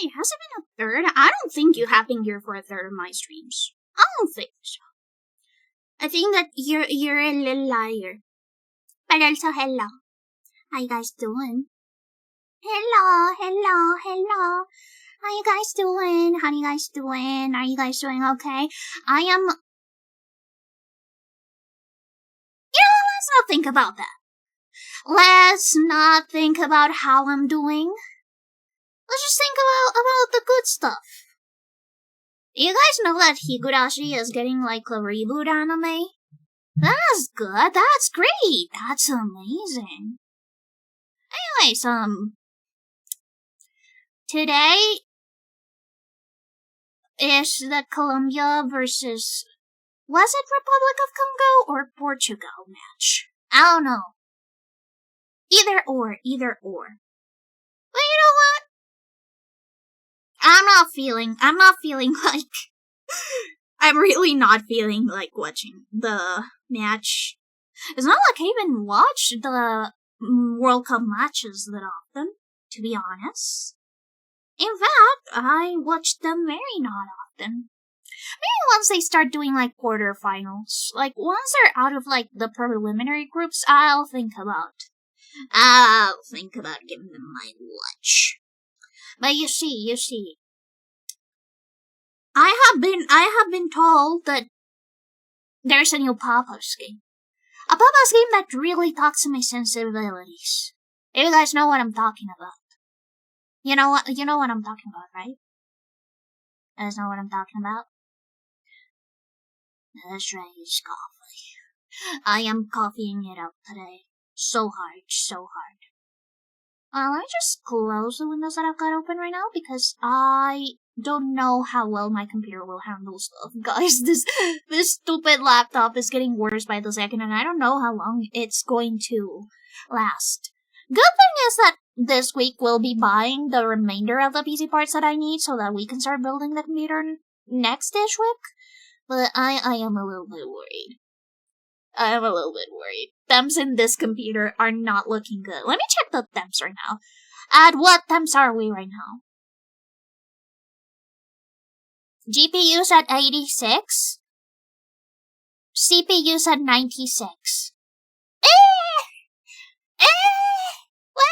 Wait, has it been a third? I don't think you have been here for a third of my streams. I don't think so. I think that you're a little liar. But also, hello. How you guys doing? Hello. How you guys doing? How you guys doing? Are you guys doing okay? I am... let's not think about that. Let's not think about how I'm doing. Let's just think about the good stuff. You guys know that Higurashi is getting like a reboot anime? That's good. That's great. That's amazing. Anyways, today is the Colombia versus... Was it Republic of Congo or Portugal match? I don't know. Either or. But you know what? I'm not feeling like... I'm really not feeling like watching the match. It's not like I even watch the World Cup matches that often, to be honest. In fact, I watch them very not often. Maybe once they start doing like quarterfinals, like once they're out of like the preliminary groups, I'll think about giving them my watch. But you see, I have been told that there's a new Papa's game. A Papa's game that really talks to my sensibilities. You guys know what I'm talking about. You know what I'm talking about, right? You guys know what I'm talking about? That's right, it's coffee. I am coffeeing it up today. So hard. Let me just close the windows that I've got open right now because I don't know how well my computer will handle stuff. Guys, this stupid laptop is getting worse by the second and I don't know how long it's going to last. Good thing is that this week we'll be buying the remainder of the PC parts that I need so that we can start building the computer next-ish week. But I am a little bit worried. Temps in this computer are not looking good. Let me check the temps right now. At what temps are we right now? GPU's at 86. CPU's at 96. Well, what?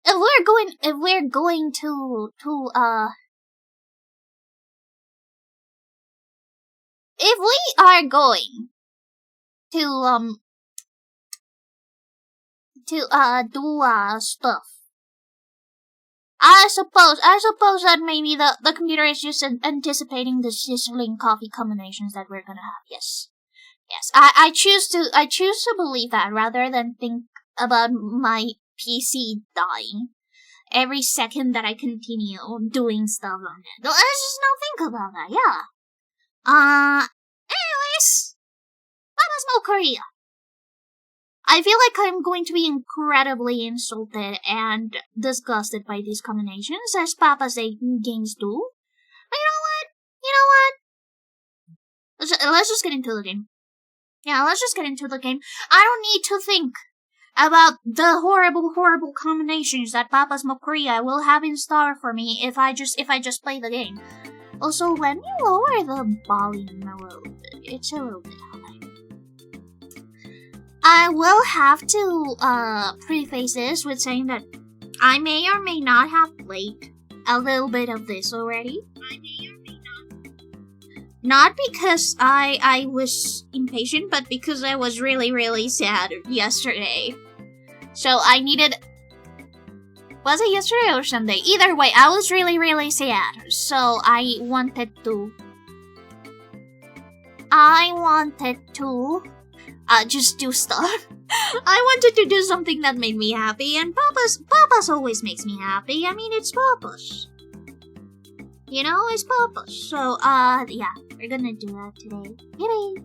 If we're going to if we are going to do stuff, I suppose that maybe the computer is just anticipating the sizzling coffee combinations that we're gonna have. Yes. I choose to believe that rather than think about my PC dying every second that I continue doing stuff on it. Let's just not think about that. Yeah. Anyways, Papa's Mocharia. I feel like I'm going to be incredibly insulted and disgusted by these combinations, as Papa's games do. But you know what? Let's just get into the game. Yeah, let's just get into the game. I don't need to think about the horrible combinations that Papa's Mocharia will have in store for me if I just play the game. Also, let me lower the volume a little bit. It's a little bit high. I will have to preface this with saying that I may or may not have played a little bit of this already. Not because I was impatient, but because I was really sad yesterday. So I needed... Was it yesterday or Sunday? Either way, I was really sad. So I wanted to just do stuff. I wanted to do something that made me happy, and Papa's always makes me happy. I mean, it's Papa's. You know, it's Papa's. So, yeah, we're gonna do that today. Yay!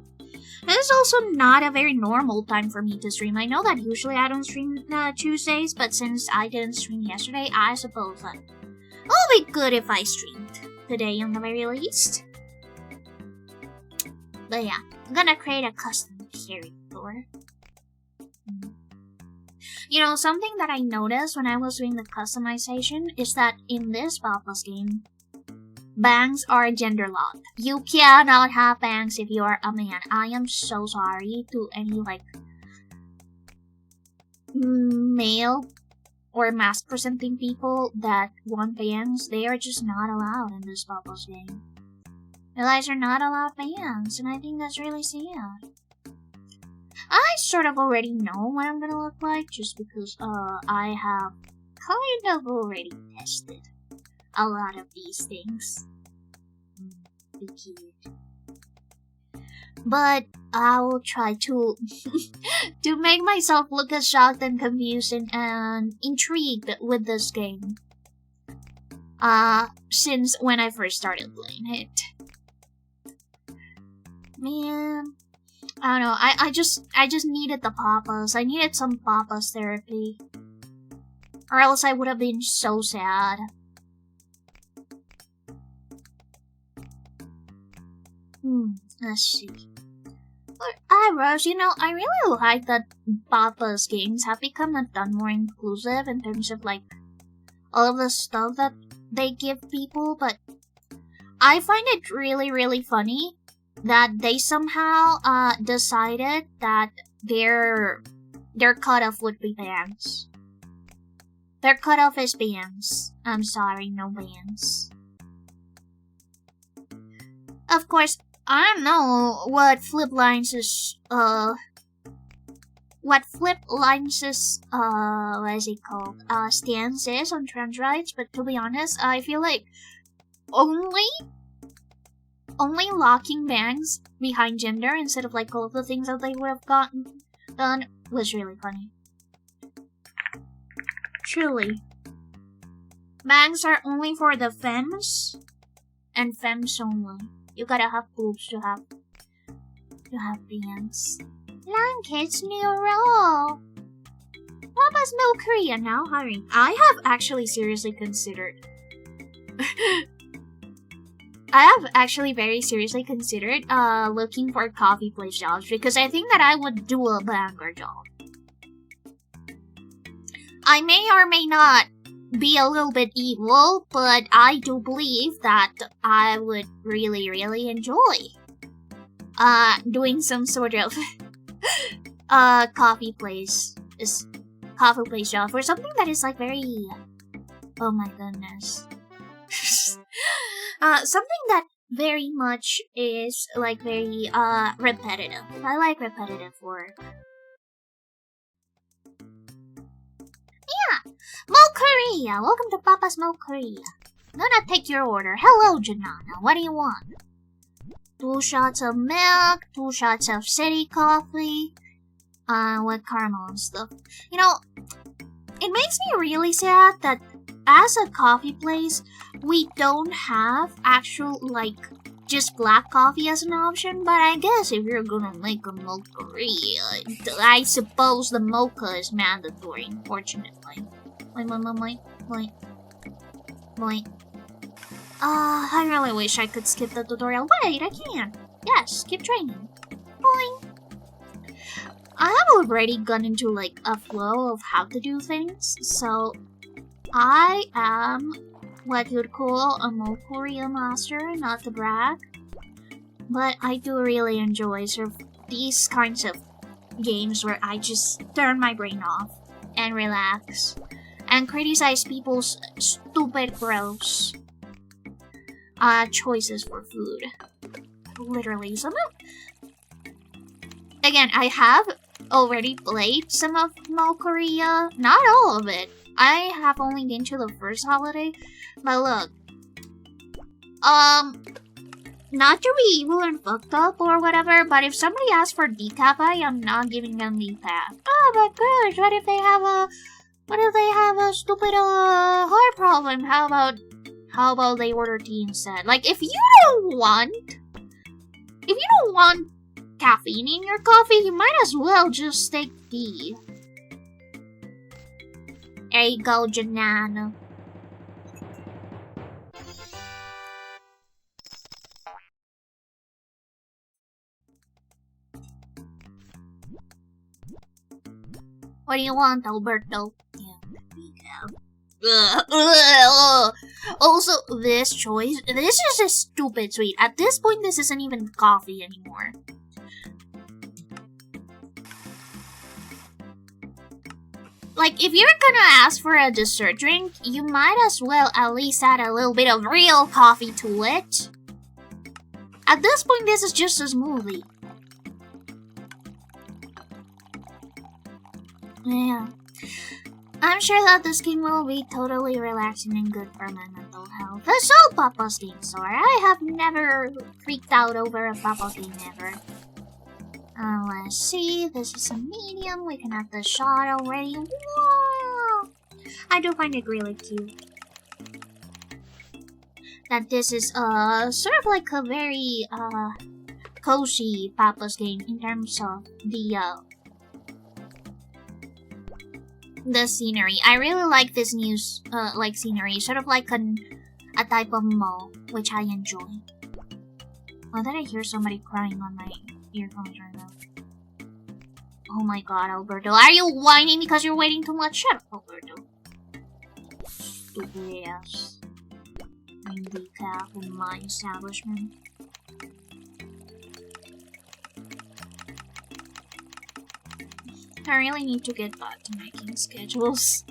It's also not a very normal time for me to stream. I know that usually I don't stream Tuesdays, but since I didn't stream yesterday, I suppose that it would be good if I streamed today on the very least. But yeah, I'm gonna create a custom character. You know, something that I noticed when I was doing the customization is that in this Papa's game, bangs are gender locked. You cannot have bangs if you are a man. I am so sorry to any male or mask presenting people that want bangs. They are just not allowed in this Papa's game. You guys are not allowed bangs, and I think that's really sad. I sort of already know what I'm gonna look like just because I have kind of already tested a lot of these things. Be cute. But I will try to to make myself look as shocked and confused and intrigued with this game. Since when I first started playing it. Man, I don't know. I just needed the papas. I needed some papas therapy, or else I would have been so sad. Let's see. But eyebrows, you know, I really like that Papa's games have become a ton more inclusive in terms of like all of the stuff that they give people, but I find it really, really funny that they somehow decided that their cutoff would be bands. Their cutoff is bands. I'm sorry, no bands. Of course, I don't know what Flip Lines' what is it called? Stance is on trans rights, but to be honest, I feel like only locking bangs behind gender instead of like all of the things that they would have gotten done was really funny. Truly. Bangs are only for the femmes and femmes only. You gotta have boobs to have bangs. Blankets new role. Papa's Mocharia now hiring. I have actually seriously considered very seriously considered looking for coffee place jobs because I think that I would do a banger job. I may or may not be a little bit evil, but I do believe that I would really, really enjoy doing some sort of coffee place job or something that is like very, oh my goodness. Something that very much is like very repetitive. I like repetitive work. Yeah, Mocharia! Welcome to Papa's Mocharia. Gonna take your order. Hello, Janana. What do you want? 2 shots of milk, 2 shots of city coffee, with caramel and stuff. You know, it makes me really sad that as a coffee place, we don't have actual, like, just black coffee as an option, but I guess if you're gonna make a Mocharia, I suppose the mocha is mandatory, unfortunately. Wait. I really wish I could skip the tutorial. Wait, I can. Yes, skip training. Boing. I have already gone into, like, a flow of how to do things, so I am what you'd call a Mocharia master, not to brag, but I do really enjoy sort of these kinds of games where I just turn my brain off and relax and criticize people's stupid, gross choices for food. Literally, again, I have already played some of Mocharia, not all of it. I have only been to the first holiday, but look, not to be evil and fucked up or whatever, but if somebody asks for decaf, I am not giving them decaf. Oh my gosh, what if they have a stupid heart problem? How about they order tea instead? Like, if you don't want caffeine in your coffee, you might as well just take tea. There you go, Janana. What do you want, Alberto? Also, this choice, this is a stupid sweet. At this point, this isn't even coffee anymore. Like, if you're gonna ask for a dessert drink, you might as well at least add a little bit of real coffee to it. At this point, this is just a smoothie. Yeah. I'm sure that this game will be totally relaxing and good for my mental health. That's all Papa's games are. I have never freaked out over a Papa game ever. Let's see, this is a medium. We can have the shot already. Wow! I do find it really cute that this is sort of like a very cozy Papa's game in terms of the scenery. I really like this new scenery, sort of like a type of mall, which I enjoy. Oh, did I hear somebody crying on my earphones right now? Oh my god, Alberto, are you whining because you're waiting too much? Shut up, Alberto. Stupid ass. I'm decaf in my establishment. I really need to get back to making schedules.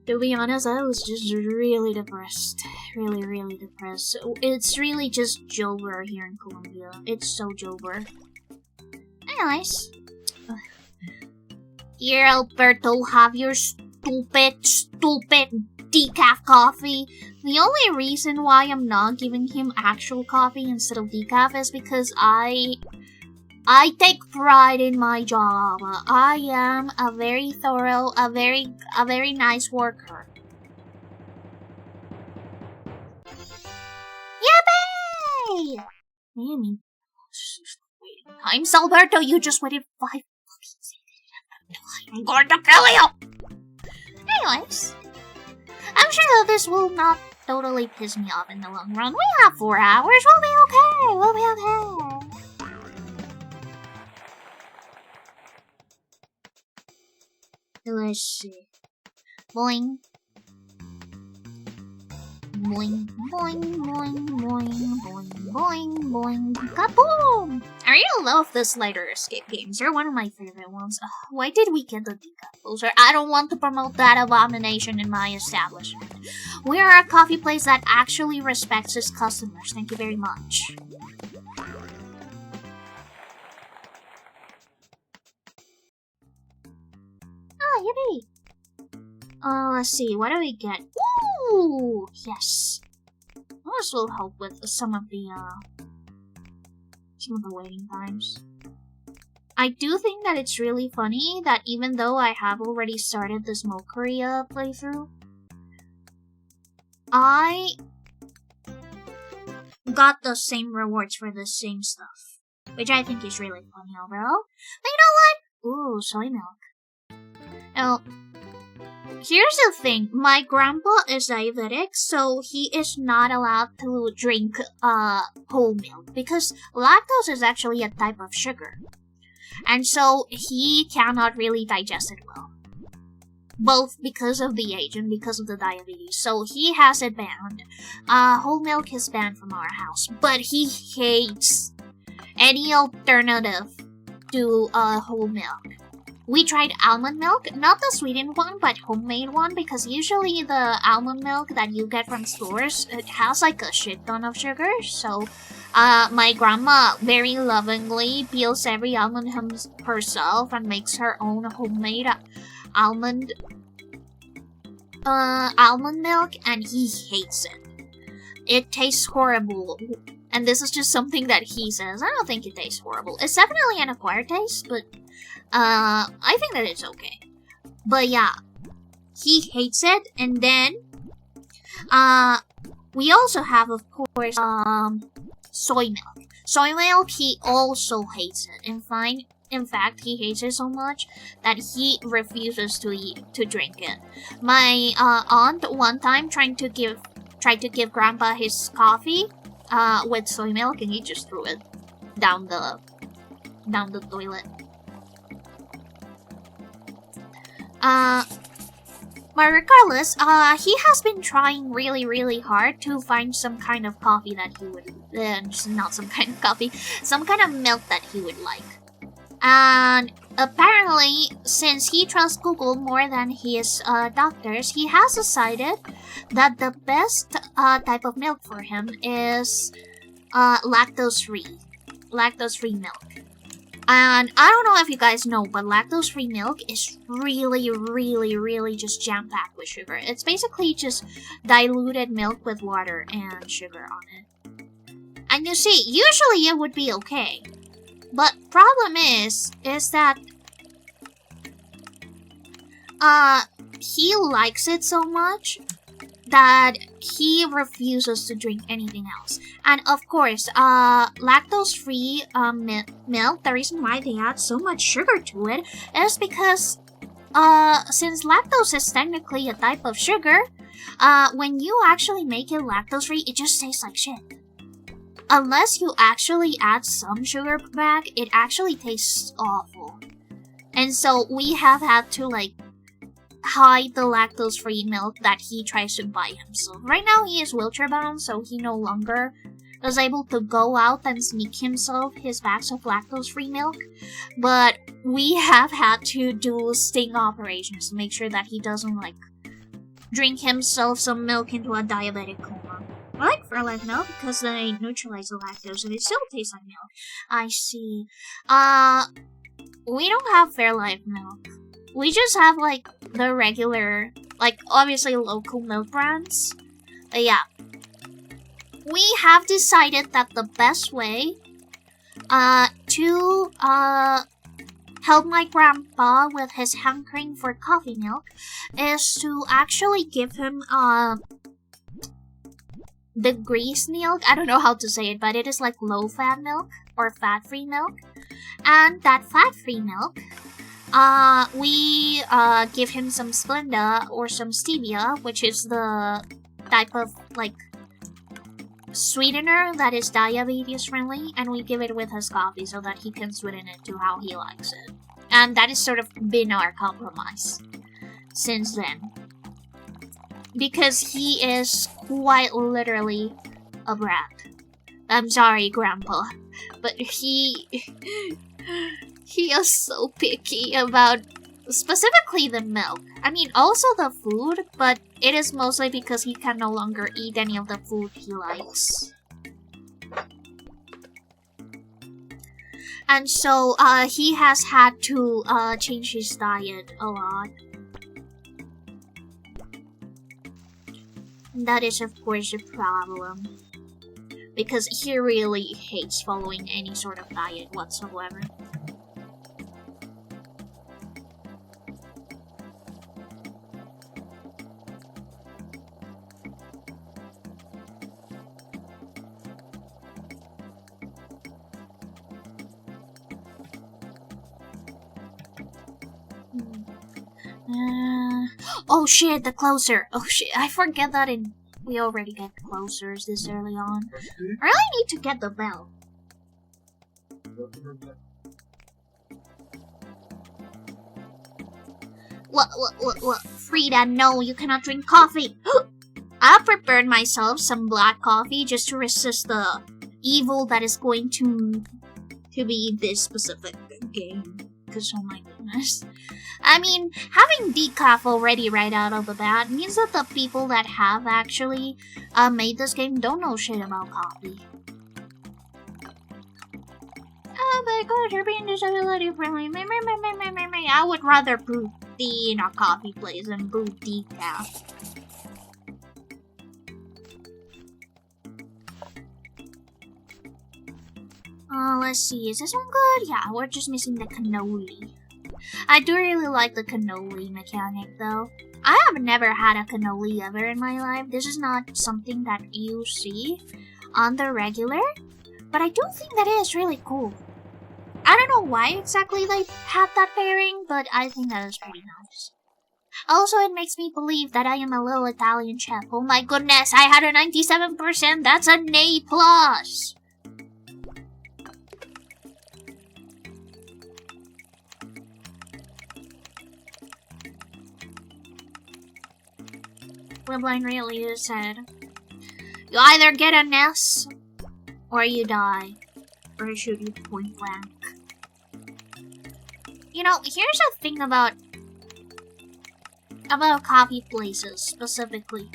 To be honest, I was just really depressed. Really depressed. It's really just Jover here in Colombia. It's so Jover. Anyways. Here, Alberto, have your stupid decaf coffee. The only reason why I'm not giving him actual coffee instead of decaf is because I take pride in my job. I am a very thorough, a very nice worker. Yippee! Man, waiting times, Alberto. You just waited 5 fucking seconds. I'm going to kill you. Anyways, I'm sure that this will not totally piss me off in the long run. We have 4 hours. We'll be okay. We'll be okay. Let's see. Boing. Boing, boing, boing, boing, boing, boing, boing, kaboom! I really love the slider escape games. They're one of my favorite ones. Why did we get the decaf? I don't want to promote that abomination in my establishment. We are a coffee place that actually respects its customers. Thank you very much. Yippee! Let's see, what do we get? Ooh, yes. This will help with some of the waiting times. I do think that it's really funny that even though I have already started this Mocharia playthrough, I got the same rewards for the same stuff, which I think is really funny overall. But you know what? Ooh, soy milk. Now, here's the thing. My grandpa is diabetic, so he is not allowed to drink whole milk because lactose is actually a type of sugar. And so he cannot really digest it well. Both because of the age and because of the diabetes. So he has it banned. Whole milk is banned from our house. But he hates any alternative to whole milk. We tried almond milk, not the sweetened one, but homemade one, because usually the almond milk that you get from stores, it has like a shit ton of sugar, so my grandma very lovingly peels every almond herself and makes her own homemade almond milk, and he hates it. It tastes horrible. And this is just something that he says. I don't think it tastes horrible. It's definitely an acquired taste, but I think that it's okay. But yeah, he hates it. And then we also have, of course, soy milk. Soy milk, he also hates it. In fact, he hates it so much that he refuses to drink it. My aunt one time tried to give Grandpa his coffee with soy milk, and he just threw it down the toilet. But regardless, he has been trying really hard to find some kind of coffee that he would, not some kind of coffee, some kind of milk that he would like. And apparently, since he trusts Google more than his doctors, he has decided that the best type of milk for him is lactose-free milk. And I don't know if you guys know, but lactose-free milk is really just jam-packed with sugar. It's basically just diluted milk with water and sugar on it. And you see, usually it would be okay. But problem is that he likes it so much that he refuses to drink anything else. And of course, lactose-free milk, the reason why they add so much sugar to it is because since lactose is technically a type of sugar, when you actually make it lactose-free, it just tastes like shit. Unless you actually add some sugar back, it actually tastes awful. And so we have had to hide the lactose-free milk that he tries to buy himself. Right now he is wheelchair bound, so he no longer is able to go out and sneak himself his bags of lactose-free milk. But we have had to do sting operations to make sure that he doesn't drink himself some milk into a diabetic coma. I like Fairlife milk because they neutralize the lactose and it still tastes like milk. I see. We don't have Fairlife milk. We just have the regular, obviously local milk brands. But yeah. We have decided that the best way to help my grandpa with his hankering for coffee milk is to actually give him the grease milk. I don't know how to say it, but it is low-fat milk or fat-free milk. And that fat-free milk, we give him some Splenda or some stevia, which is the type of sweetener that is diabetes friendly, and we give it with his coffee so that he can sweeten it to how he likes it. And that has sort of been our compromise since then. Because he is quite literally a brat. I'm sorry, Grandpa, but he is so picky about specifically the milk. I mean, also the food, but it is mostly because he can no longer eat any of the food he likes. And so, he has had to change his diet a lot. That is, of course, a problem. Because he really hates following any sort of diet whatsoever. Oh shit, the closer. Oh shit, I forget that we already get closers this early on. I really need to get the bell. What? Frida, no, you cannot drink coffee. I prepared myself some black coffee just to resist the evil that is going to be this specific game. Because oh my goodness. I mean, having decaf already right out of the bat means that the people that have actually made this game don't know shit about coffee. Oh my god, you're being disability friendly. I would rather brew tea in a coffee place than brew decaf. Let's see, is this one good? Yeah, we're just missing the cannoli. I do really like the cannoli mechanic though. I have never had a cannoli ever in my life. This is not something that you see on the regular, but I do think that it is really cool. I don't know why exactly they had that pairing, but I think that is pretty nice. Also, it makes me believe that I am a little Italian chef. Oh my goodness, I had a 97%, that's an A+. Webline really said, you either get an S, or you die, or I shoot you point blank. You know, here's the thing about coffee places specifically.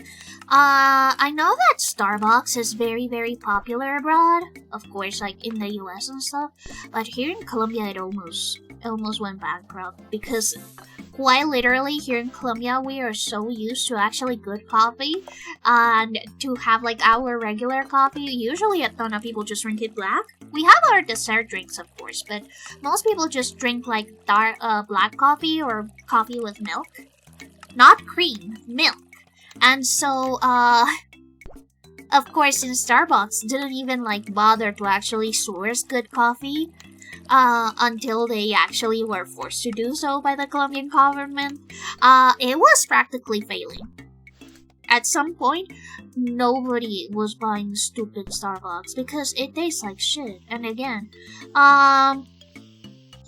I know that Starbucks is very, very popular abroad, of course, like in the US and stuff, but here in Colombia it almost went bankrupt because quite literally here in Colombia we are so used to actually good coffee and to have like our regular coffee. Usually a ton of people just drink it black. We have our dessert drinks, of course, but most people just drink like dark black coffee or coffee with milk. Not cream, milk. And so, of course, in Starbucks, didn't even like bother to actually source good coffee until they actually were forced to do so by the Colombian government. It was practically failing. At some point, nobody was buying stupid Starbucks because it tastes like shit. And again,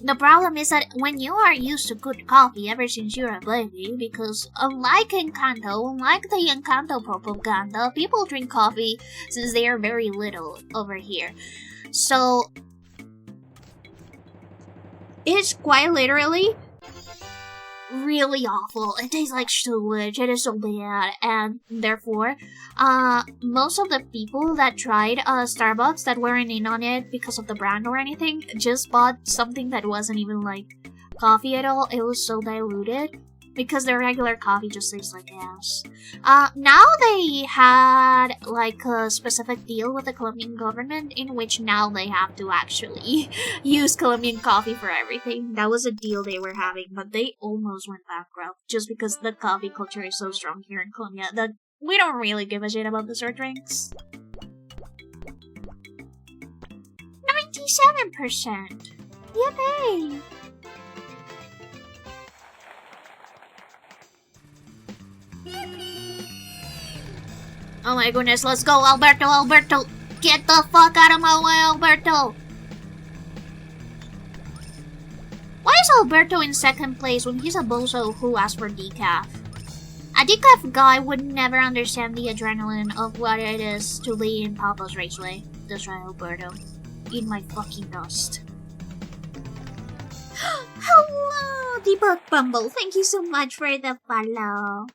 the problem is that when you are used to good coffee ever since you're a baby, because unlike the Encanto propaganda, people drink coffee since they are very little over here. So, it's quite literally really awful. It tastes like sewage. It is so bad, and therefore, most of the people that tried Starbucks that weren't in on it because of the brand or anything just bought something that wasn't even like coffee at all. It was so diluted because their regular coffee just tastes like ass. Now they had like a specific deal with the Colombian government in which now they have to actually use Colombian coffee for everything. That was a deal they were having, but they almost went bankrupt just because the coffee culture is so strong here in Colombia that we don't really give a shit about dessert drinks. 97%! Yippee! Oh my goodness, let's go, Alberto! Get the fuck out of my way, Alberto! Why is Alberto in second place when he's a bozo who asked for decaf? A decaf guy would never understand the adrenaline of what it is to be in Papa's Raceway. That's right, Alberto. Eat my fucking dust. Hello, Debug Bumble. Thank you so much for the follow.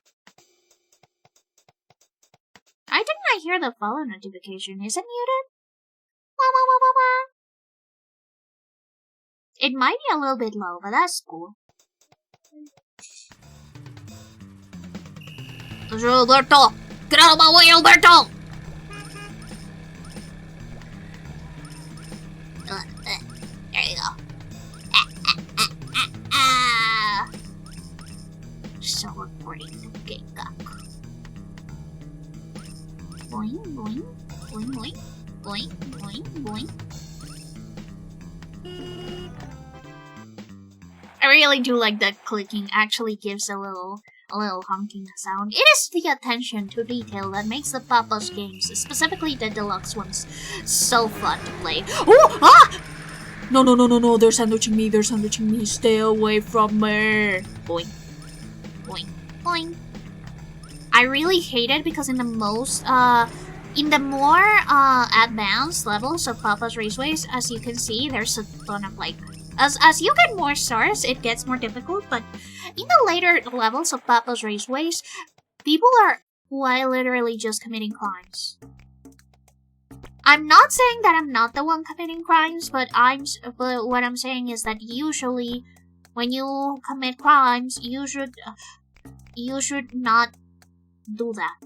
I did not hear the follow notification. Is it muted? Wah, wah, wah, wah, wah. It might be a little bit low, but that's cool. Alberto! Get out of my way, Alberto! There you go. So recording the gay cock. Boing, boing, boing, boing, boing, boing, boing. I really do like that clicking actually gives a little honking sound. It is the attention to detail that makes the Papa's games, specifically the deluxe ones, so fun to play. Oh! Ah! No, they're sandwiching me, stay away from me. Boing. Boing. Boing. I really hate it because in the more advanced levels of Papa's Raceways, as you can see, there's a ton of like, as you get more stars, it gets more difficult, but in the later levels of Papa's Raceways, people are quite literally just committing crimes. I'm not saying that I'm not the one committing crimes, but what I'm saying is that usually when you commit crimes, you should not do that.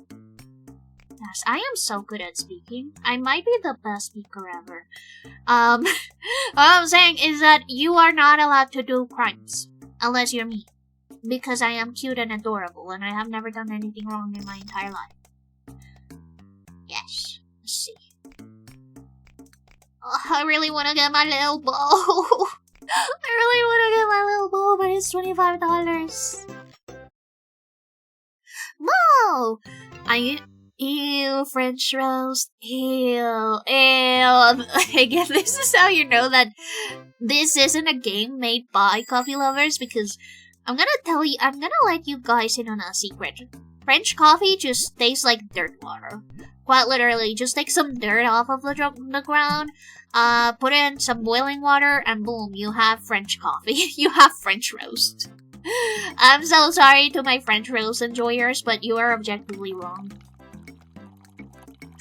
Yes, I am so good at speaking. I might be the best speaker ever. What I'm saying is that you are not allowed to do crimes unless you're me, because I am cute and adorable, and I have never done anything wrong in my entire life. Yes, let's see. Oh, I really want to get my little bow. I really want to get my little bow, but it's $25. No! Ew, French roast. Ew. Again, this is how you know that this isn't a game made by coffee lovers, because I'm gonna let you guys in on a secret. French coffee just tastes like dirt water. Quite literally, just take some dirt off of the ground, put in some boiling water, and boom, you have French coffee. You have French roast. I'm so sorry to my French roast enjoyers, but you are objectively wrong.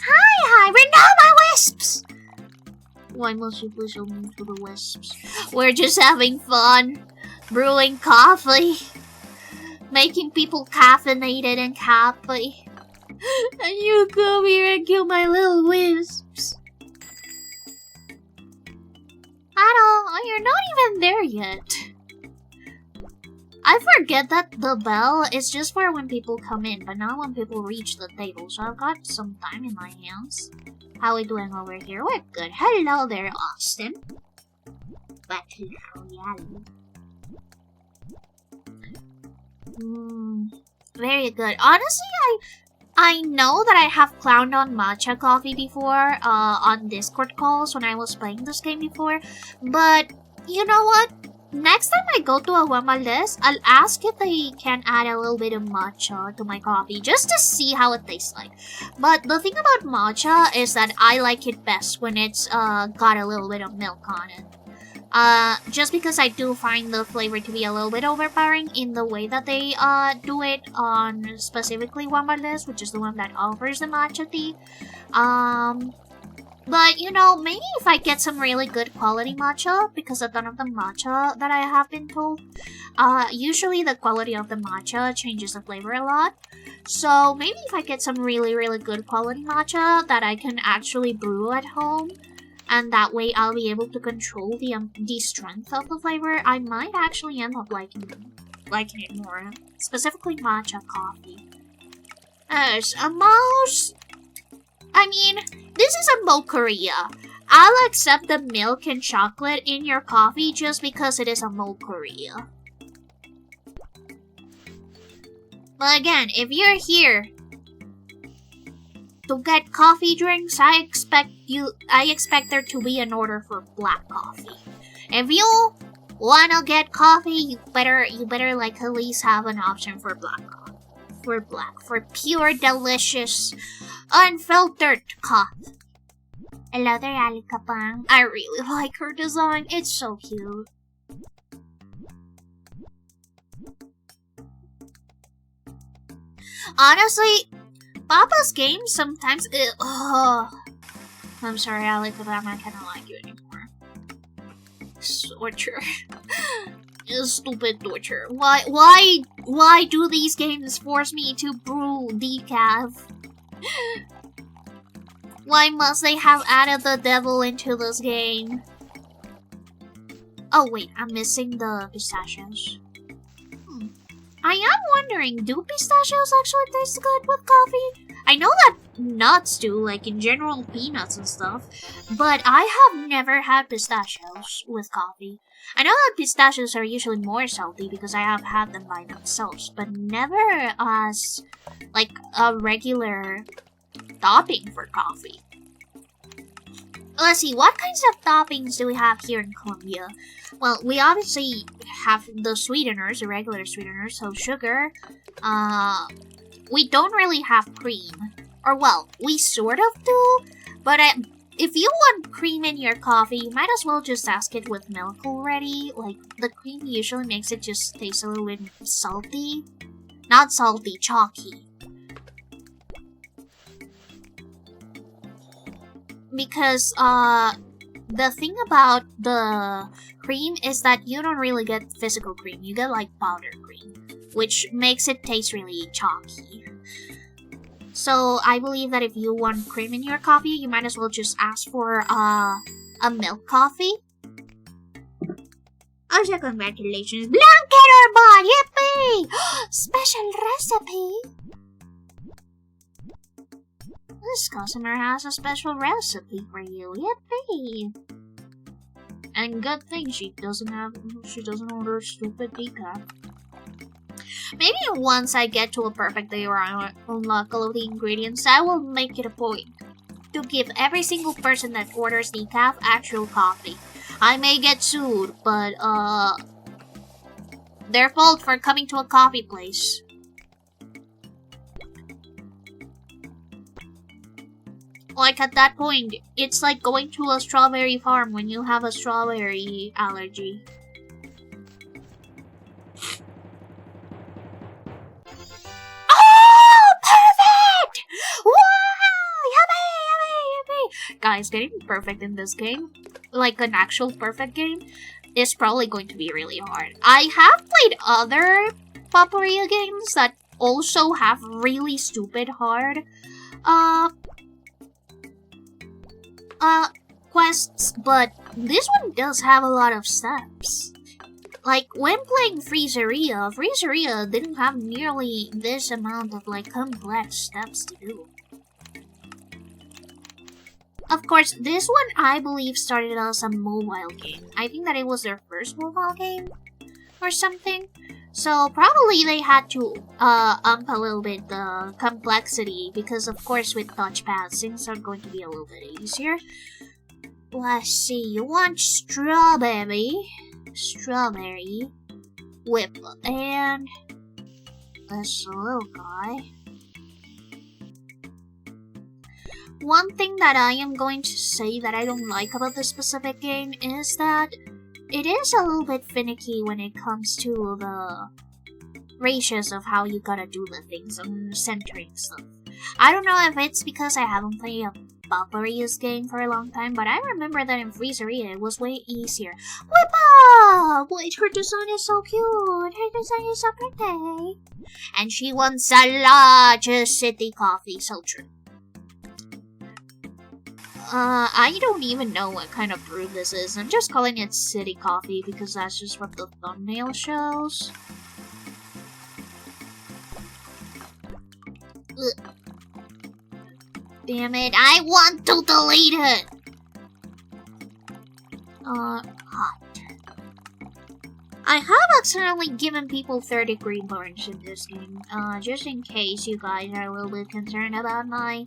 Hi, renew my wisps! Why must you please show me to the wisps? We're just having fun. Brewing coffee. Making people caffeinated and happy. And you come here and kill my little wisps. You're not even there yet. I forget that the bell is just for when people come in, but not when people reach the table, so I've got some time in my hands. How are we doing over here? We're good. Hello there, Austin. Battle Royale. Very good. Honestly, I know that I have clowned on matcha coffee before, on Discord calls when I was playing this game before, but you know what? Next time I go to a Juan Valdéz, I'll ask if they can add a little bit of matcha to my coffee, just to see how it tastes like. But the thing about matcha is that I like it best when it's got a little bit of milk on it. Just because I do find the flavor to be a little bit overpowering in the way that they do it on specifically Juan Valdéz, which is the one that offers the matcha tea. But you know, maybe if I get some really good quality matcha, because a ton of the matcha that I have been told, usually the quality of the matcha changes the flavor a lot. So maybe if I get some really good quality matcha that I can actually brew at home, and that way I'll be able to control the strength of the flavor, I might actually end up liking it more. Specifically matcha coffee. As a mouse... I mean, this is a Mocharia. I'll accept the milk and chocolate in your coffee just because it is a Mocharia. But again, if you're here to get coffee drinks, I expect there to be an order for black coffee. If you wanna get coffee, you better like at least have an option for black coffee. For pure, delicious, unfiltered coffee. Hello there, Alikapang. I really like her design. It's so cute. Honestly, Papa's games sometimes... I'm sorry, Alikapang. I kinda like you anymore. Torture. Stupid torture. Why do these games force me to brew decaf? Why must they have added the devil into this game? Oh wait, I'm missing the pistachios. I am wondering, do pistachios actually taste good with coffee? I know that nuts do, like in general peanuts and stuff, but I have never had pistachios with coffee. I know that pistachios are usually more salty because I have had them by themselves, but never as like a regular topping for coffee. Let's see, what kinds of toppings do we have here in Colombia? Well, we obviously have the sweeteners, the regular sweeteners, so sugar. We don't really have cream. Or well, we sort of do, but if you want cream in your coffee, you might as well just ask it with milk already. Like, the cream usually makes it just taste a little bit salty. Not salty, chalky. Because, the thing about the cream is that you don't really get physical cream. You get, like, powder cream, which makes it taste really chalky. So, I believe that if you want cream in your coffee, you might as well just ask for, a milk coffee. Also, congratulations, Blanketer Bot! Yippee! Special recipe! This customer has a special recipe for you. Yippee! And good thing she doesn't order stupid decaf. Maybe once I get to a perfect day where I unlock all of the ingredients, I will make it a point to give every single person that orders decaf actual coffee. I may get sued, but their fault for coming to a coffee place. Like, at that point, it's like going to a strawberry farm when you have a strawberry allergy. Oh, perfect! Wow! Yummy! Guys, getting perfect in this game, like an actual perfect game, is probably going to be really hard. I have played other Paparia games that also have really stupid hard quests, but this one does have a lot of steps. Like, when playing Freezeria didn't have nearly this amount of, like, complex steps to do. Of course, this one, I believe, started as a mobile game. I think that it was their first mobile game or something. So, probably they had to ump a little bit the complexity because, of course, with touchpads, things are going to be a little bit easier. Let's see, you want strawberry, whip, and this little guy. One thing that I am going to say that I don't like about this specific game is that it is a little bit finicky when it comes to the ratios of how you gotta do the things and centering stuff. I don't know if it's because I haven't played a Paparia's game for a long time, but I remember that in Freezeria it was way easier. Whip up! Wait, her design is so cute. Her design is so pretty. And she wants a large city coffee, so true. I don't even know what kind of brew this is. I'm just calling it city coffee because that's just what the thumbnail shows. Ugh. Damn it, I want to delete it! Hot. I have accidentally given people 30 green burns in this game, just in case you guys are a little bit concerned about my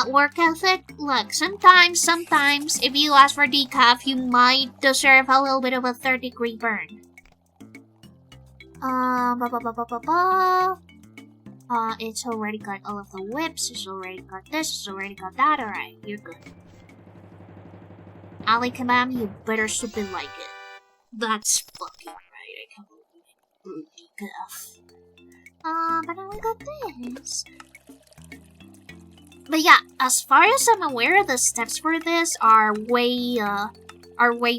work ethic. Look, sometimes, if you ask for decaf, you might deserve a little bit of a 30-degree burn. It's already got all of the whips, it's already got this, it's already got that, alright, you're good. Ali Kabam, you better stupid like it. That's fucking right, I can't believe it. But now we got this. But yeah, as far as I'm aware, the steps for this are way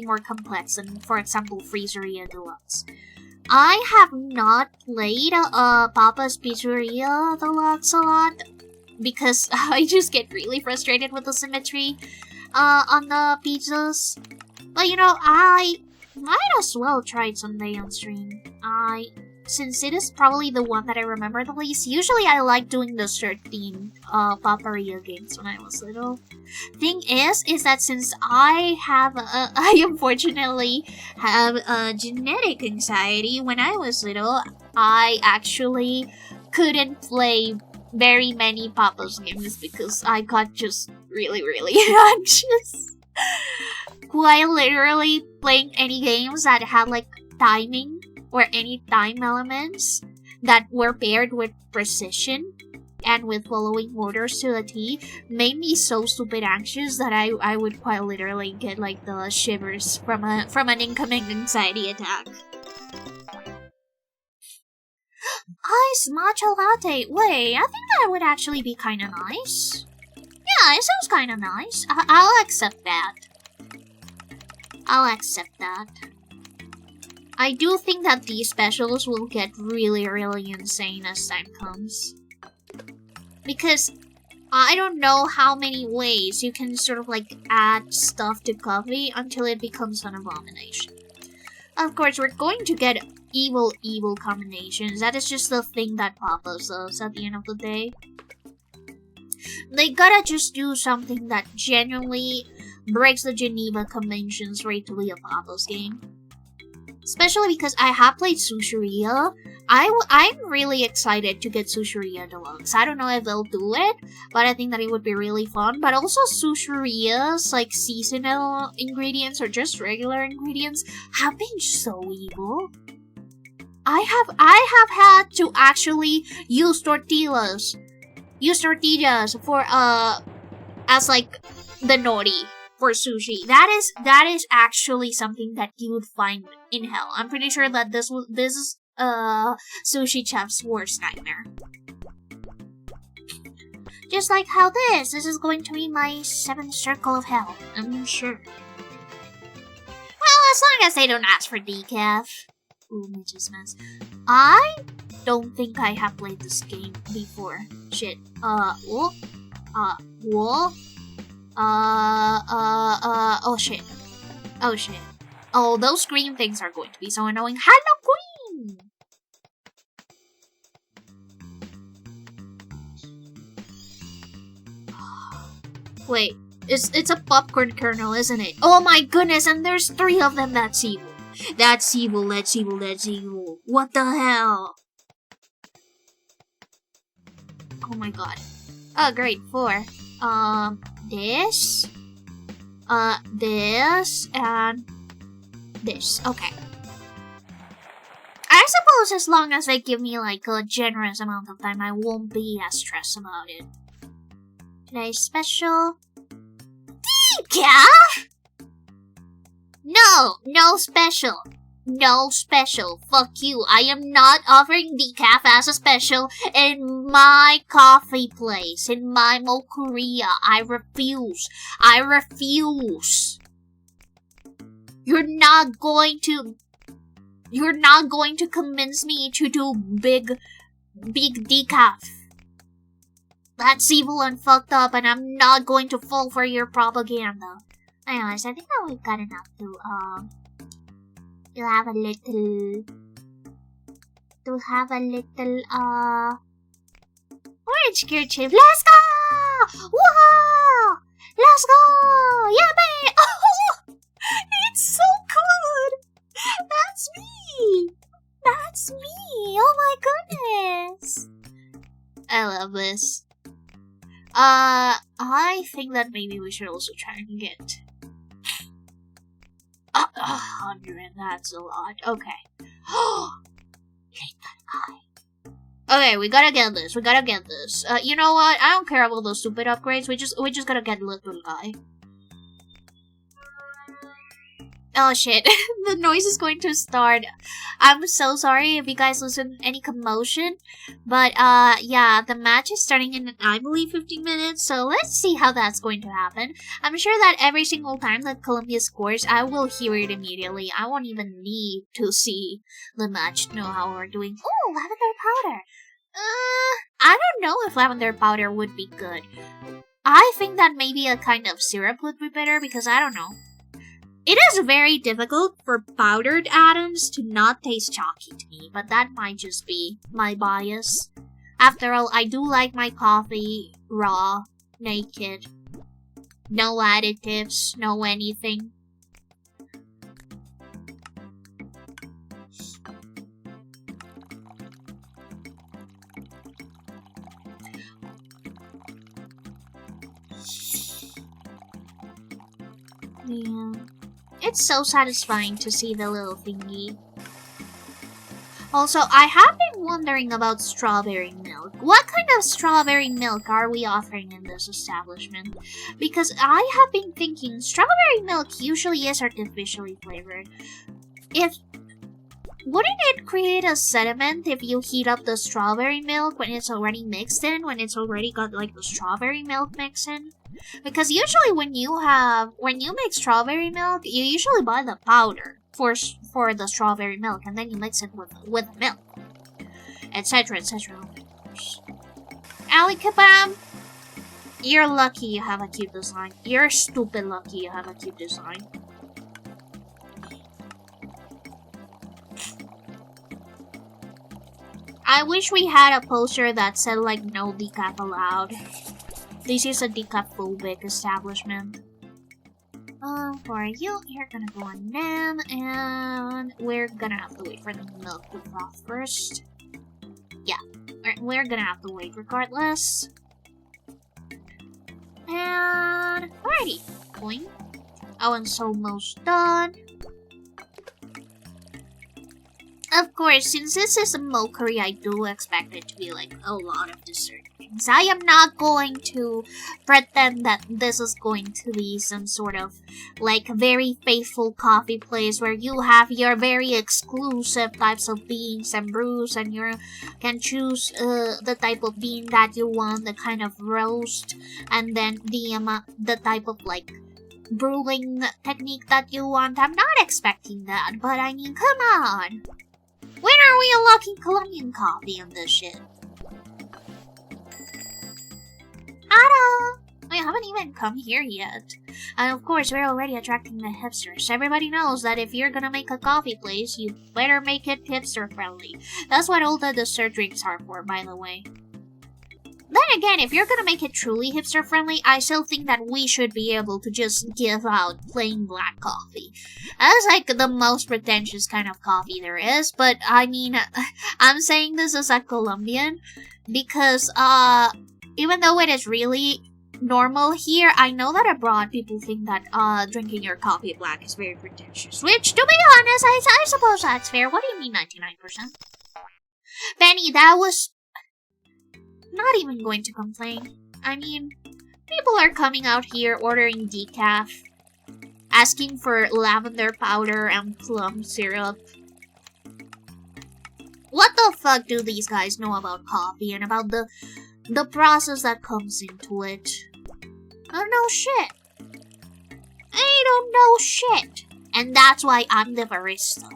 more complex than, for example, Freezeria Deluxe. I have not played Papa's Pizzeria Deluxe a lot because I just get really frustrated with the symmetry on the pizzas. But you know, I might as well try it someday on stream. Since it is probably the one that I remember the least. Usually I like doing the certain Paparia games when I was little. Thing is that since I unfortunately have genetic anxiety, when I was little, I actually couldn't play very many Papa's games because I got just really, really anxious. Quite literally playing any games that had like timing or any time elements that were paired with precision and with following orders to the T made me so stupid anxious that I would quite literally get like the shivers from an incoming anxiety attack. Ice matcha latte. Wait, I think that would actually be kind of nice. Yeah, it sounds kind of nice. I'll accept that. I'll accept that. I do think that these specials will get really, really insane as time comes. Because I don't know how many ways you can sort of like add stuff to coffee until it becomes an abomination. Of course, we're going to get evil combinations. That is just the thing that Papa does at the end of the day. They gotta just do something that genuinely breaks the Geneva Conventions for it to be a Papa's game. Especially because I have played Sushiria. I'm really excited to get Sushiria Deluxe. I don't know if they'll do it, but I think that it would be really fun. But also Sushiria's like seasonal ingredients or just regular ingredients have been so evil. I have had to actually use tortillas for as like the nori for sushi. That is actually something that you would find in hell. I'm pretty sure that this is sushi chef's worst nightmare. Just like how this is going to be my 7th circle of hell, I'm sure. Well, as long as they don't ask for decaf. Ooh, Mitch's mess. I don't think I have played this game before. Shit. Oh shit. Oh shit. Oh, those green things are going to be so annoying. Hello, Queen! Wait, it's a popcorn kernel, isn't it? Oh my goodness, and there's 3 of them. That's evil. That's evil, that's evil, that's evil. What the hell? Oh my god. Oh, great, 4. This. This, and this. Okay. I suppose as long as they give me like a generous amount of time, I won't be as stressed about it. Today's special. Decaf? No, no special. No special. Fuck you. I am not offering decaf as a special in my coffee place, in my Mocharia. I refuse. I refuse. You're not going to convince me to do big decaf. That's evil and fucked up, and I'm not going to fall for your propaganda. Anyways, I think that we've got enough to have a little orange kerchief. Let's go! Whoa! Let's go! Yeah, babe! Oh, it's so good! That's me! That's me! Oh my goodness! I love this. I think that maybe we should also try and get 100. That's a lot. Okay. Hate that guy. Okay, we gotta get this. We gotta get this. You know what? I don't care about those stupid upgrades. We just gotta get little guy. Oh shit, the noise is going to start. I'm so sorry if you guys listen to any commotion. But yeah, the match is starting in, I believe, 15 minutes. So let's see how that's going to happen. I'm sure that every single time that Colombia scores, I will hear it immediately. I won't even need to see the match to know how we're doing. Ooh, lavender powder. I don't know if lavender powder would be good. I think that maybe a kind of syrup would be better because I don't know. It is very difficult for powdered atoms to not taste chalky to me, but that might just be my bias. After all, I do like my coffee raw, naked, no additives, no anything. Yeah. It's so satisfying to see the little thingy. Also, I have been wondering about strawberry milk. What kind of strawberry milk are we offering in this establishment? Because I have been thinking strawberry milk usually is artificially flavored. Wouldn't it create a sediment if you heat up the strawberry milk when it's already mixed in? When it's already got like the strawberry milk mix in? Because usually when you make strawberry milk, you usually buy the powder for the strawberry milk, and then you mix it with milk, etc., etc. Ali Kabam, you're lucky you have a cute design. You're stupid lucky you have a cute design. I wish we had a poster that said like no decaf allowed. This is a decaf-phobic establishment. For you, you're gonna go on them, and we're gonna have to wait for the milk to froth first. Yeah, we're gonna have to wait regardless. And alrighty, going. Oh, and so almost done. Of course, since this is a Mocharia, I do expect it to be like a lot of dessert things. I am not going to pretend that this is going to be some sort of like very faithful coffee place where you have your very exclusive types of beans and brews, and you can choose the type of bean that you want, the kind of roast, and then the type of like brewing technique that you want. I'm not expecting that, but I mean, come on. When are we unlocking Colombian coffee on this shit? Hello! I haven't even come here yet. And of course, we're already attracting the hipsters. Everybody knows that if you're gonna make a coffee place, you better make it hipster friendly. That's what all the dessert drinks are for, by the way. Then again, if you're gonna make it truly hipster friendly, I still think that we should be able to just give out plain black coffee. That's like the most pretentious kind of coffee there is, but I mean, I'm saying this as a Colombian because even though it is really normal here, I know that abroad people think that drinking your coffee black is very pretentious, which to be honest, I suppose that's fair. What do you mean 99%? Benny, that was not even going to complain. I mean, people are coming out here ordering decaf, asking for lavender powder and plum syrup. What the fuck do these guys know about coffee and about the process that comes into it? I don't know shit. I don't know shit. And that's why I'm the barista.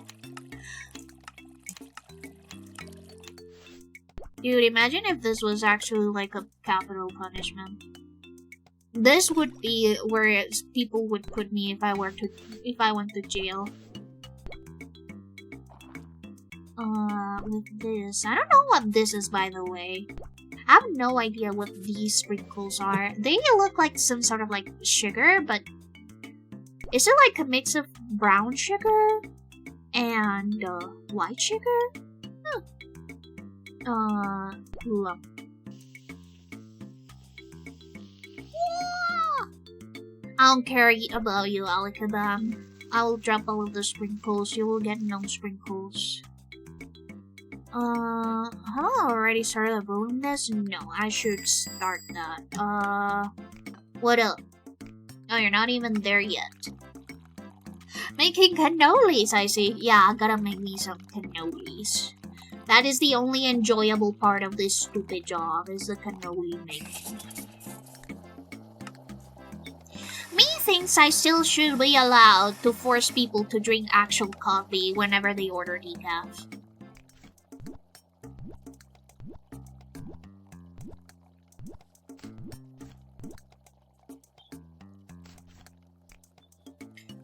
Dude, imagine if this was actually like a capital punishment. This would be where people would put me if I went to jail. With this, I don't know what this is, by the way. I have no idea what these sprinkles are. They look like some sort of like sugar, but is it like a mix of brown sugar and white sugar? Look. I don't care about you, Alikabam. I will drop all of the sprinkles. You will get no sprinkles. Have I already started brewing this? No, I should start that. What up? Oh, you're not even there yet. Making cannolis, I see. Yeah, I gotta make me some cannolis. That is the only enjoyable part of this stupid job, is the cannoli making. Me thinks I still should be allowed to force people to drink actual coffee whenever they order decaf.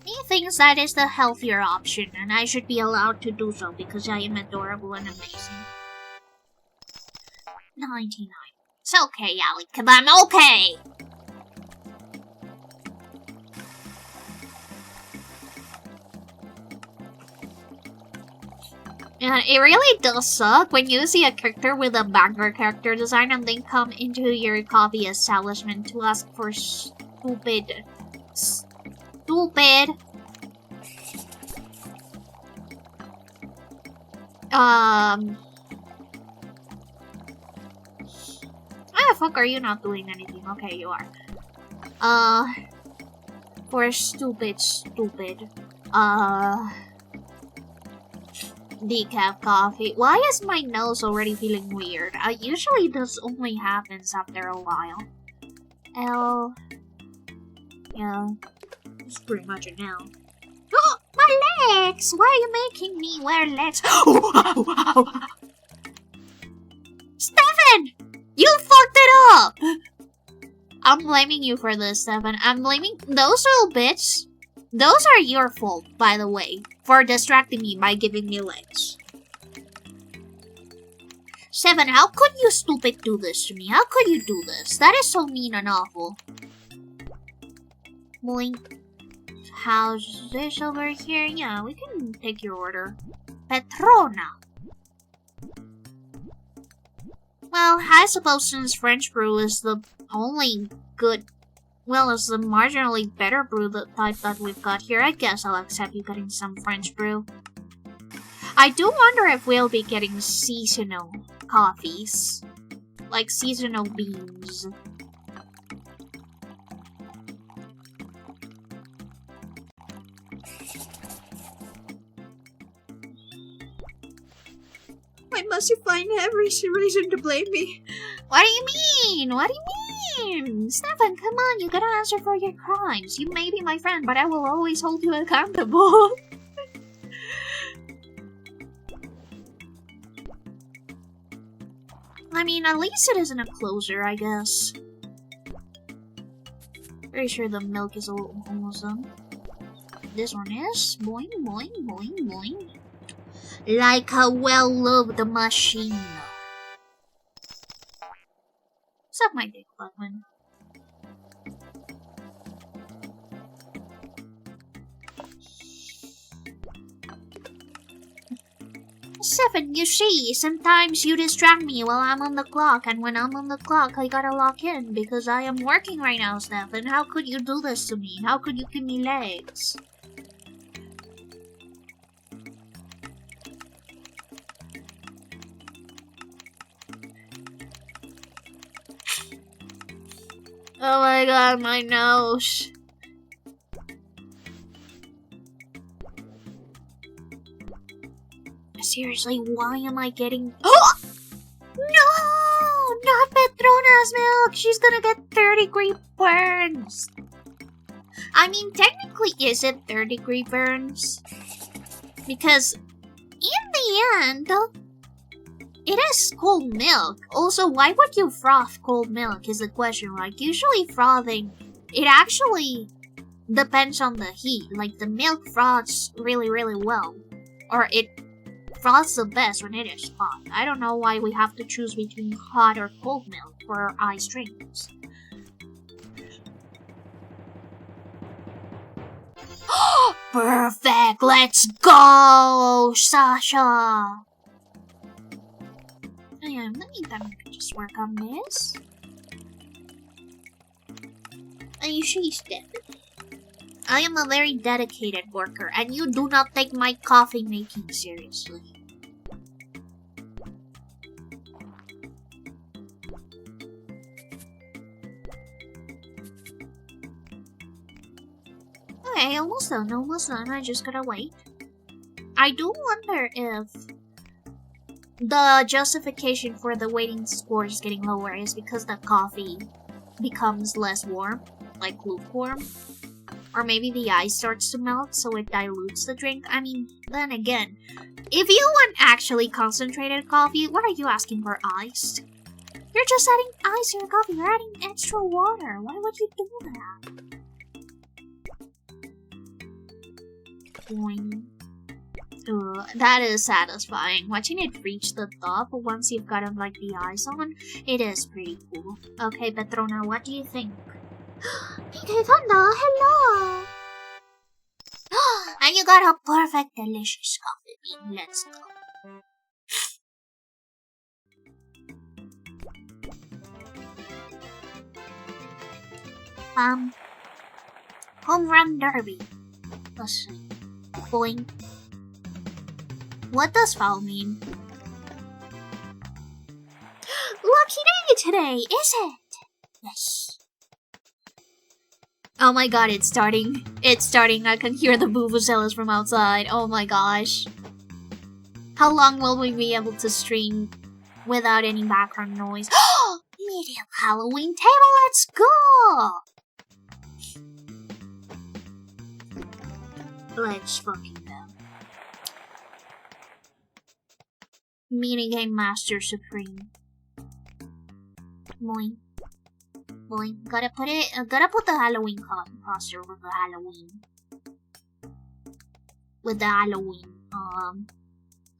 Me thinks that is the healthier option, and I should be allowed to do so because I am adorable and amazing. 99. It's okay, Ali, I'm okay! And it really does suck when you see a character with a banger character design and then come into your coffee establishment to ask for stupid... Why the fuck are you not doing anything? Okay, you are. For stupid, decaf coffee. Why is my nose already feeling weird? Usually this only happens after a while. Yeah, it's pretty much it now. Oh, my legs! Why are you making me wear legs? Stefan! You fucked it up! I'm blaming you for this, Stefan. I'm blaming those little bits. Those are your fault, by the way, for distracting me by giving me legs. Stefan, how could you stupid do this to me? How could you do this? That is so mean and awful. Blink. How's this over here? Yeah, we can take your order. Petrona. Well, I suppose since French brew is the only good, well, it's the marginally better brew type that we've got here, I guess I'll accept you getting some French brew. I do wonder if we'll be getting seasonal coffees. Like seasonal beans. Why must you find every reason to blame me? What do you mean? What do you mean? Stefan, come on, you gotta answer for your crimes. You may be my friend, but I will always hold you accountable. I mean, at least it isn't a closer, I guess. Pretty sure the milk is almost done. This one is. Boing, boing, boing, boing. Like a well-loved machine. Suck my dick, Butman. Stefan, you see, sometimes you distract me while I'm on the clock, and when I'm on the clock, I gotta lock in because I am working right now, Stefan. How could you do this to me? How could you give me legs? Oh my god, my nose. Seriously, why am I getting... Oh! No! Not Petrona's milk! She's gonna get third-degree burns! I mean, technically, is it third-degree burns? Because, in the end, it is cold milk. Also, why would you froth cold milk is the question. Like, usually frothing, it actually depends on the heat. Like, the milk froths really, really well. Or it froths the best when it is hot. I don't know why we have to choose between hot or cold milk for our ice drinks. Perfect! Let's go, Sasha! Yeah, let me just work on this. And she's dead. I am a very dedicated worker, and you do not take my coffee making seriously. Okay, almost done, almost done. I just gotta wait. I do wonder if the justification for the waiting scores getting lower is because the coffee becomes less warm, like lukewarm. Or maybe the ice starts to melt, so it dilutes the drink. I mean, then again, if you want actually concentrated coffee, what are you asking for iced? You're just adding ice to your coffee. You're adding extra water. Why would you do that? Boing. Ugh, that is satisfying. Watching it reach the top once you've gotten like the ice on, it is pretty cool. Okay, Petrona, what do you think? Hello! And you got a perfect, delicious coffee bean. Let's go. Home run derby. Let's see. Boing. What does foul mean? Lucky day today, is it? Yes. Oh my god, it's starting. It's starting. I can hear the vuvuzelas from outside. Oh my gosh. How long will we be able to stream without any background noise? Medium Halloween table, let's go! Let's fucking go. Minigame Master Supreme. Boing. Boing. Gotta put the Halloween poster with the Halloween. With the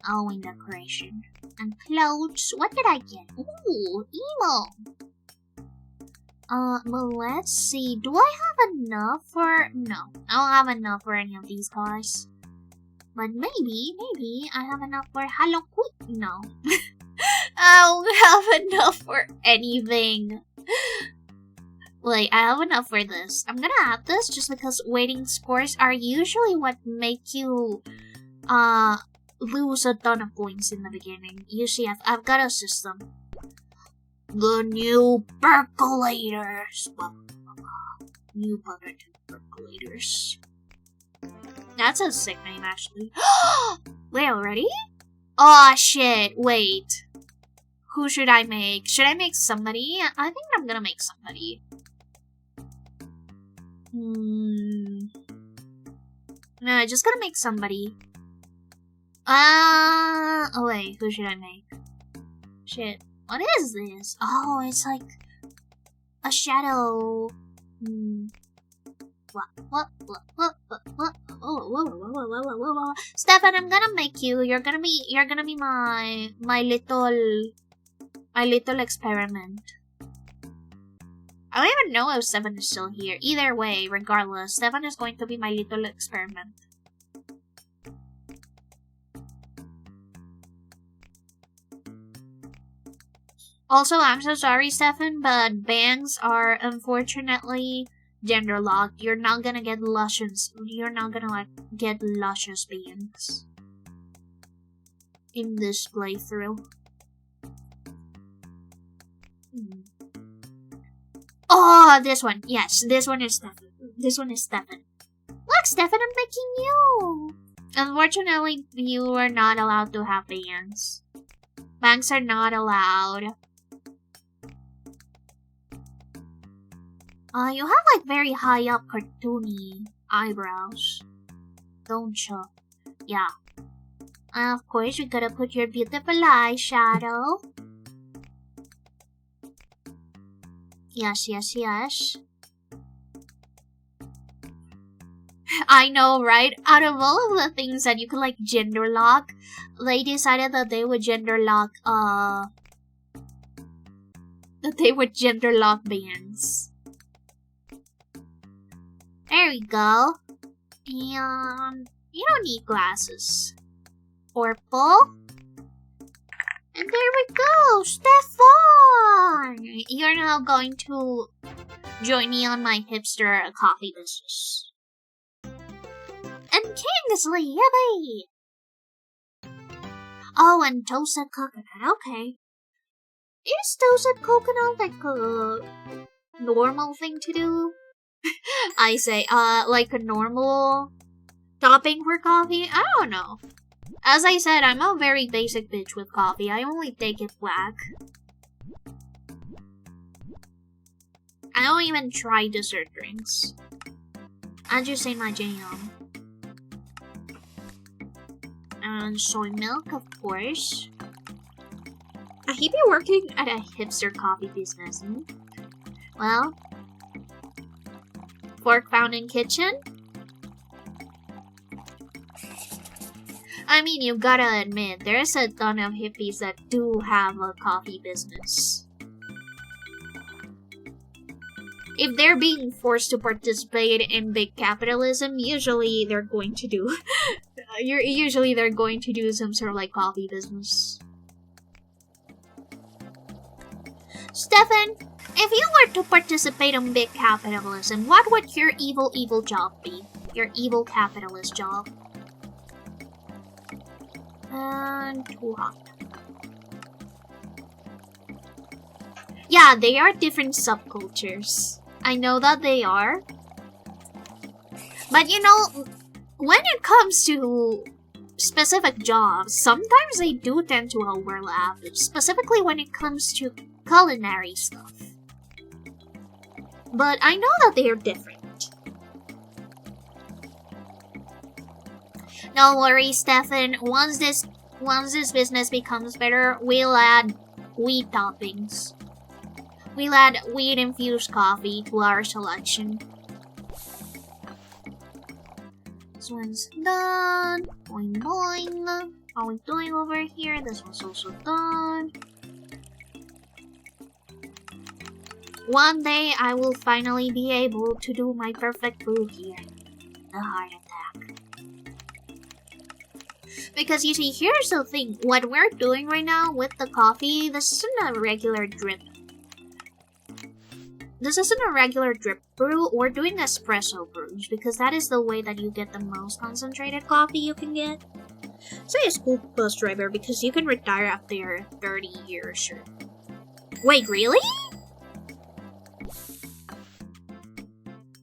Halloween decoration. And clothes. What did I get? Ooh, emo. Well, let's see. Do I have enough for... No, I don't have enough for any of these guys. But maybe I have enough for Halloween. No. I don't have enough for anything. Wait, I have enough for this. I'm gonna have this just because waiting scores are usually what make you, lose a ton of points in the beginning. You see, I've got a system. The new percolators. New percolators. That's a sick name, actually. Wait, already? Oh shit, wait. Who should I make? Should I make somebody? I think I'm gonna make somebody. No, I'm just gonna make somebody. Oh wait, who should I make? Shit, what is this? Oh, it's like a shadow. What? Stefan, I'm gonna make you. You're gonna be my little experiment. I don't even know if Stefan is still here. Either way, regardless, Stefan is going to be my little experiment. Also, I'm so sorry, Stefan, but bangs are unfortunately gender locked. You're not gonna get luscious. You're not gonna get luscious bangs in this playthrough. Oh, this one. Yes, this one is Stefan. This one is Stefan. Look, Stefan, I'm making you. Unfortunately, you are not allowed to have bangs. Bangs are not allowed. You have like very high up cartoony eyebrows, don't you? Yeah. Of course, you gotta put your beautiful eyeshadow. Yes. I know, right? Out of all of the things that you could like gender lock, they decided that they would gender lock bands. There we go. And you don't need glasses. Purple. And there we go, Stefan! You're now going to join me on my hipster coffee business. And Kingsley, yippee! Oh, and toasted coconut, okay. Is toasted coconut like a normal thing to do? I say, like a normal topping for coffee? I don't know. As I said, I'm a very basic bitch with coffee. I only take it black. I don't even try dessert drinks. I just say my jam. And soy milk, of course. I hate you working at a hipster coffee business. Well, fork found in kitchen? I mean, you gotta admit, there's a ton of hippies that do have a coffee business. If they're being forced to participate in big capitalism, usually they're going to do some sort of like coffee business. Stefan, if you were to participate in big capitalism, what would your evil job be? Your evil capitalist job? And too hot. Yeah, they are different subcultures. I know that they are. But you know, when it comes to specific jobs, sometimes they do tend to overlap, specifically when it comes to culinary stuff. But I know that they are different. Don't worry, Stefan. Once this business becomes better, we'll add wheat toppings. We'll add wheat-infused coffee to our selection. This one's done. Boing boing. How are we doing over here? This one's also done. One day, I will finally be able to do my perfect brew here. The heart attack. Because you see, here's the thing. What we're doing right now with the coffee, this isn't a regular drip. This isn't a regular drip brew. We're doing espresso brews because that is the way that you get the most concentrated coffee you can get. Say a school bus driver because you can retire after 30 years, sure. Wait, really?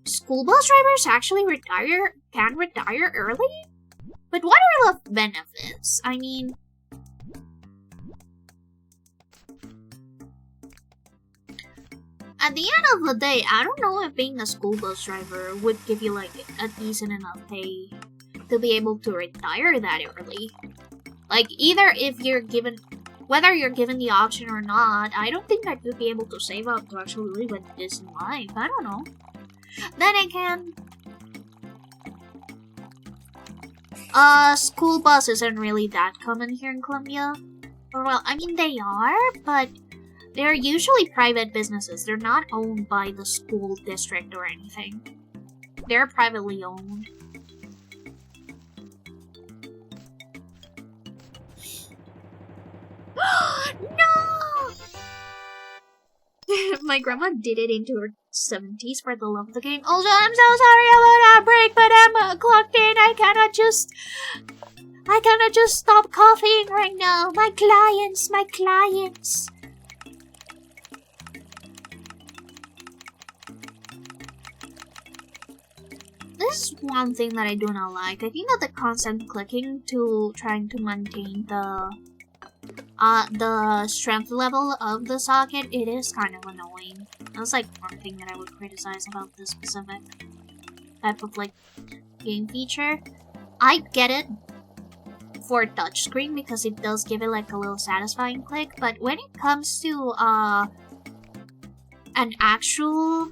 School bus drivers actually can retire early? But what are the benefits? I mean... At the end of the day, I don't know if being a school bus driver would give you like a decent enough pay to be able to retire that early. Like, either if you're given... Whether you're given the option or not, I don't think that you'd be able to save up to actually live a decent life. I don't know. Then again... school bus isn't really that common here in Colombia. Or well, I mean they are, but they're usually private businesses. They're not owned by the school district or anything. They're privately owned. No! My grandma did it into her 70s for the love of the game. Also, I'm so sorry about that break, but I'm clocked in. I cannot just stop coughing right now. My clients. This is one thing that I do not like. I think that the constant clicking to trying to maintain the strength level of the socket, it is kind of annoying. That's like one thing that I would criticize about this specific type of like game feature. I get it for touchscreen because it does give it like a little satisfying click, but when it comes to an actual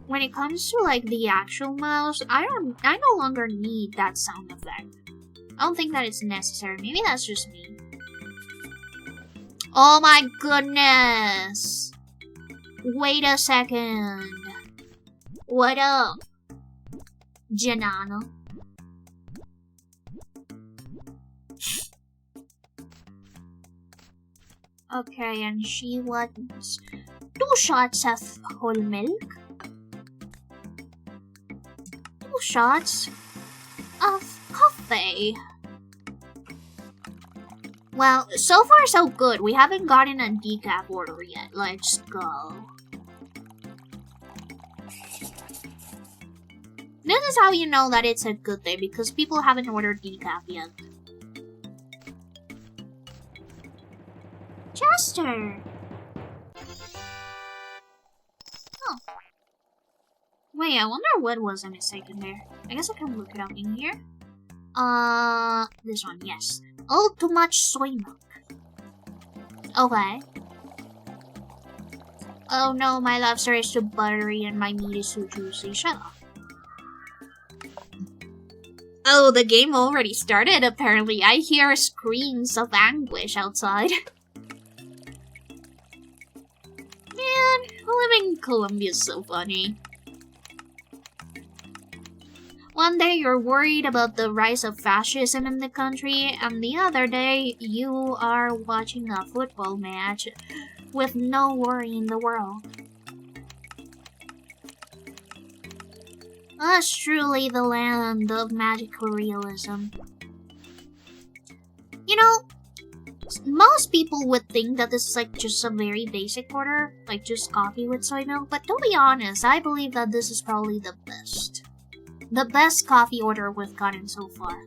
when it comes to like the actual mouse, I no longer need that sound effect. I don't think that it's necessary. Maybe that's just me. Oh my goodness! Wait a second. What up, Janana? Okay, and she wants 2 shots of whole milk. 2 shots of coffee. Well, so far so good. We haven't gotten a decaf order yet. Let's go. This is how you know that it's a good day, because people haven't ordered decaf yet. Chester! Oh. Wait, I wonder what was a mistake in there. I guess I can look it up in here. This one, yes. Oh, too much soy milk. Okay. Oh no, my lobster is too buttery and my meat is too juicy. Shut up. Oh, the game already started, apparently. I hear screams of anguish outside. Man, living in Colombia is so funny. One day you're worried about the rise of fascism in the country, and the other day you are watching a football match with no worry in the world. That's truly the land of magical realism. You know, most people would think that this is like just a very basic order, like just coffee with soy milk, but to be honest, I believe that this is probably the best. The best coffee order we've gotten so far.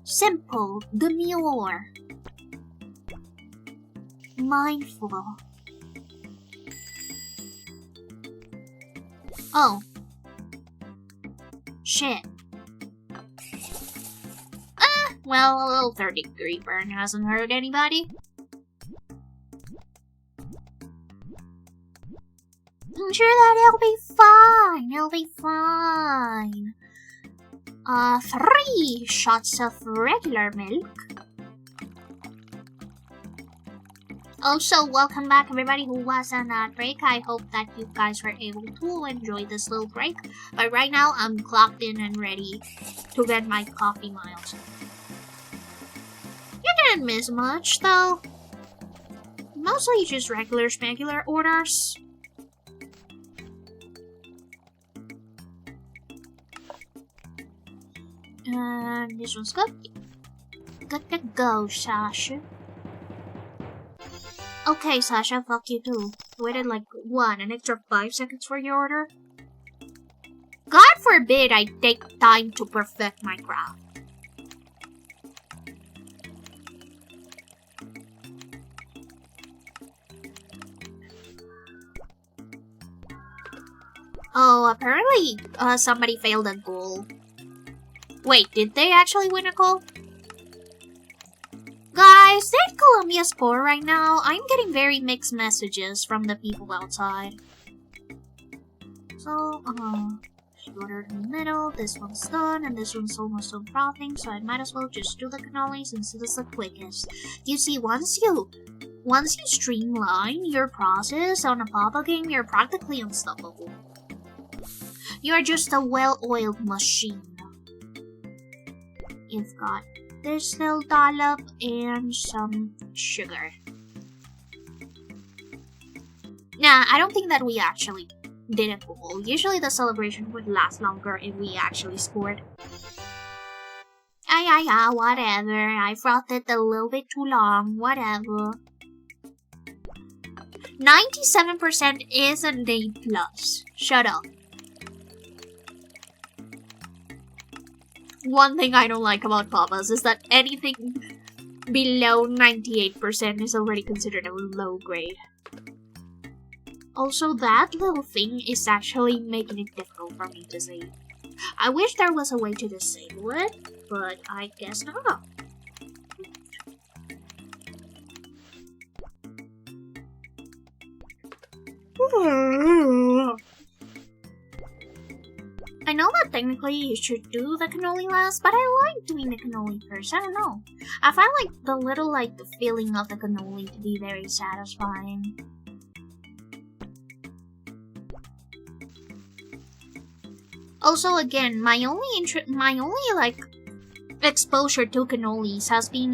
Simple, demure, mindful. Oh. Shit. Well, a little 3rd-degree burn hasn't hurt anybody. I'm sure that it'll be fine. It'll be fine. 3 shots of regular milk. Also, welcome back everybody who was on that break. I hope that you guys were able to enjoy this little break. But right now, I'm clocked in and ready to get my coffee miles. You didn't miss much, though. Mostly just regular smegular orders. And this one's good. Good to go, Sasha. Okay, Sasha, fuck you too. Waited like, an extra 5 seconds for your order? God forbid I take time to perfect my craft. Oh, apparently, somebody failed a goal. Wait, did they actually win a goal? Guys, did Colombia score right now? I'm getting very mixed messages from the people outside. So, ordered in the middle, this one's done, and this one's almost done frothing, so I might as well just do the cannolis since it's the quickest. You see, once you streamline your process on a Papa game, you're practically unstoppable. You're just a well-oiled machine. You've got this little dollop and some sugar. Nah, I don't think that we actually did a goal. Usually the celebration would last longer if we actually scored. Whatever. I frothed it a little bit too long. Whatever. 97% is an A+. Shut up. One thing I don't like about Papas is that anything below 98% is already considered a low grade. Also, that little thing is actually making it difficult for me to save. I wish there was a way to disable it, but I guess not. I know that technically you should do the cannoli last, but I like doing the cannoli first. I don't know. I find like the little feeling of the cannoli to be very satisfying. Also, again, my only exposure to cannolis has been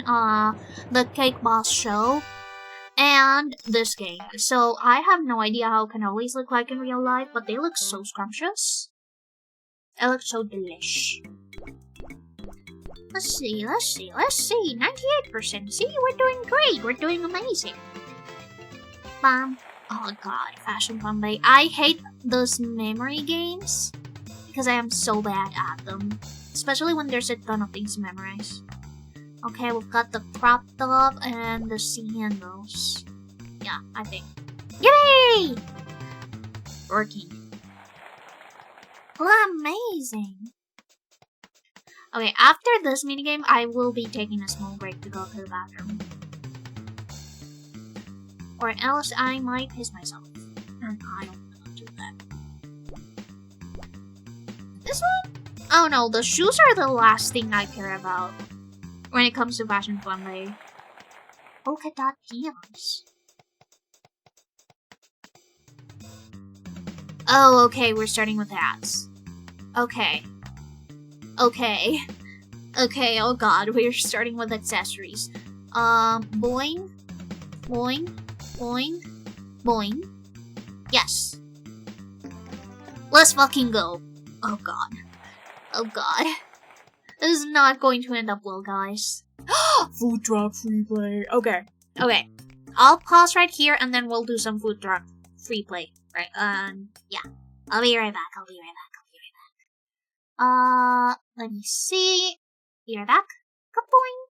the Cake Boss show and this game. So I have no idea how cannolis look like in real life, but they look so scrumptious. It looks so delish. Let's see. 98%. See, we're doing great. We're doing amazing. Bam. Oh god, Fashion Fun Day. I hate those memory games because I am so bad at them. Especially when there's a ton of things to memorize. Okay, we've got the crop top and the sandals. Yeah, I think. Yay! Working. Amazing! Okay, after this minigame, I will be taking a small break to go to the bathroom. Or else I might piss myself. And I don't want to do that. This one? Oh no, the shoes are the last thing I care about when it comes to Fashion Fun Day. Polka dot heels. Oh, okay, we're starting with hats. Okay, oh god, we're starting with accessories. Boing, boing, boing, boing. Yes. Let's fucking go. Oh god. This is not going to end up well, guys. Food truck free play. Okay. I'll pause right here and then we'll do some food truck free play. Right, yeah. I'll be right back. Let me see. Be right back. Kaboing!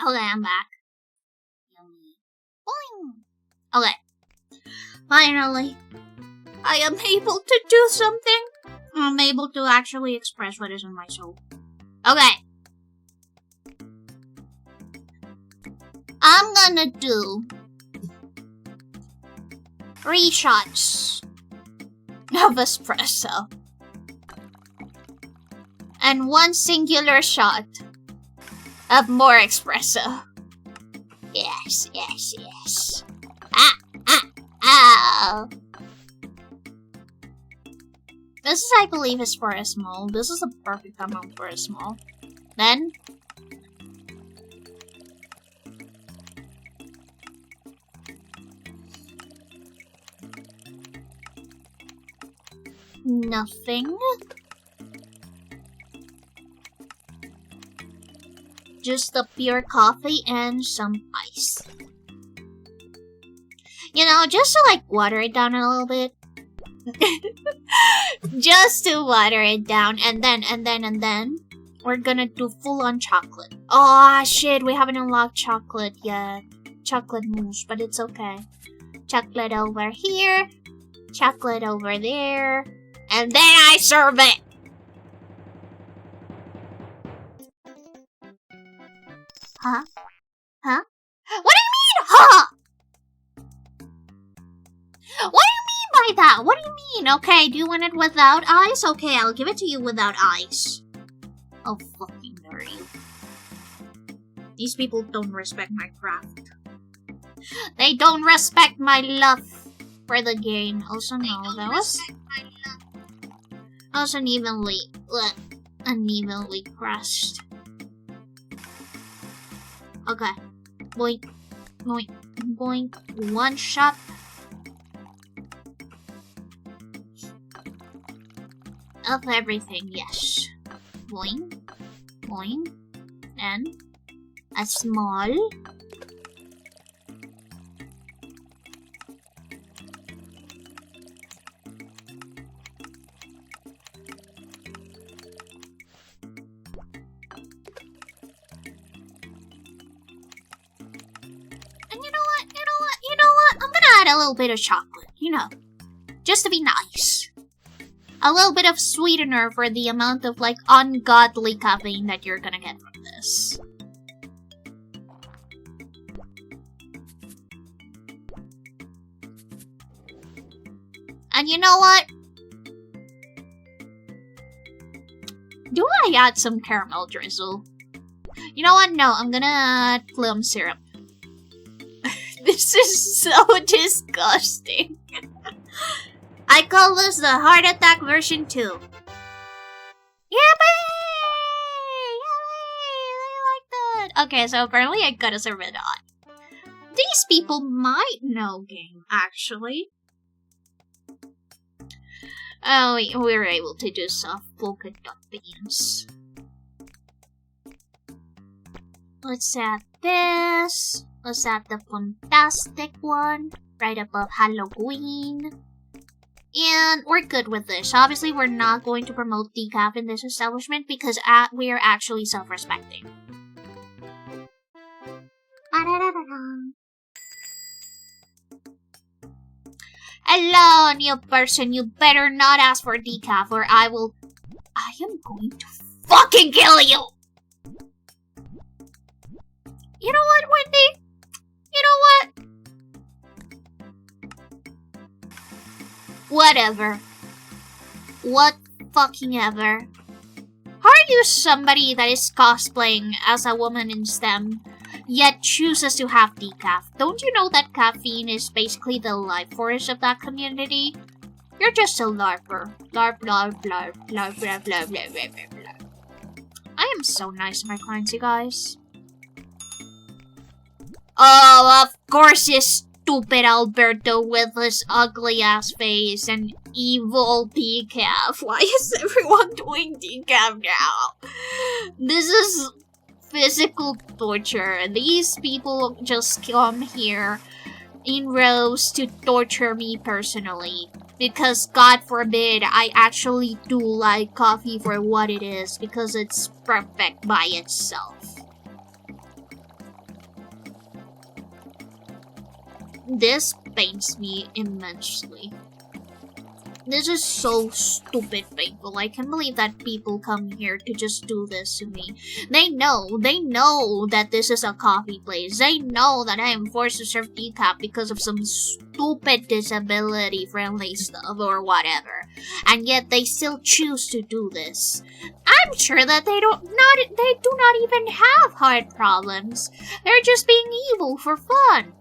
Okay, I'm back. Yummy. Boing! Okay. Finally, I am able to do something. I'm able to actually express what is in my soul. Okay. I'm gonna do 3 shots of espresso. And 1 singular shot of more espresso. Yes, yes, yes. Ow. This is, I believe, is for a small. This is a perfect amount for a small. Then nothing. Just the pure coffee and some ice. You know, just to like water it down a little bit. Just to water it down, and then we're gonna do full-on chocolate. Oh shit, we haven't unlocked chocolate yet. Chocolate mousse, but it's okay. Chocolate over here, chocolate over there, and then I serve it. Huh? Huh? What do you mean, huh? What do you mean by that? What do you mean? Okay, do you want it without ice? Okay, I'll give it to you without ice. Oh, fucking dare you. These people don't respect my craft. They don't respect my love for the game. Also, no, that was unevenly crushed. Okay. Boink, boink, boink. 1 shot. Of everything, yes. Boing, boing, and a small. And you know what? I'm gonna add a little bit of chocolate, you know, just to be nice. A little bit of sweetener for the amount of, like, ungodly caffeine that you're gonna get from this. And you know what? Do I add some caramel drizzle? You know what? No, I'm gonna add plum syrup. This is so disgusting. I call this the heart attack version 2. Yippee! I like that. Okay, so apparently I gotta serve it on. These people might know game, actually. Oh, we were able to do soft polka dot beans. Let's add this. Let's add the fantastic one right above Halloween. And we're good with this. Obviously, we're not going to promote decaf in this establishment because we are actually self-respecting. Hello, new person. You better not ask for decaf or I am going to fucking kill you! You know what, Wendy? You know what? Whatever. What fucking ever. How are you somebody that is cosplaying as a woman in STEM, yet chooses to have decaf? Don't you know that caffeine is basically the life force of that community? You're just a LARPer. LARP, LARP, LARP, LARP, LARP, LARP, LARP, LARP, LARP. I am so nice to my clients, you guys. Oh, of course you stupid Alberto with his ugly ass face and evil decaf. Why is everyone doing decaf now? This is physical torture. These people just come here in rows to torture me personally. Because God forbid I actually do like coffee for what it is because it's perfect by itself. This pains me immensely. This is so stupid painful. I can't believe that people come here to just do this to me. They know that this is a coffee place. They know that I am forced to serve decaf because of some stupid disability-friendly stuff or whatever. And yet they still choose to do this. I'm sure that they do not even have heart problems. They're just being evil for fun.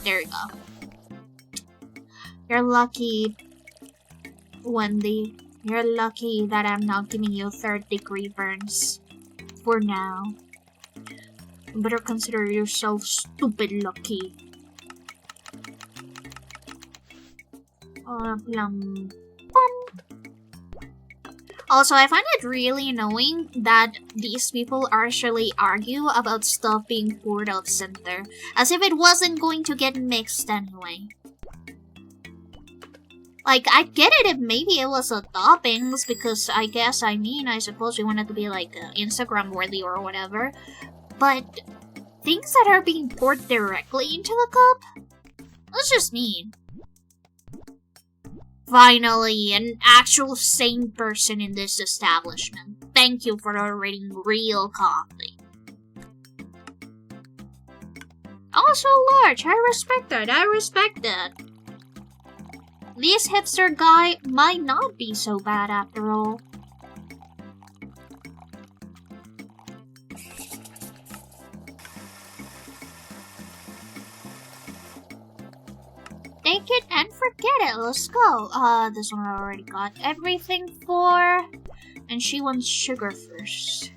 There you go. You're lucky, Wendy. You're lucky that I'm not giving you 3rd-degree burns. For now. You better consider yourself stupid lucky. Plum. Also, I find it really annoying that these people actually argue about stuff being poured off center, as if it wasn't going to get mixed anyway. Like, I get it if maybe it was the toppings, because I suppose we want it to be like Instagram worthy or whatever. But things that are being poured directly into the cup? That's just mean. Finally, an actual sane person in this establishment. Thank you for ordering real coffee. Also large, I respect that. This hipster guy might not be so bad after all. Take it and forget it. Let's go. This one I already got everything for. And she wants sugar first.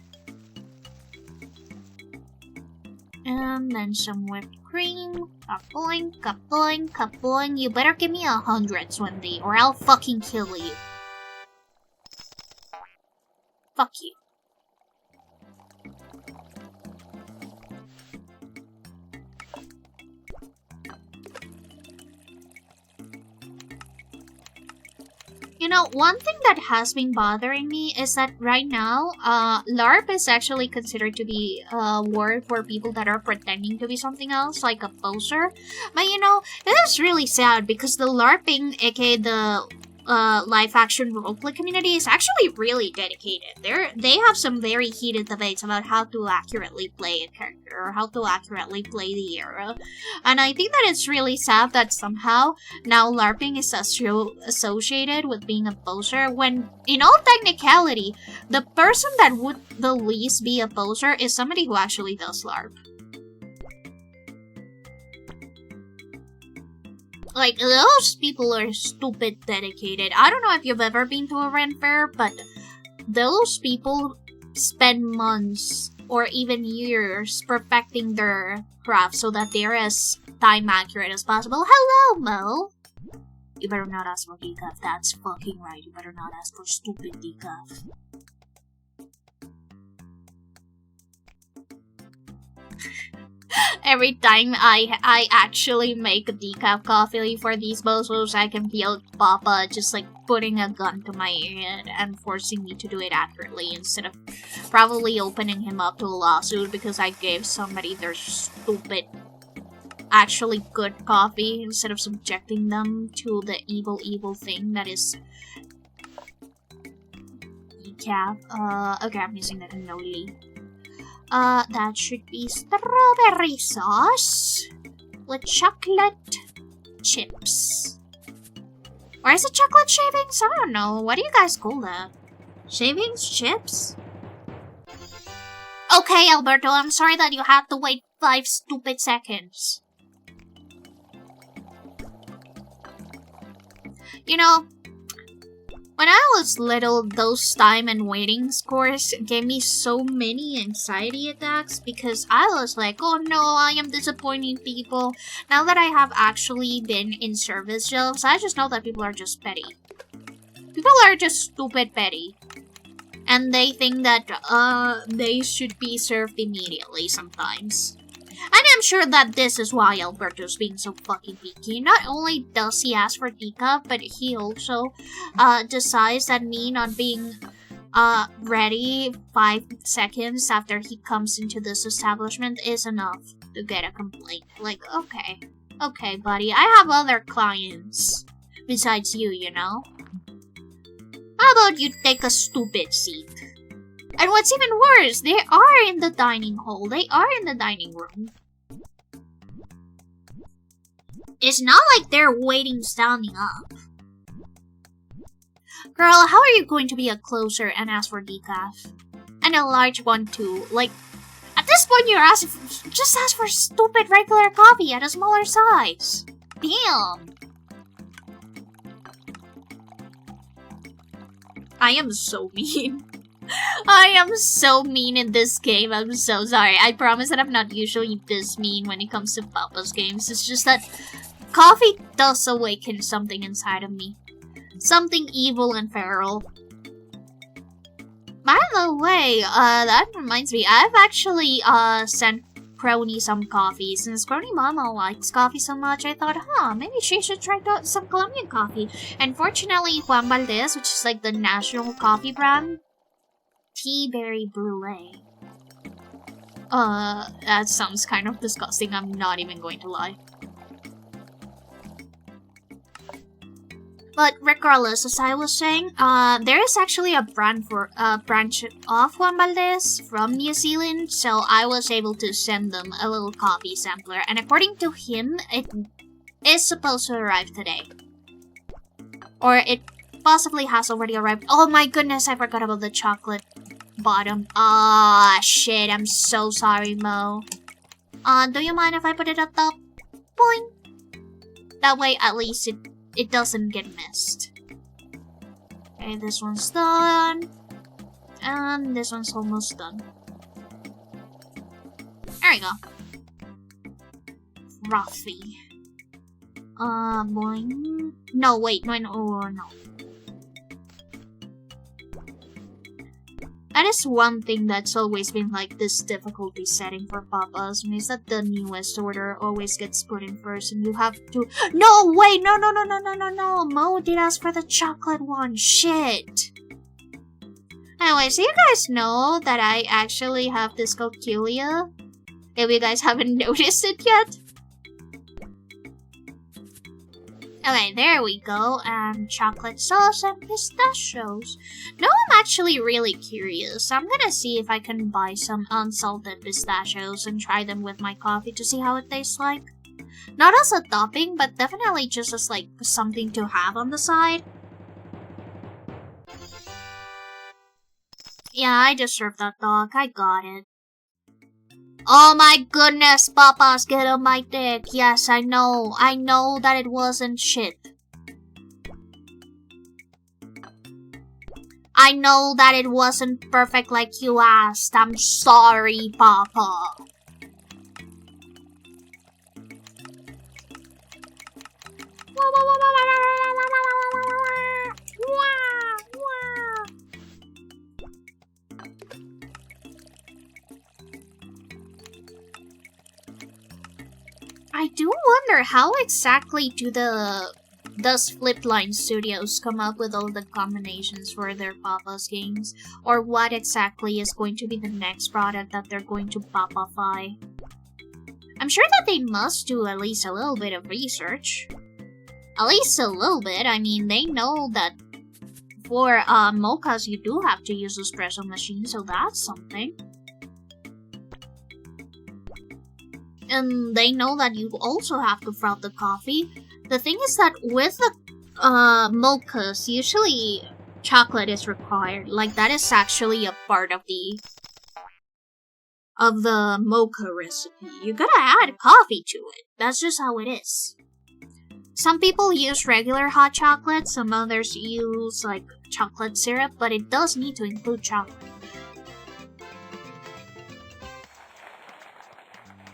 And then some whipped cream. Kapoing, kapoing, kapoing. You better give me 100, Wendy, or I'll fucking kill you. Fuck you. You know, one thing that has been bothering me is that right now, LARP is actually considered to be a word for people that are pretending to be something else, like a poser. But you know, it is really sad because the LARPing, aka the live action roleplay community, is actually really dedicated. They have some very heated debates about how to accurately play a character or how to accurately play the era. And I think that it's really sad that somehow now LARPing is associated with being a poser, when in all technicality, the person that would the least be a poser is somebody who actually does LARP. Like, those people are stupid dedicated. I don't know if you've ever been to a Ren Fair, but those people spend months or even years perfecting their craft so that they're as time accurate as possible. Hello, Mo! You better not ask for decaf. That's fucking right. You better not ask for stupid decaf. Every time I actually make a decaf coffee for these bozos, I can feel Papa just like putting a gun to my head and forcing me to do it accurately instead of probably opening him up to a lawsuit because I gave somebody their stupid, actually good coffee instead of subjecting them to the evil thing that is decaf. Okay, I'm using the cannoli. That should be strawberry sauce with chocolate chips. Or is it chocolate shavings? I don't know. What do you guys call that? Shavings? Chips? Okay, Alberto, I'm sorry that you have to wait 5 stupid seconds. You know, when I was little, those time and waiting scores gave me so many anxiety attacks because I was like, oh no, I am disappointing people. Now that I have actually been in service jobs, I just know that people are just petty. People are just stupid petty. And they think that, they should be served immediately sometimes. And I'm sure that this is why Alberto's being so fucking picky. Not only does he ask for decaf, but he also decides that me not being ready 5 seconds after he comes into this establishment is enough to get a complaint. Like, okay, buddy, I have other clients besides you, you know? How about you take a stupid seat? And what's even worse, they are in the dining hall. They are in the dining room. It's not like they're waiting standing up. Girl, how are you going to be a closer and ask for decaf? And a large one too. Like, at this point you're asking for, just ask for stupid regular coffee at a smaller size. Damn. I am so mean. I am so mean in this game. I'm so sorry. I promise that I'm not usually this mean when it comes to Papa's games. It's just that coffee does awaken something inside of me. Something evil and feral. By the way, that reminds me, I've actually sent Crony some coffee. Since Crony Mama likes coffee so much, I thought, maybe she should try out some Colombian coffee. And fortunately, Juan Valdéz, which is like the national coffee brand, tea berry brulee. That sounds kind of disgusting, I'm not even going to lie. But regardless, as I was saying, there is actually a branch of Juan Valdéz from New Zealand, so I was able to send them a little coffee sampler, and according to him, it is supposed to arrive today. Or it possibly has already arrived. Oh my goodness, I forgot about the chocolate bottom. Ah, shit, I'm so sorry, Mo. Do you mind if I put it at the point? That way, at least it doesn't get missed. Okay, this one's done. And this one's almost done. There we go. Frothy. Boing. No, wait, no. That is one thing that's always been like this difficulty setting for Papa's, is that the newest order always gets put in first and you have to— No, wait, no, Mo did ask for the chocolate one, shit. Anyway, so you guys know that I actually have dyscalculia, if you guys haven't noticed it yet. Okay, there we go, and chocolate sauce and pistachios. Now I'm actually really curious. I'm gonna see if I can buy some unsalted pistachios and try them with my coffee to see how it tastes like. Not as a topping, but definitely just as like something to have on the side. Yeah, I deserve that dog. I got it. Oh my goodness, Papa's get on my dick. Yes, I know that it wasn't shit. I know that it wasn't perfect like you asked. I'm sorry, Papa. I do wonder how exactly does Flipline Studios come up with all the combinations for their Papa's games, or what exactly is going to be the next product that they're going to Papafy. I'm sure that they must do at least a little bit of research. At least a little bit. I mean, they know that for mochas you do have to use espresso machines, so that's something. And they know that you also have to froth the coffee. The thing is that with the mochas, usually chocolate is required. Like, that is actually a part of the mocha recipe. You gotta add coffee to it. That's just how it is. Some people use regular hot chocolate, some others use like chocolate syrup, but it does need to include chocolate.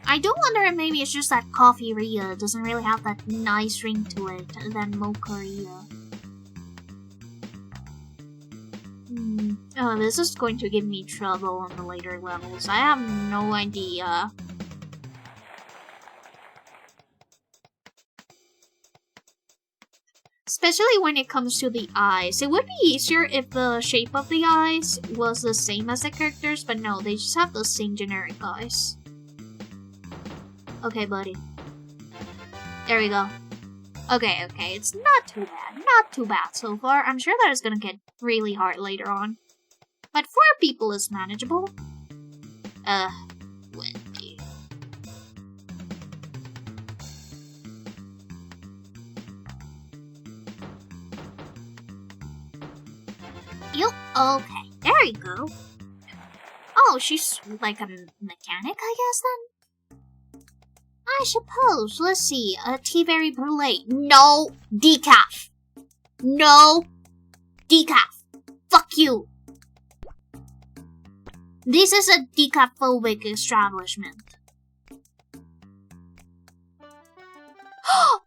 I do wonder if maybe it's just that Coffee-ria doesn't really have that nice ring to it than Mocharia. Oh, this is going to give me trouble on the later levels. I have no idea. Especially when it comes to the eyes. It would be easier if the shape of the eyes was the same as the characters, but no, they just have the same generic eyes. Okay, buddy. There we go. Okay, it's not too bad. Not too bad so far. I'm sure that it's gonna get really hard later on. But 4 people is manageable. Wendy. Okay, there you go. Oh, she's like a mechanic, I guess, then? I suppose. Let's see. A tea berry brulee. No decaf. No decaf. Fuck you. This is a decaf-phobic establishment.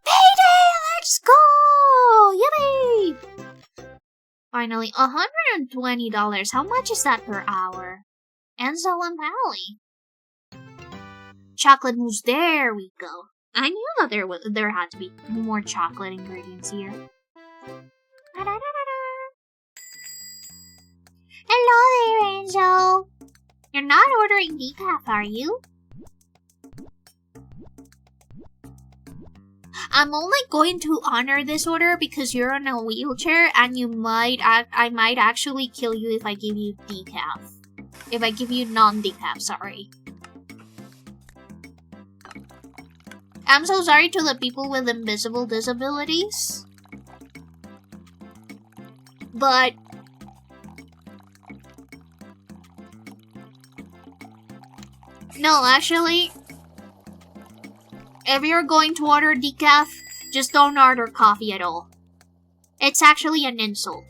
Payday! Let's go! Yippee! Finally, $120. How much is that per hour? Ansel and Pally. Chocolate mousse, there we go. I knew that there had to be more chocolate ingredients here. Hello there, Ansel. You're not ordering decaf, are you? I'm only going to honor this order because you're in a wheelchair and I might actually kill you if I give you decaf. If I give you non-decaf, sorry. I'm so sorry to the people with invisible disabilities. But no, actually, if you're going to order decaf, just don't order coffee at all. It's actually an insult.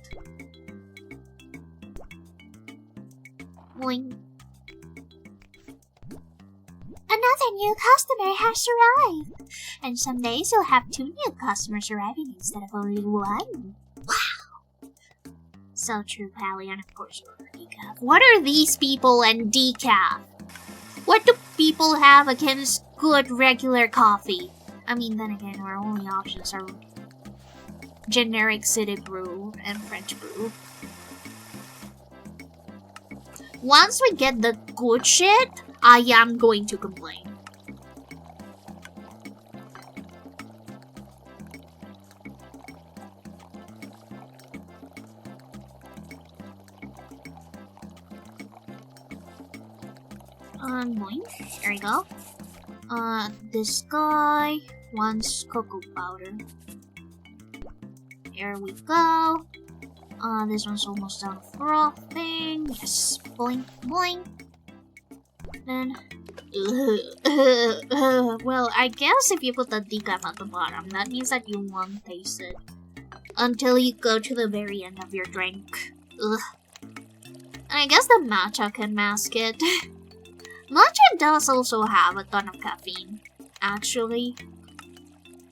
Boing. Another new customer has arrived. And some days you'll have 2 new customers arriving instead of only 1. Wow. So true, Pally, and of course you order decaf. What are these people and decaf? What do people have against good regular coffee? I mean, then again, our only options are generic city brew and French brew. Once we get the good shit, I am going to complain. Boing. There we go. This guy wants cocoa powder. Here we go. This one's almost done frothing. Yes. Boing, boing. Then... well, I guess if you put the decaf at the bottom, that means that you won't taste it until you go to the very end of your drink. Ugh. And I guess the matcha can mask it. Matcha does also have a ton of caffeine, actually.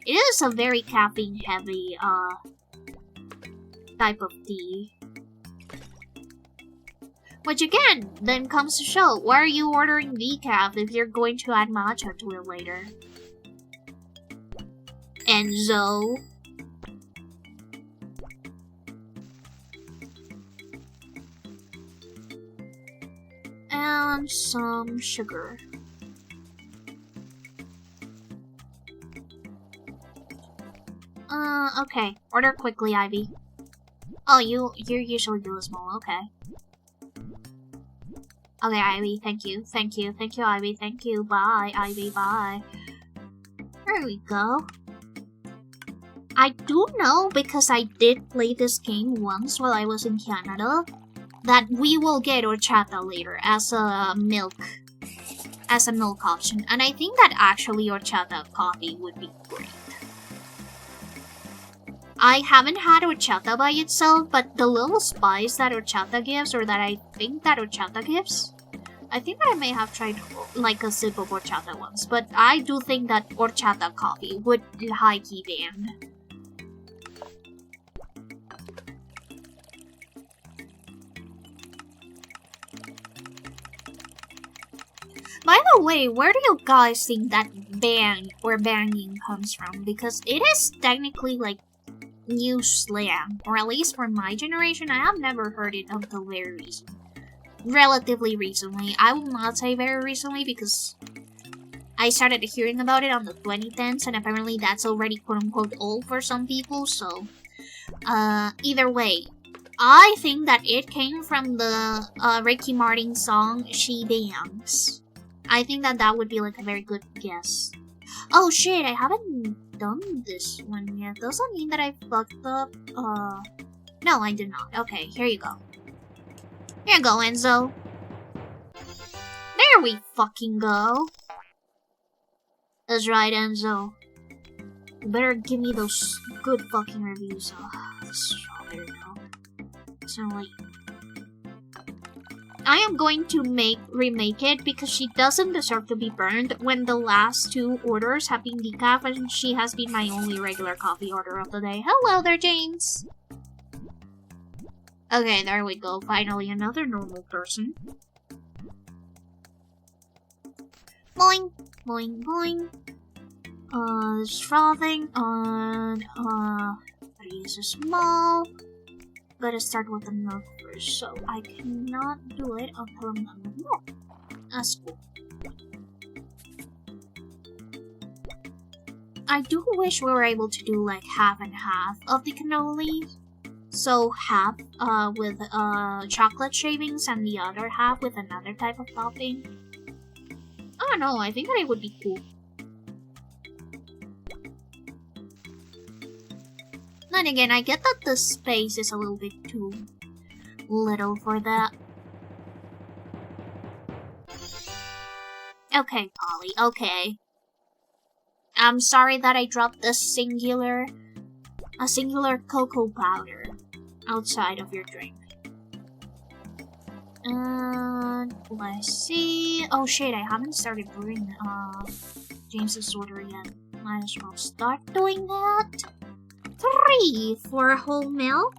It is a very caffeine-heavy, type of tea. Which again, then comes to show, why are you ordering decaf if you're going to add matcha to it later? Enzo. And some sugar. Okay. Order quickly, Ivy. Oh, you usually do a small, okay. Okay, Ivy, thank you, Ivy, thank you, bye, Ivy, bye. There we go. I do know, because I did play this game once while I was in Canada, that we will get horchata later as a milk option, and I think that actually horchata coffee would be great. I haven't had horchata by itself, but the little spice that horchata gives, or that I think that horchata gives, I think that I may have tried like a sip of horchata once, but I do think that horchata coffee would high-key band. By the way, where do you guys think that bang or banging comes from? Because it is technically like new slang, or at least for my generation, I have never heard it until relatively recently. I will not say very recently because I started hearing about it on the 2010s, and apparently that's already quote-unquote old for some people, so... either way, I think that it came from the Ricky Martin song, She Dance. I think that that would be like a very good guess. Oh shit, I haven't done this one yet. Does that mean that I fucked up? No, I did not. Okay, here you go. Here you go, Enzo. There we fucking go. That's right, Enzo. You better give me those good fucking reviews. Strawberry now. So like, I am going to remake it because she doesn't deserve to be burned when the last two orders have been decaf and she has been my only regular coffee order of the day. Hello there, James! Okay, there we go. Finally, another normal person. Boing, boing, boing. This frothing on, use a small. Gotta start with the milk first, so I cannot do it until I'm done with milk. That's cool. I do wish we were able to do like half and half of the cannoli. So half with chocolate shavings and the other half with another type of topping. I don't know, I think that it would be cool. Then again, I get that the space is a little bit too little for that. Okay, Polly, okay. I'm sorry that I dropped a singular cocoa powder outside of your drink. Let's see. Oh shit, I haven't started brewing James's order yet. Might as well start doing that. 3 for whole milk.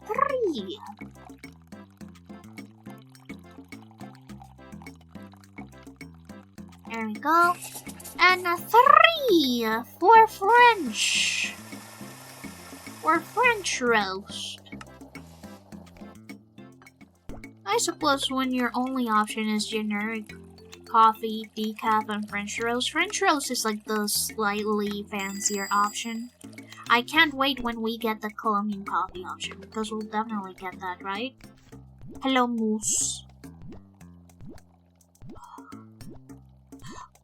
3. There we go. And a 3 for French. For French roast. I suppose when your only option is generic coffee, decaf, and French roast is like the slightly fancier option. I can't wait when we get the Colombian coffee option, because we'll definitely get that, right? Hello, Moose.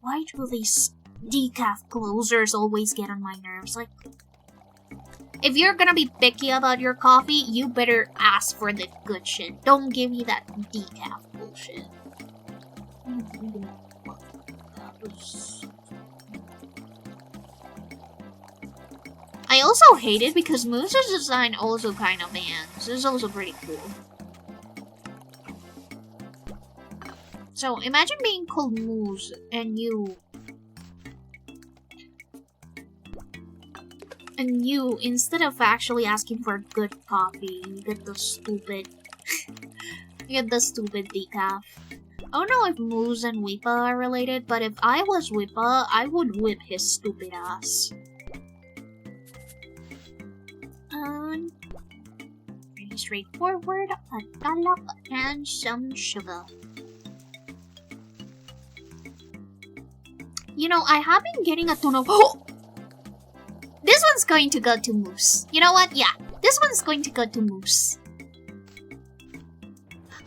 Why do these decaf closers always get on my nerves? Like, if you're gonna be picky about your coffee, you better ask for the good shit. Don't give me that decaf bullshit. I also hate it because Moose's design also kind of bans. It's also pretty cool. So imagine being called Moose and you instead of actually asking for good coffee, you get the stupid decaf. I don't know if Moose and Whippa are related, but if I was Whippa, I would whip his stupid ass. Pretty straightforward, a dollop and some sugar. You know, I have been getting a ton of— oh! This one's going to go to Moose. You know what? Yeah, this one's going to go to Moose.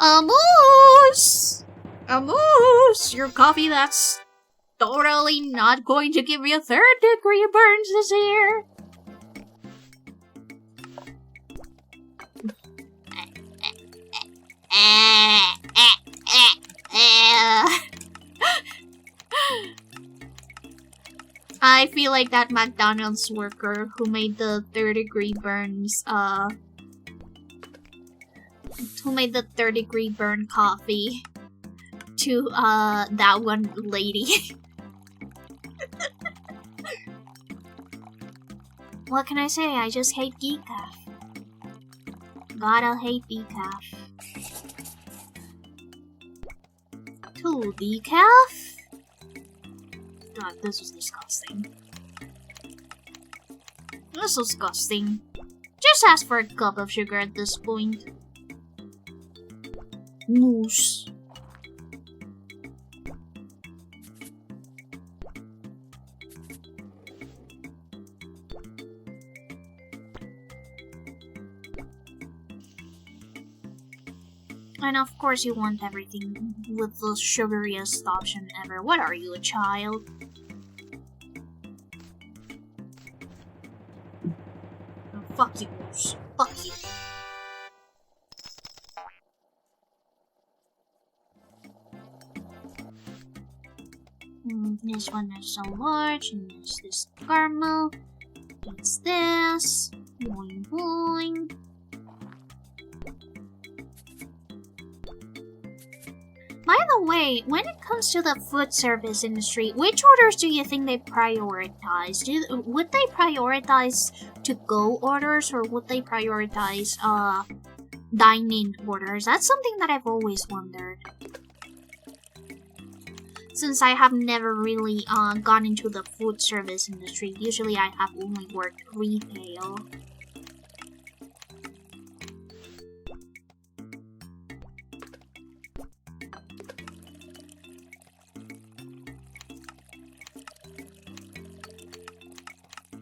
Moose! Moose! Your coffee that's totally not going to give me a 3rd-degree burns this year. I feel like that McDonald's worker who made the 3rd-degree burns, who made the 3rd-degree burn coffee to, that one lady. What can I say? I just hate decaf. God, I hate decaf. 2 decaf? God, this is disgusting. That's disgusting. Just ask for a cup of sugar at this point. Moose. And of course you want everything with the sugariest option ever. What are you, a child? Oh, fuck you, Moose. Fuck you. This one is so large, and there's this caramel. It's this. Boing boing. By the way, when it comes to the food service industry, which orders do you think they prioritize? Would they prioritize to-go orders, or would they prioritize dine-in orders? That's something that I've always wondered. Since I have never really gone into the food service industry, usually I have only worked retail.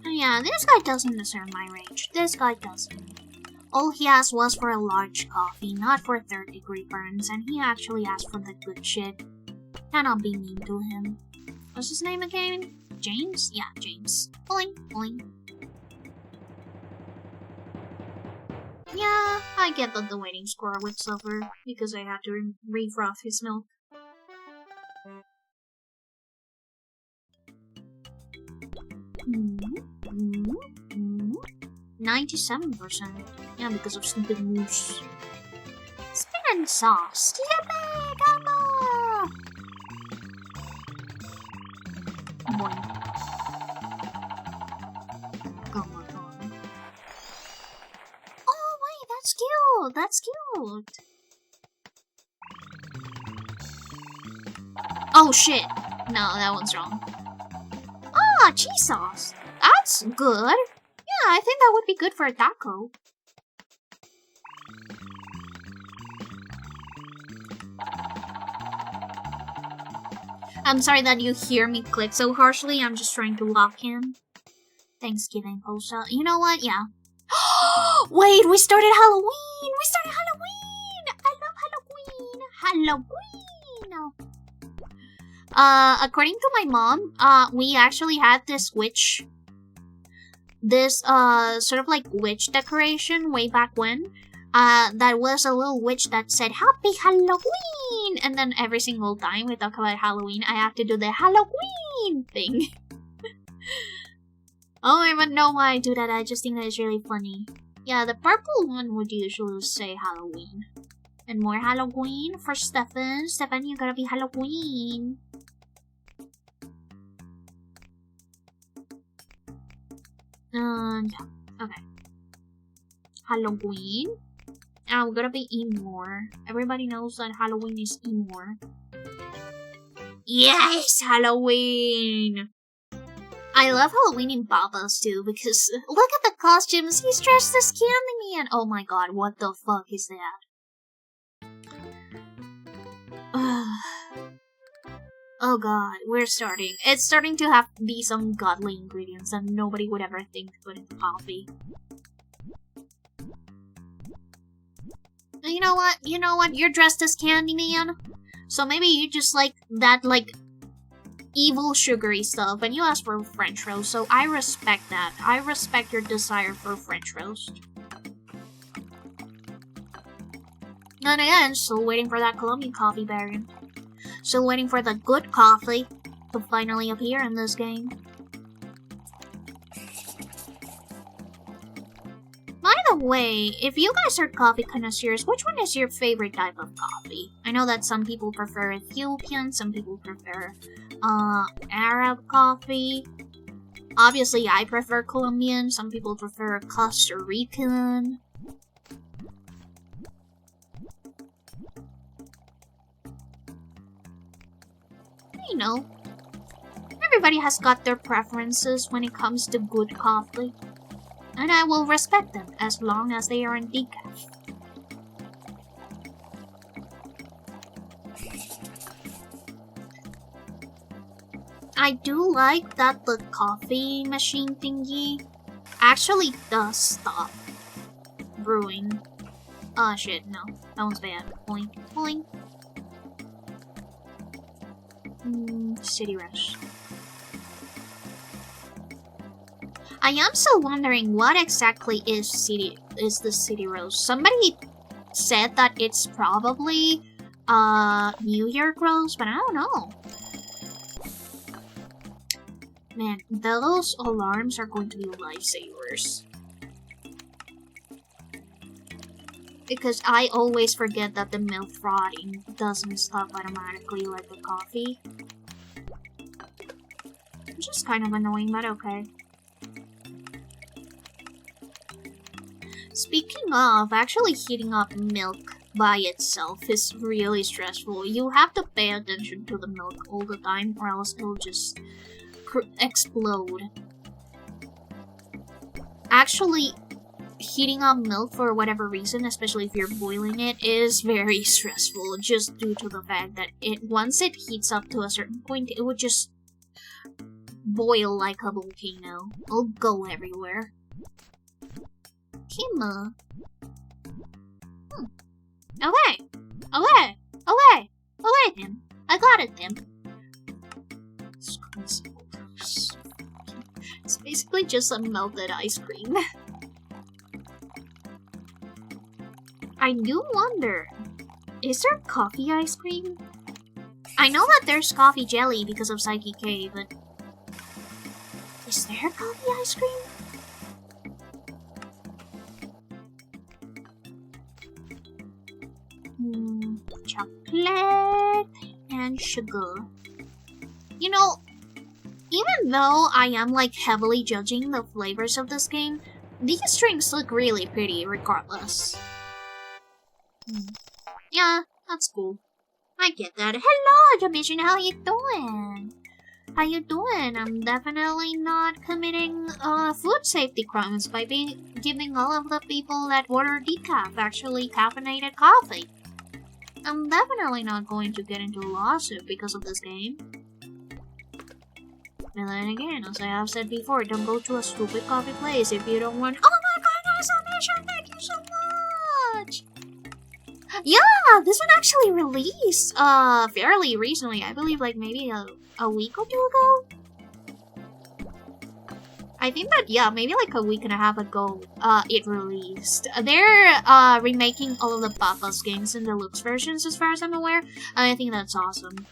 Yeah, this guy doesn't deserve my rage. This guy doesn't. All he asked was for a large coffee, not for third-degree burns, and he actually asked for the good shit. Cannot be mean to him. What's his name again? James? Yeah, James. Boing, boing. Yeah, I get that the waiting score would suffer, because I had to refroth his milk. 97%. Yeah, because of stupid moose. Spin and sauce. Yippee! Come on! Boing. Come on. Oh, wait, that's cute! That's cute! Oh, shit! No, that one's wrong. Ah, cheese sauce. That's good. Yeah, I think that would be good for a taco. I'm sorry that you hear me click so harshly. I'm just trying to lock in. Thanksgiving post. You know what? Yeah. Wait, we started Halloween! We started Halloween! I love Halloween! Halloween! According to my mom, we actually had this witch. This, sort of like witch decoration way back when. That was a little witch that said, Happy Halloween! And then every single time we talk about Halloween, I have to do the Halloween thing. Oh, I don't know why I do that, I just think that it's really funny. Yeah, the purple one would usually say Halloween. And more Halloween for Stefan. Stefan, you gotta be Halloween. Okay. Halloween. And we're gonna be Emor. Everybody knows that Halloween is Emor. Yes, Halloween! I love Halloween in Papa's too, because look at the costumes. He's dressed as Candyman. Oh my god, what the fuck is that? Oh god, we're starting. It's starting to be some godly ingredients that nobody would ever think to put in coffee. You know what? You know what? You're dressed as Candyman, so maybe you just like that, like, evil sugary stuff, and you ask for French roast, so I respect that. I respect your desire for French roast. And again, still waiting for that Colombian coffee variant. Still waiting for the good coffee to finally appear in this game. By the way, if you guys are coffee connoisseurs, which one is your favorite type of coffee? I know that some people prefer Ethiopian, some people prefer Arab coffee. Obviously, I prefer Colombian, some people prefer Costa Rican. You know, everybody has got their preferences when it comes to good coffee. and I will respect them as long as they are in decaf. I do like that the coffee machine thingy actually does stop brewing. Oh shit, no. That one's bad. Boink, boink. City Rush. I am still wondering what exactly is the City Rose. Somebody said that it's probably New Year Rose, but I don't know. Man, those alarms are going to be lifesavers. Because I always forget that the milk frothing doesn't stop automatically like the coffee. Which is kind of annoying, but okay. Speaking of, actually heating up milk by itself is really stressful. You have to pay attention to the milk all the time or else it'll just explode. Actually, heating up milk for whatever reason, especially if you're boiling it, is very stressful just due to the fact that once it heats up to a certain point, it would just boil like a volcano. It'll go everywhere. Kim. Away! Away! Away! Away, Tim! I got it, Tim! It's basically just some melted ice cream. I do wonder, is there coffee ice cream? I know that there's coffee jelly because of Psyche K, but is there coffee ice cream? Chocolate and sugar. You know, even though I am like heavily judging the flavors of this game, these drinks look really pretty regardless. Yeah, that's cool. I get that. Hello, Dimension, how you doing? How you doing? I'm definitely not committing food safety crimes by giving all of the people that order decaf actually caffeinated coffee. I'm definitely not going to get into a lawsuit because of this game. And then again, as I have said before, don't go to a stupid coffee place if you don't want— Oh my goodness, Amisha, thank you so much! Yeah, this one actually released fairly recently. I believe like maybe a week or two ago. I think that, yeah, maybe like a week and a half ago, it released. They're remaking all of the Papa's games in deluxe versions as far as I'm aware, and I think that's awesome.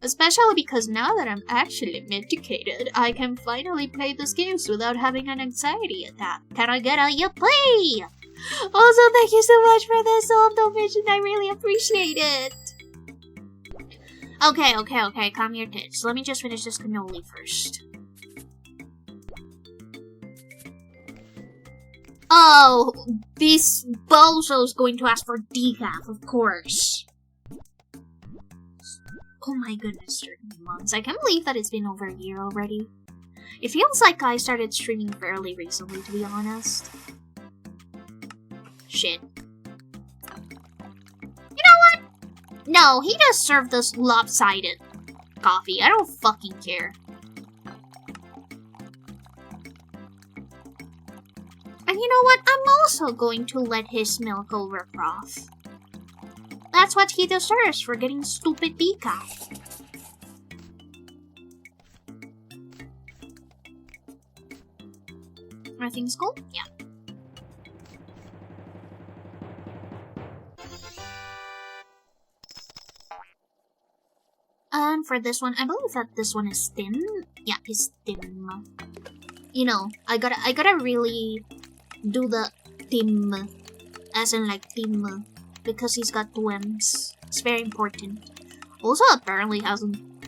Especially because now that I'm actually medicated, I can finally play these games without having an anxiety attack. Can I get a yippee? Also, thank you so much for the sub donation, I really appreciate it! Okay, calm your tits. Let me just finish this cannoli first. Oh, this bozo's going to ask for decaf, of course. Oh my goodness, 13 months. I can't believe that it's been over a year already. It feels like I started streaming fairly recently, to be honest. Shit. You know what? No, he just served us lopsided coffee. I don't fucking care. And you know what? I'm also going to let his milk overfroth. That's what he deserves for getting stupid decaf. Everything's cool? Yeah. And for this one, I believe that this one is thin. Yeah, it's thin. You know, I gotta really do the tim, as in like tim, because he's got two M's. It's very important. Also, apparently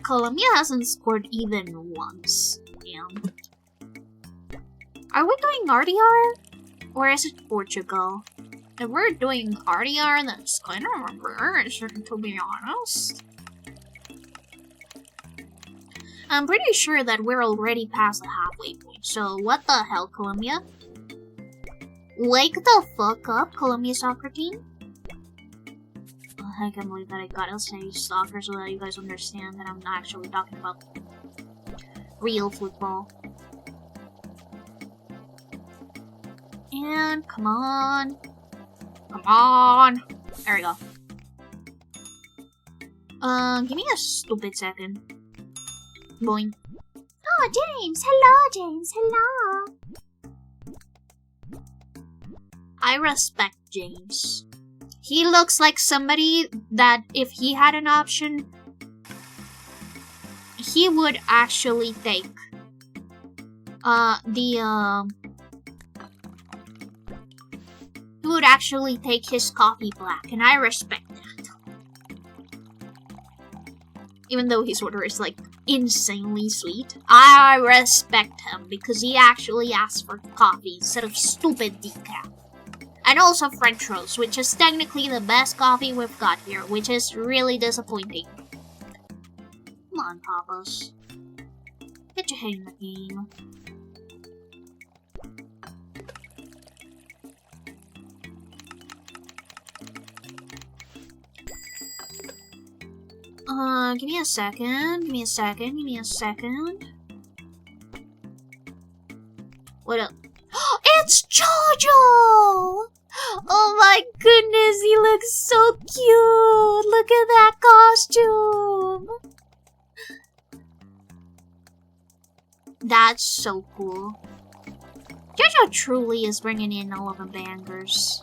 Colombia hasn't scored even once. Damn. Are we doing RDR? Or is it Portugal? If we're doing RDR, that's kind of embarrassing, to be honest. I'm pretty sure that we're already past the halfway point, so what the hell, Colombia? Wake the fuck up, Colombia soccer team. Oh, I can't believe that I gotta say soccer so that you guys understand that I'm not actually talking about real football. And come on. Come on. There we go. Give me a stupid second. Boing. Oh, James! Hello, James! Hello! I respect James. He looks like somebody that if he had an option, he would actually take he would actually take his coffee black, and I respect that. Even though his order is like insanely sweet, I respect him because he actually asked for coffee instead of stupid decaf. And also French roast, which is technically the best coffee we've got here, which is really disappointing. Come on, Papas. Get your head in the game. Give me a second. Give me a second. Give me a second. What up? It's Jojo! Oh my goodness, he looks so cute! Look at that costume! That's so cool. Jojo truly is bringing in all of the bangers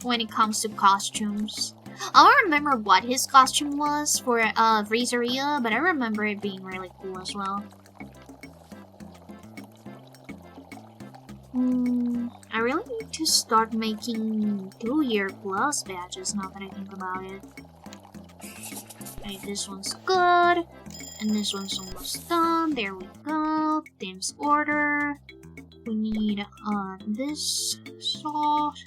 when it comes to costumes. I don't remember what his costume was for Freezeria, but I remember it being really cool as well. I really need to start making 2-year plus badges now that I think about it. Okay, this one's good. And this one's almost done. There we go. Team's order. We need this sauce.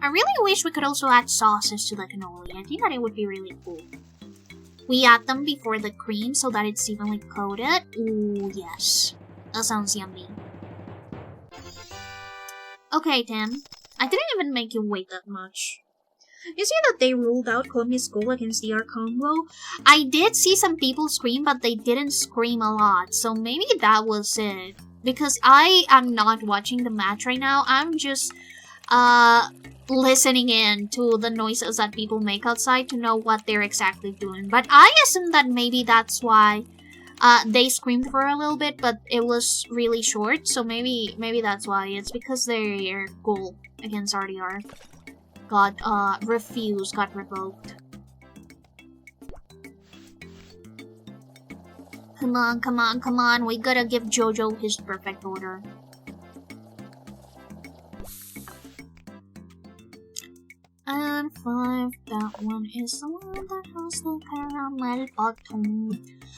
I really wish we could also add sauces to the cannoli. I think that it would be really cool. We add them before the cream so that it's evenly coated. Ooh, yes. That sounds yummy. Okay, Tim. I didn't even make you wait that much. You see that they ruled out Colombia's goal against the Congo? I did see some people scream, but they didn't scream a lot. So maybe that was it. Because I am not watching the match right now. I'm just listening in to the noises that people make outside to know what they're exactly doing. But I assume that maybe that's why they screamed for a little bit, but it was really short. So maybe that's why. It's because their goal against RDR got refused, got revoked. Come on, come on, come on. We gotta give Jojo his perfect order. And 5, that one is the one that has the caramel bottom.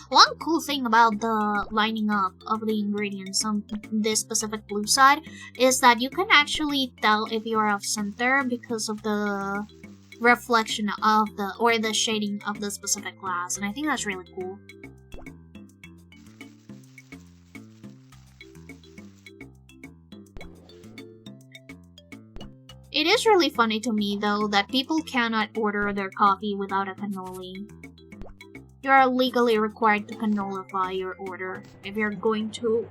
One cool thing about the lining up of the ingredients on this specific blue side is that you can actually tell if you're off center because of the reflection of the shading of the specific glass, and I think that's really cool. It is really funny to me, though, that people cannot order their coffee without a cannoli. You are legally required to cannolify your order if you're going to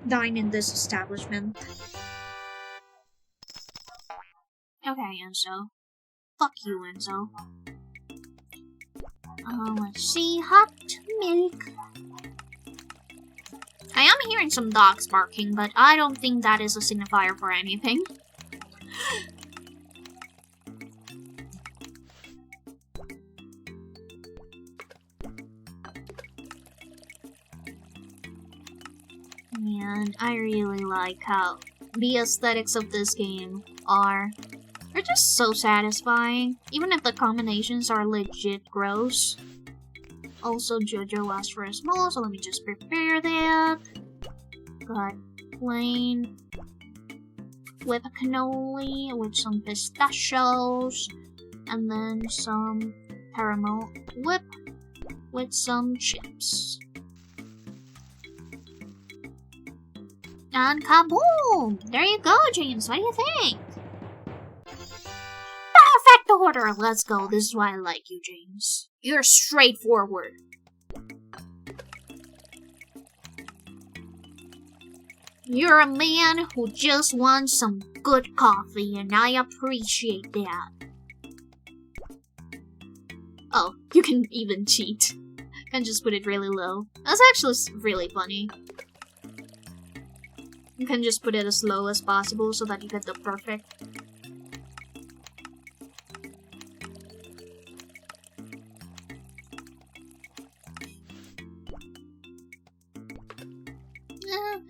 dine in this establishment. Okay, Enzo. Fuck you, Enzo. Let's see. Hot milk. I am hearing some dogs barking, but I don't think that is a signifier for anything. And I really like how the aesthetics of this game are. They're just so satisfying, even if the combinations are legit gross. Also, Jojo asked for a small, so let me just prepare that. Got plain with a cannoli with some pistachios, and then some caramel whip with some chips. And kaboom! There you go, James. What do you think? Perfect order. Let's go. This is why I like you, James. You're straightforward. You're a man who just wants some good coffee, and I appreciate that. Oh, you can even cheat. And just put it really low. That's actually really funny. You can just put it as low as possible so that you get the perfect.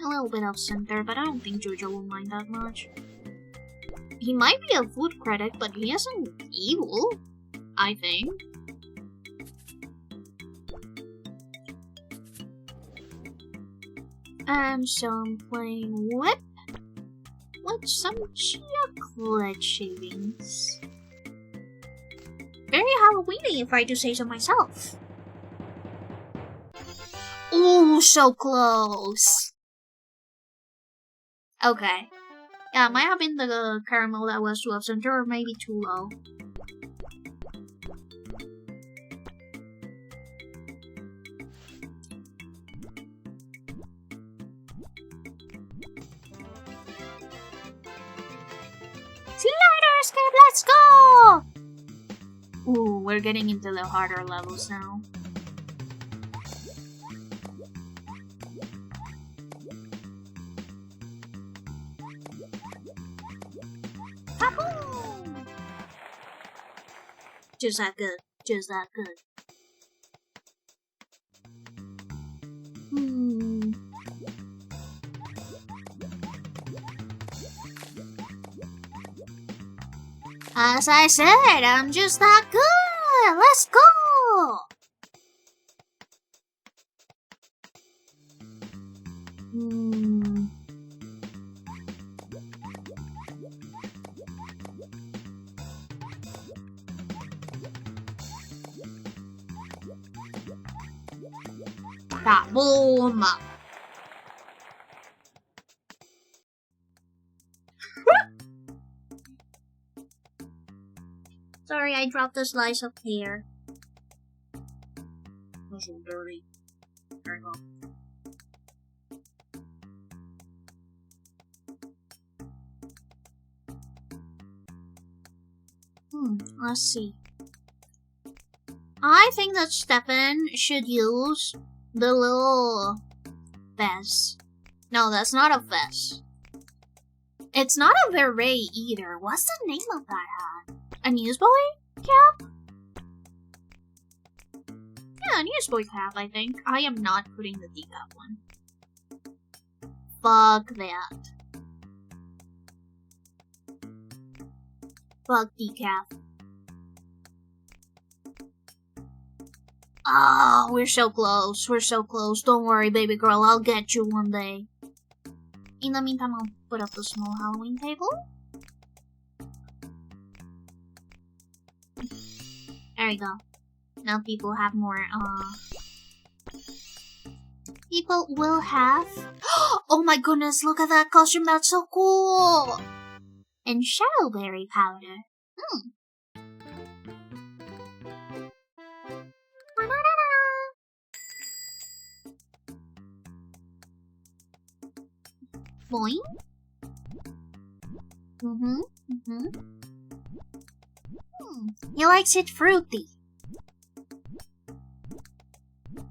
A little bit off center, but I don't think Jojo will mind that much. He might be a food critic, but he isn't evil, I think. And some plain whip with some chocolate shavings. Very Halloweeny, if I do say so myself. Ooh, so close. Okay. Yeah, it might have been the caramel that was too off center, or maybe too low. See you later, Escape, let's go! Ooh, we're getting into the harder levels now. Just that good. Just that good. As I said, I'm just that good. Let's go. Boom! Sorry, I dropped a slice of hair. That's so dirty. There you go. Let's see. I think that Stefan should use the little vest. No, that's not a vest. It's not a beret either. What's the name of that hat? A newsboy cap? Yeah, a newsboy cap, I think. I am not putting the decaf one. Fuck that. Fuck decaf. Oh, we're so close. We're so close. Don't worry, baby girl. I'll get you one day. In the meantime, I'll put up the small Halloween table. There you go. Now people have more, people will have... Oh my goodness, look at that costume. That's so cool. And shadowberry powder. Boing. He likes it fruity. There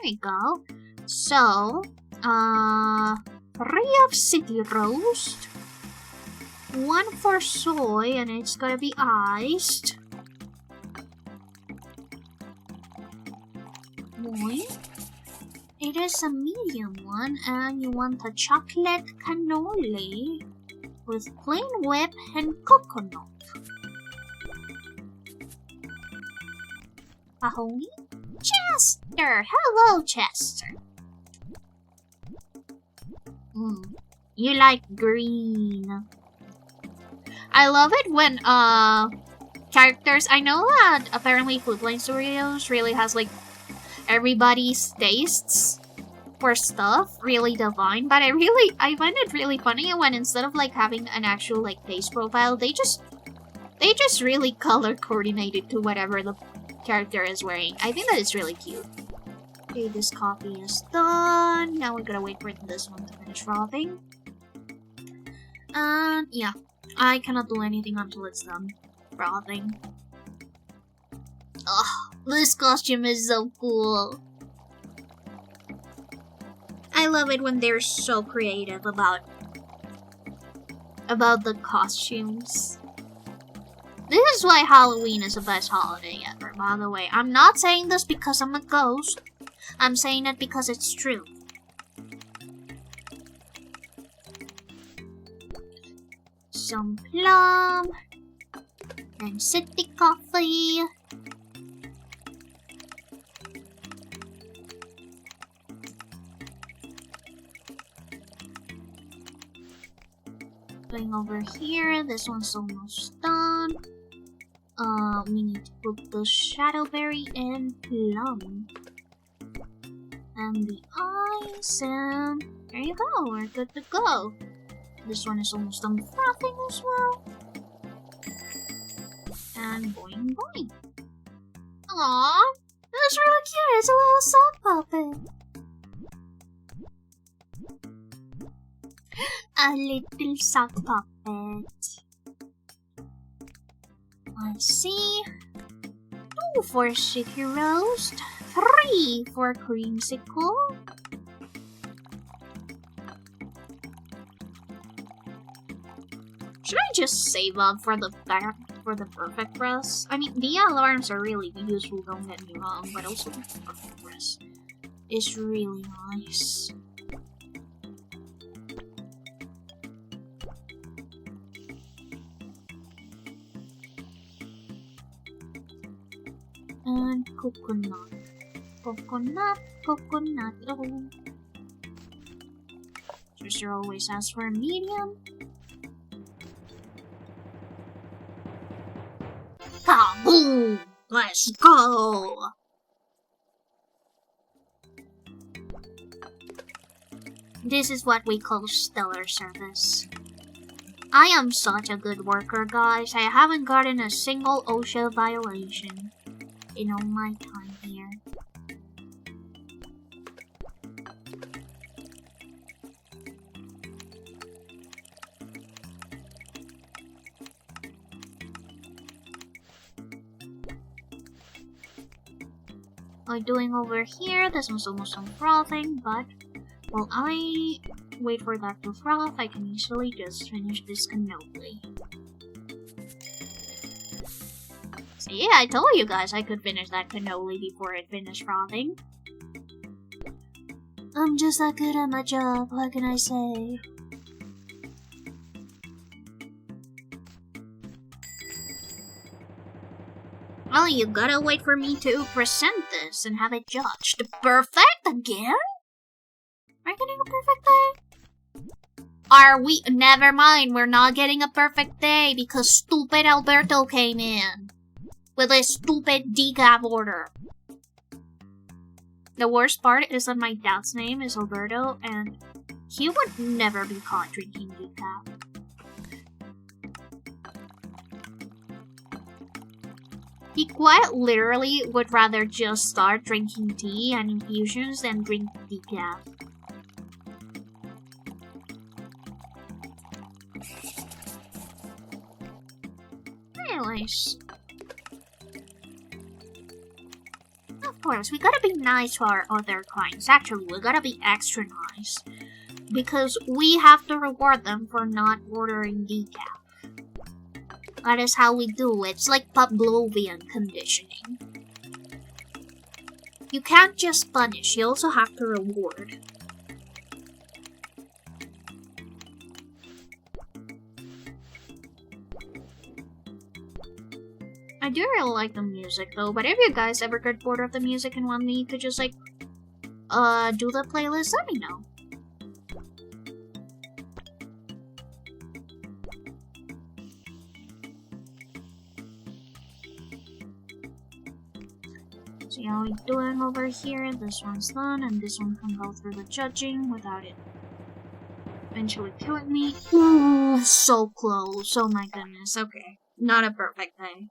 we go. So, 3 of city roast, 1 for soy, and it's gonna be iced. Boing. It is a medium one, and you want a chocolate cannoli with plain whip and coconut. Mahoney? Chester! Hello, Chester! You like green. I love it when, characters... I know that apparently Foodline Studios really has, like, everybody's tastes. for stuff really defined, but I find it really funny when instead of like having an actual like face profile, they just really color coordinated to whatever the character is wearing. I think that is really cute. Okay, this copy is done. Now we're gonna wait for this one to finish frothing. And yeah, I cannot do anything until it's done frothing. Ugh, this costume is so cool. I love it when they're so creative about the costumes. This is why Halloween is the best holiday ever, by the way. I'm not saying this because I'm a ghost. I'm saying it because it's true. Some plum and city coffee. Going over here, this one's almost done. We need to put the shadowberry and plum. And the eyes, and there you go, we're good to go. This one is almost done frothing as well. And boing boing. Aww, that's really cute, it's a little sock puppet. A little sock puppet. Let's see. 2 for Sticky Roast. 3 for Creamsicle. Should I just save up for the perfect dress? I mean, the alarms are really useful, don't get me wrong, but also the perfect dress is really nice. And coconut. Oh. Sister always asks for a medium. Kaboom! Let's go! This is what we call stellar service. I am such a good worker, guys. I haven't gotten a single OSHA violation in all my time here. I'm doing over here, this one's almost done frothing, but while I wait for that to froth, I can easily just finish this cannoli. See, I told you guys I could finish that cannoli before it finished frothing. I'm just that good at my job, what can I say? Well, you gotta wait for me to present this and have it judged. Perfect again? Are you getting a perfect day? Are we? Never mind, we're not getting a perfect day because stupid Alberto came in with a stupid decaf order. The worst part is that my dad's name is Alberto and he would never be caught drinking decaf. He quite literally would rather just start drinking tea and infusions than drink decaf. Anyways. Of course, we gotta be nice to our other clients. Actually, we gotta be extra nice. Because we have to reward them for not ordering decaf. That is how we do it. It's like Pavlovian conditioning. You can't just punish, you also have to reward. I do really like the music though, but if you guys ever get bored of the music and want me to just like, do the playlist, let me know. So See how we're doing over here. This one's done, and this one can go through the judging without it eventually killing me. Ooh, so close. Oh my goodness. Okay. Not a perfect day.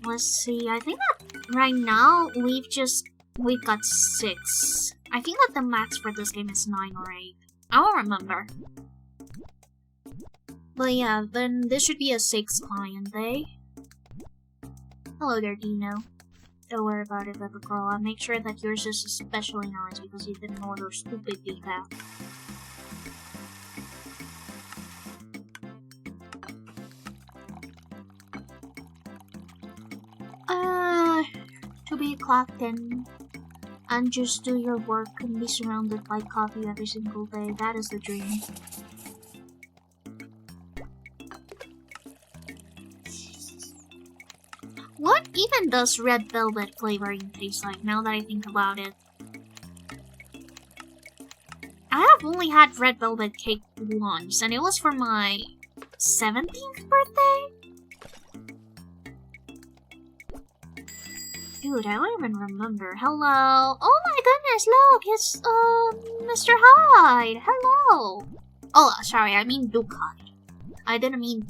Let's see. I think that right now we've got 6. I think that the max for this game is 9 or 8. I don't remember. But yeah, then this should be a 6 client day. Hello there, Dino. Don't worry about it, little girl. I'll make sure that yours is especially nice because you didn't order stupid decaf. To be clocked in and just do your work and be surrounded by coffee every single day. That is the dream. What even does red velvet flavoring taste like now that I think about it? I have only had red velvet cake once, and it was for my 17th birthday? Dude, I don't even remember. Hello? Oh my goodness, look! It's, Mr. Hyde! Hello! Oh, sorry, I mean Duke Hyde. I didn't mean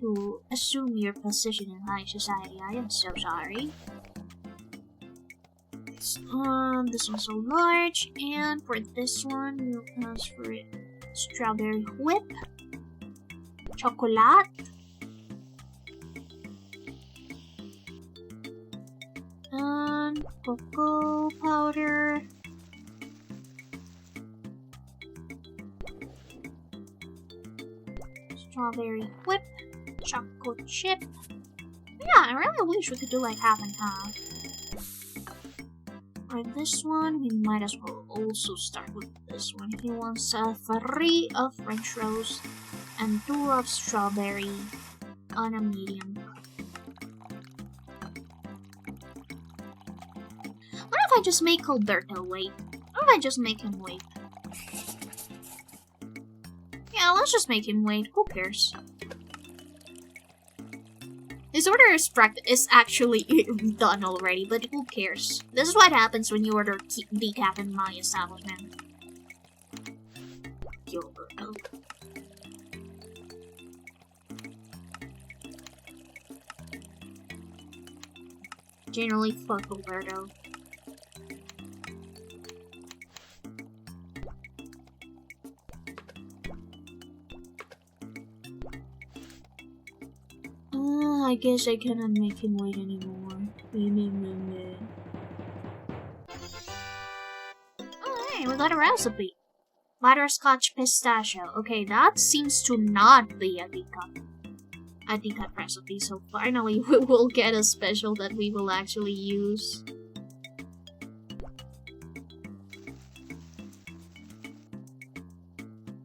to assume your position in high society. I am so sorry. This one's so large, and for this one, we'll ask for it. Strawberry whip, chocolate, and cocoa powder. Strawberry whip, chocolate chip. Yeah, I really wish we could do like half and half. For this one, we might as well also start with this one. He wants 3 of French roast and 2 of strawberry on a medium. What if I just make Alberto wait? What if I just make him wait? Yeah, let's just make him wait. Who cares? His order is actually done already, but who cares? This is what happens when you order decaf in my establishment. Alberto. Generally, fuck Alberto. I guess I cannot make him wait anymore. Oh, hey, we got a recipe. Butterscotch pistachio. Okay, that seems to not be a decaf recipe, so finally we will get a special that we will actually use.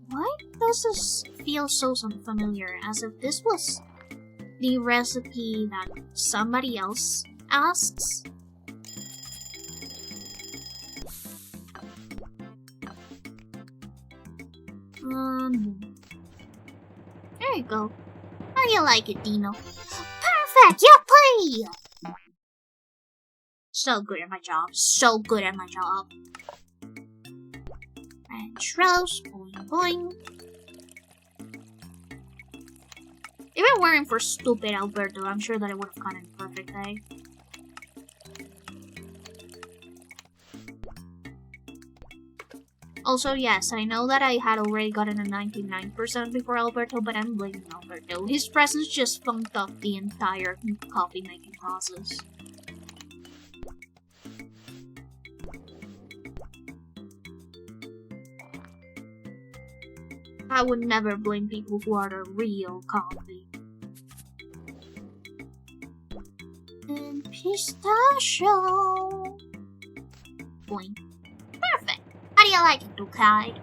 Why does this feel so familiar, as if this was the recipe that somebody else asks? There you go. How do you like it, Dino? Perfect! Yuppie! So good at my job. So good at my job. French roast. Boing boing. If it weren't for stupid Alberto, I'm sure that it would have gone in perfect, eh? Also, yes, I know that I had already gotten a 99% before Alberto, but I'm blaming Alberto. His presence just funked up the entire coffee making process. I would never blame people who order real coffee. And pistachio. Boing. Perfect. How do you like it, Dukai?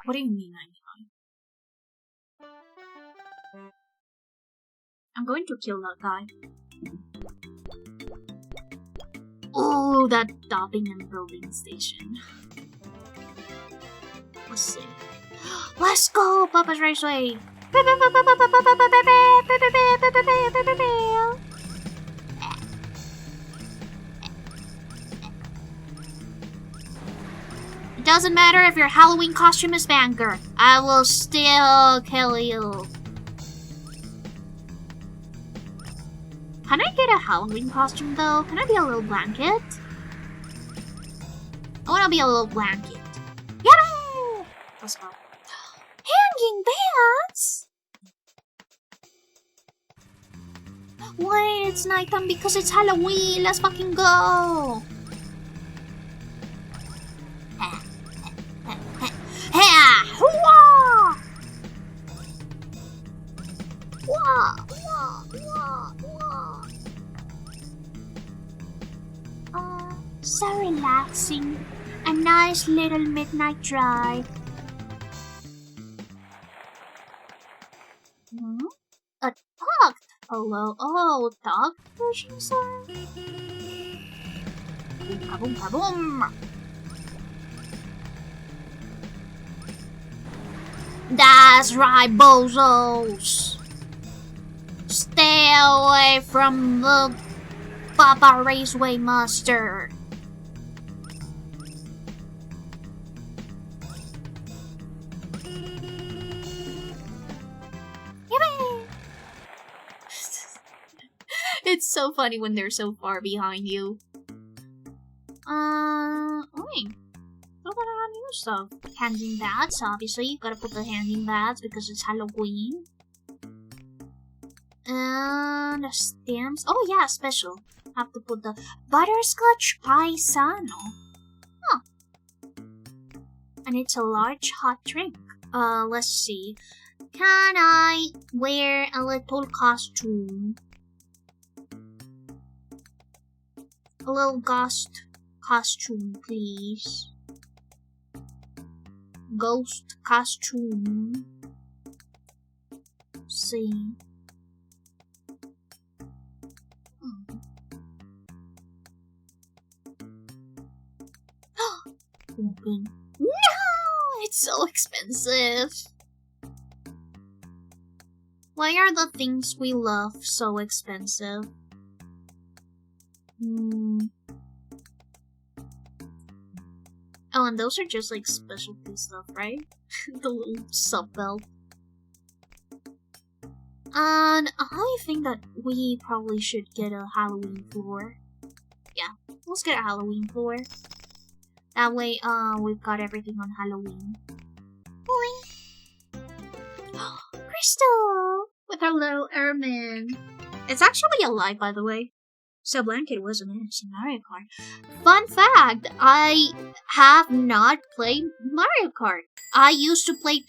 What do you mean 99? I'm going to kill that guy. Oh, that stopping and building station. Let's see. Let's go, Papa's Raceway! It doesn't matter if your Halloween costume is banger. I will still kill you. Can I get a Halloween costume though? Can I be a little blanket? I wanna be a little blanket. Yay! Let's go. Hanging bands? Wait, it's nighttime because it's Halloween. Let's fucking go. So relaxing. A nice little midnight drive. A dog. Hello. Oh, dog version, sir. Kaboom, kaboom. That's right, bozos. Stay away from the Papa Raceway Master. It's so funny when they're so far behind you. Wait. What about our new stuff? Hanging bats, obviously. You gotta put the hanging bats because it's Halloween. And the stamps. Oh yeah, special. Have to put the butterscotch paisano. Huh. And it's a large hot drink. Let's see. Can I wear a little costume? A little ghost costume, please. Ghost costume. See. Open. No! It's so expensive. Why are the things we love so expensive? Oh, and those are just like specialty stuff, right? The little sub belt. And I think that we probably should get a Halloween floor. Yeah, let's get a Halloween floor. That way, we've got everything on Halloween. Boing! Crystal! With our little airman. It's actually alive, by the way. So Blanket was a menace in Mario Kart. Fun fact, I have not played Mario Kart. I used to play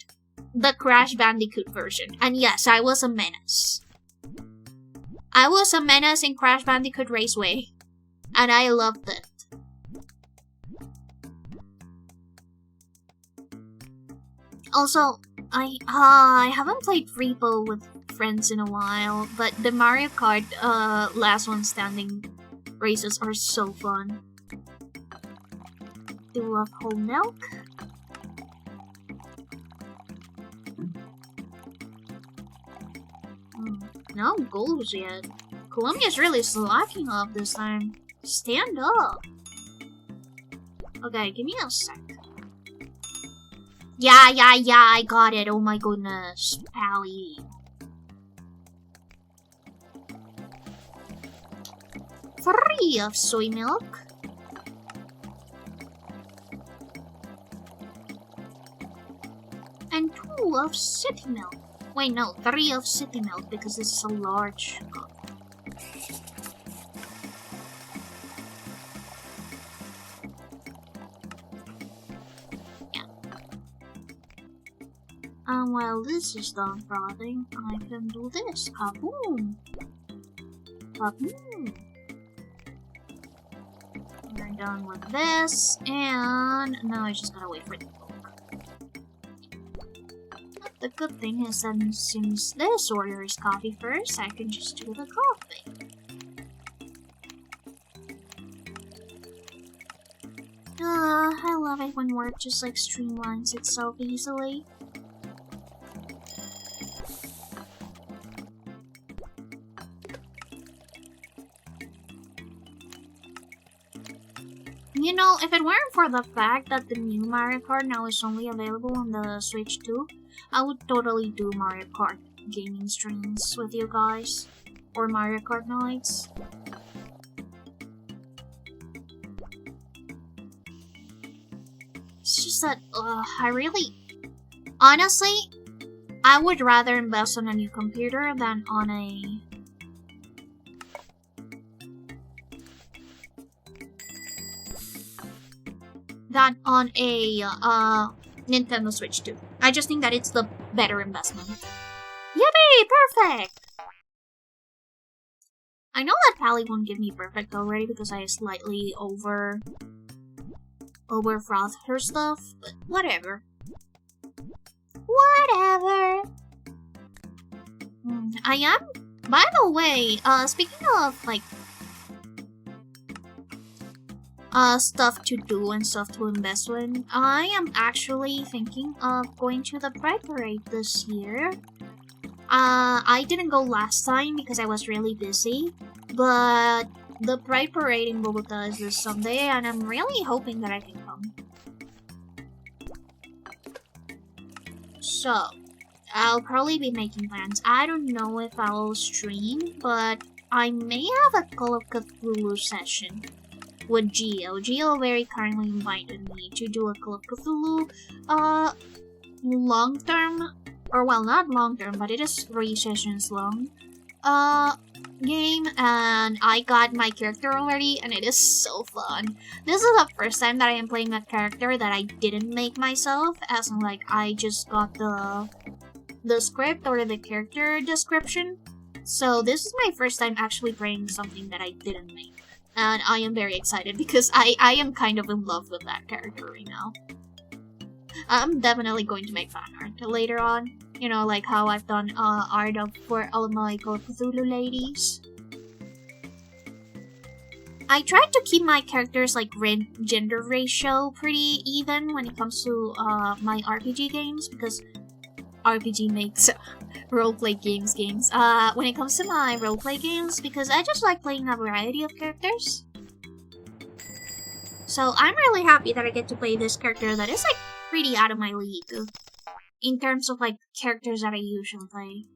the Crash Bandicoot version. And yes, I was a menace. I was a menace in Crash Bandicoot Raceway. And I loved it. Also, I haven't played Repo with friends in a while, but the Mario Kart last one standing races are so fun. Do you love whole milk? No goals yet. Colombia's really slacking off this time. Stand up. Okay, give me a sec. Yeah, I got it. Oh my goodness. Pally. Three of soy milk. And 2 of city milk. Wait, no, 3 of city milk because this is a large cup. Yeah. And while this is done frothing, I can do this. Kaboom! Kaboom! We're done with this, and now I just gotta wait for the book. the good thing is that since this order is coffee first, I can just do the coffee. I love it when work just like streamlines itself easily. You know, if it weren't for the fact that the new Mario Kart now is only available on the Switch too, I would totally do Mario Kart gaming streams with you guys. Or Mario Kart nights. It's just that, honestly, I would rather invest on a new computer than on a... Nintendo Switch 2. I just think that it's the better investment. Yippee! Perfect! I know that Pally won't give me perfect already because I slightly overfrothed her stuff, but whatever. Whatever! I am... By the way, speaking of, like, stuff to do and stuff to invest in, I am actually thinking of going to the Pride Parade this year. I didn't go last time because I was really busy, but the Pride Parade in Bogota is this Sunday and I'm really hoping that I can come. So, I'll probably be making plans. I don't know if I'll stream, but I may have a Call of Cthulhu session with Gio. Gio very kindly invited me to do a Call of Cthulhu long-term, or well, not long-term, but it is 3 sessions long game, and I got my character already, and it is so fun. This is the first time that I am playing a character that I didn't make myself, as in like I just got the script or the character description. So this is my first time actually playing something that I didn't make. And I am very excited because I am kind of in love with that character right now. I'm definitely going to make fan art later on. You know, like how I've done art for all of my Call of Cthulhu ladies. I tried to keep my characters like gender ratio pretty even when it comes to my RPG games because RPG makes roleplay games. When it comes to my roleplay games, because I just like playing a variety of characters. So I'm really happy that I get to play this character that is like pretty out of my league in terms of like characters that I usually play.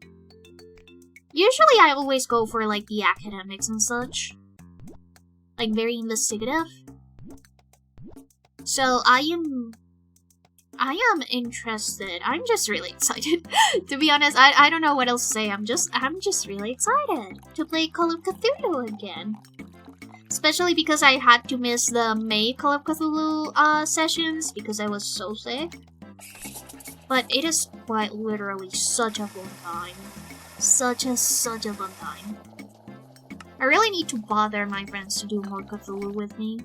Usually I always go for like the academics and such. Like very investigative. So I am interested. I'm just really excited. To be honest, I don't know what else to say. I'm just really excited to play Call of Cthulhu again. Especially because I had to miss the May Call of Cthulhu sessions because I was so sick. But it is quite literally such a fun time. Such a fun time. I really need to bother my friends to do more Cthulhu with me.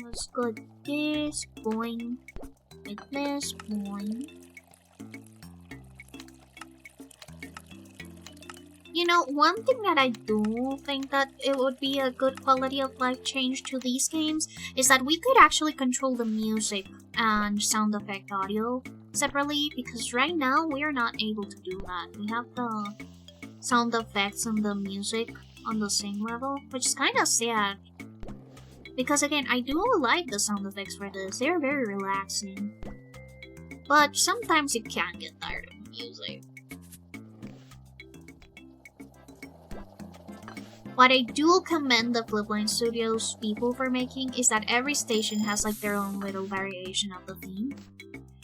Let's go this point with this point. You know, one thing that I do think that it would be a good quality of life change to these games is that we could actually control the music and sound effect audio separately, because right now we are not able to do that. We have the sound effects and the music on the same level, which is kind of sad. Because again, I do like the sound effects for this, they're very relaxing. But sometimes you can get tired of the music. What I do commend the Flipline Studios people for making is that every station has like their own little variation of the theme,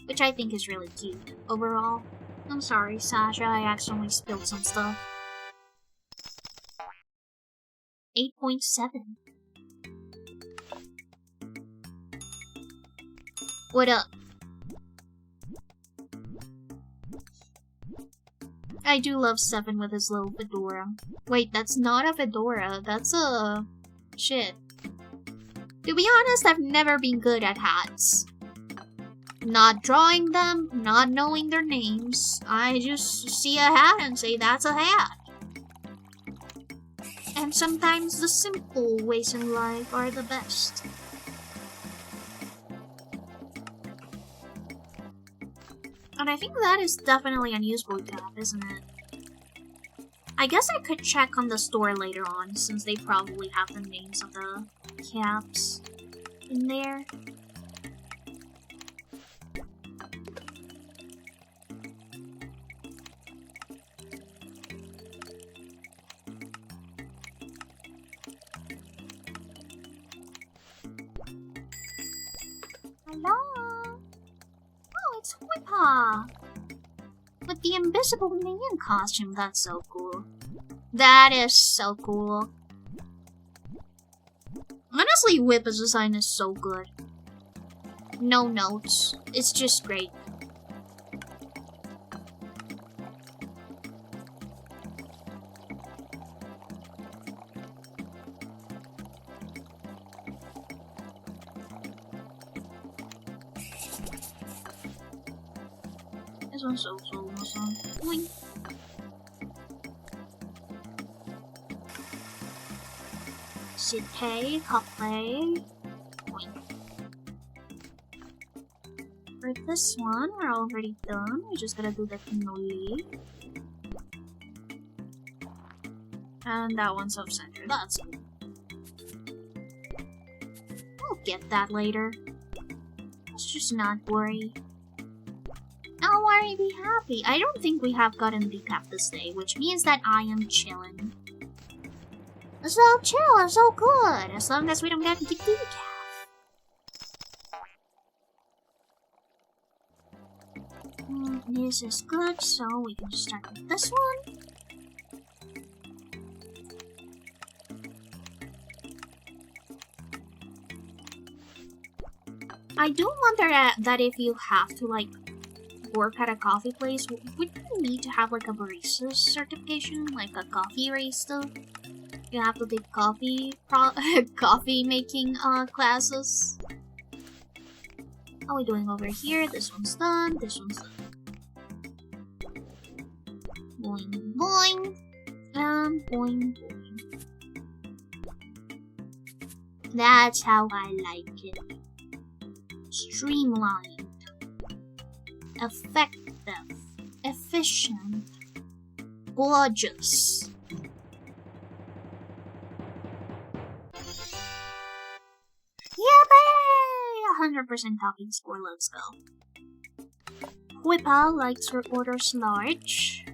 which I think is really cute overall. I'm sorry, Sasha, I accidentally spilled some stuff. 8.7. What up? I do love Seven with his little fedora. Wait, that's not a fedora. That's a... shit. To be honest, I've never been good at hats. Not drawing them, not knowing their names. I just see a hat and say that's a hat. And sometimes the simple ways in life are the best. And I think that is definitely a newsboy cap, isn't it? I guess I could check on the store later on, since they probably have the names of the caps in there. Hello? Oh, it's Whippa! With the invisible man costume, that's so cool. That is so cool. Honestly, Whippa's design is so good. No notes. It's just great. This one's so awesome. Boing. Sitei, Coplay. Boing. For this one, we're already done. We just gotta do the cannoli. And that one's off center. That's good. We'll get that later. Let's just not worry. Don't worry, be happy. I don't think we have gotten decaf this day, which means that I am chillin'. So chill, so good, as long as we don't get decaf. This is good, so we can start with this one. I do wonder that if you have to, like, work at a coffee place, would you need to have like a barista certification, like a coffee barista? You have to take coffee making classes. How are we doing over here? This one's done. This one's done. Boing boing and boing boing. That's how I like it. Streamlined. Effective, efficient, gorgeous. Yippee! 100% copy score, let's go. Whippa likes her orders large.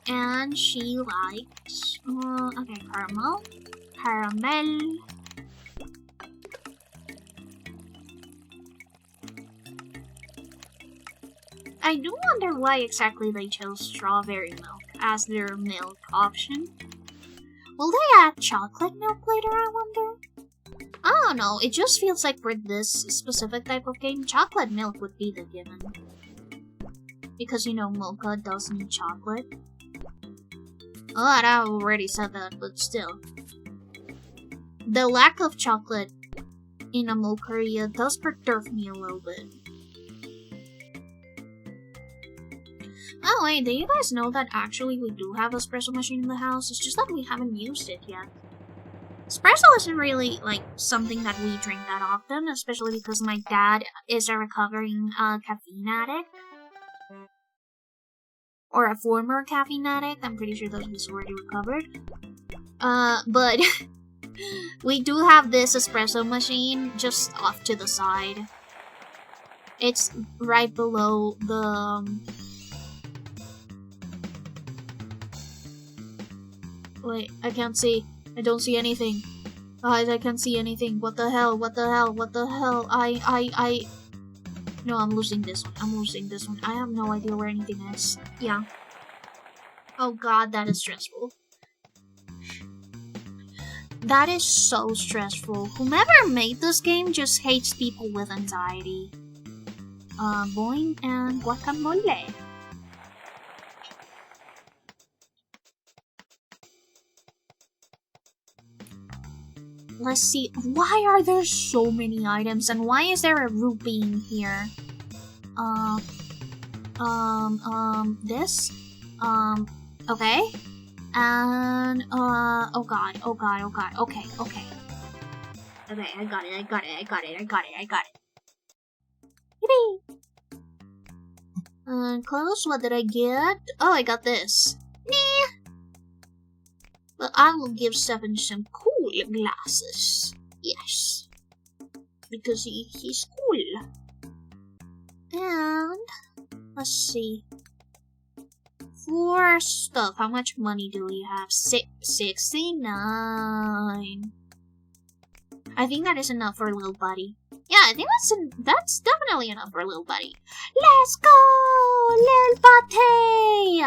And she likes, okay, caramel. I do wonder why exactly they chose strawberry milk as their milk option. Will they add chocolate milk later, I wonder? I don't know, it just feels like for this specific type of game, chocolate milk would be the given. Because, you know, mocha does need chocolate. Oh, I already said that, but still. The lack of chocolate in a Mocharia does perturb me a little bit. Oh wait, do you guys know that actually we do have an espresso machine in the house? It's just that we haven't used it yet. Espresso isn't really, like, something that we drink that often, especially because my dad is a recovering caffeine addict. Or a former caffeine addict. I'm pretty sure that he's already recovered. But we do have this espresso machine just off to the side. It's right below the... Wait, I can't see. I don't see anything. I can't see anything. What the hell? What the hell? What the hell? No, I'm losing this one. I'm losing this one. I have no idea where anything is. Yeah. Oh god, that is stressful. That is so stressful. Whomever made this game just hates people with anxiety. boing and guacamole. Let's see, why are there so many items and why is there a rupee in here? This? Okay. And, oh god, okay. Okay, I got it. Yippee! Close, what did I get? Oh, I got this. Nah. But I will give Seven some cool glasses. Yes. Because he's cool. And, let's see. For stuff, how much money do we have? 69. I think that is enough for little buddy. Yeah, I think that's definitely enough for little buddy. Let's go, little buddy!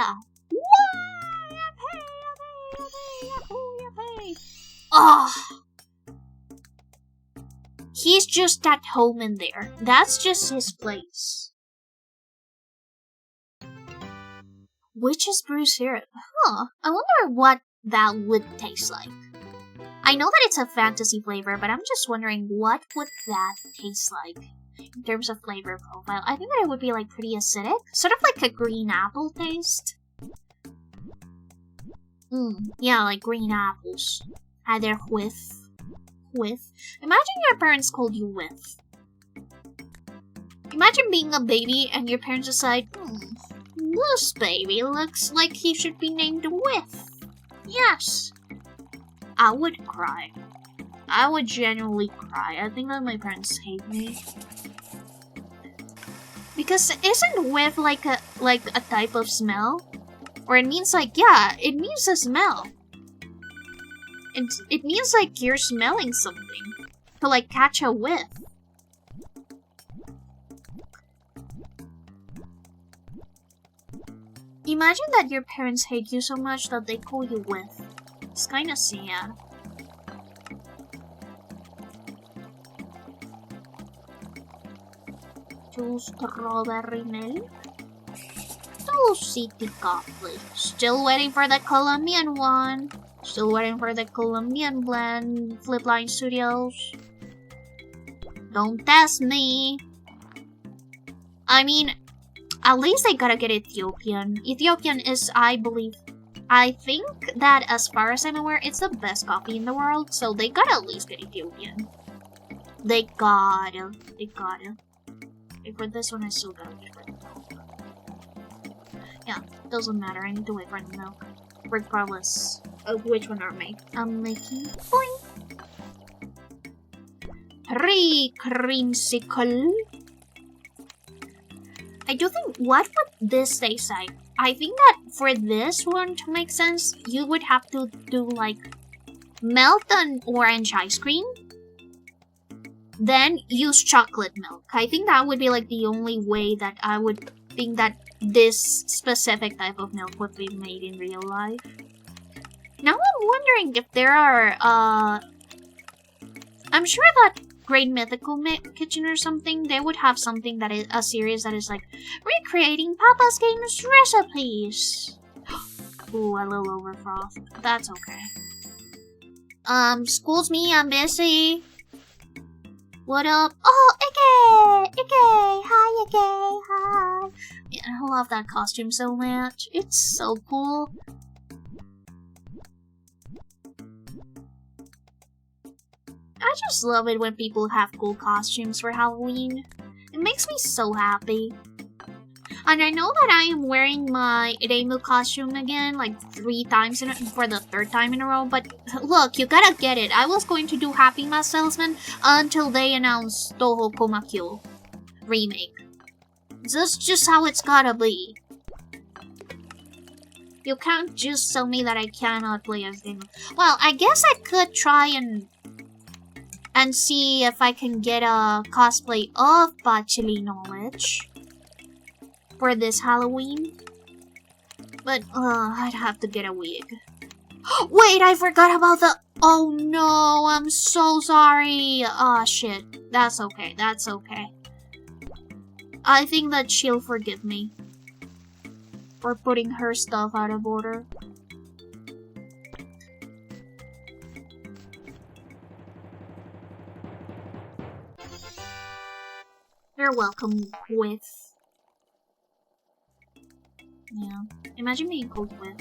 Oh, he's just at home in there. That's just his place. Witch's brew syrup. Huh, I wonder what that would taste like. I know that it's a fantasy flavor, but I'm just wondering what would that taste like in terms of flavor profile. I think that it would be like pretty acidic, sort of like a green apple taste. Yeah, like green apples. Either with. Imagine your parents called you with. Imagine being a baby and your parents decide, this baby looks like he should be named with. Yes. I would cry. I would genuinely cry. I think that my parents hate me. Because isn't with like a type of smell? Or it means like, yeah, it means a smell. It means like you're smelling something. To like catch a whiff. Imagine that your parents hate you so much that they call you with. It's kinda sad. Two strawberry milk. Two city coffee. Still waiting for the Colombian one. Still waiting for the Colombian blend. Flipline Studios. Don't test me. I mean, at least they gotta get Ethiopian. Ethiopian is, I think that as far as I'm aware, it's the best coffee in the world, so they gotta at least get Ethiopian. They gotta. Okay, for this one, I still gotta wait for the milk. Yeah, doesn't matter, I need to wait for the milk. Regardless of which one I'm making. Boing! 3 creamsicle. I do think, what would this taste like? I think that for this one to make sense, you would have to do like melt an orange ice cream, then use chocolate milk. I think that would be like the only way that I would think that this specific type of milk would be made in real life. Now I'm wondering if there are, I'm sure that Great Mythical Kitchen or something, they would have something that is a series that is like recreating Papa's Games recipes. Ooh, a little overfroth. That's okay. Excuse me, I'm busy. What up? Oh, Ike! Hi, Ike! Hi! Yeah, I love that costume so much. It's so cool. I just love it when people have cool costumes for Halloween. It makes me so happy. And I know that I am wearing my Reimu costume again, like 3 times for the 3rd time in a row, but look, you gotta get it. I was going to do Happy Mask Salesman until they announced Toho Komakyo remake. That's just how it's gotta be. You can't just tell me that I cannot play as Reimu. Well, I guess I could try and see if I can get a cosplay of Bacheli Knowledge for this Halloween. But, I'd have to get a wig. Wait, I forgot about the... Oh no, I'm so sorry. Oh shit. That's okay, that's okay. I think that she'll forgive me for putting her stuff out of order. You're welcome with. Yeah, imagine being called with.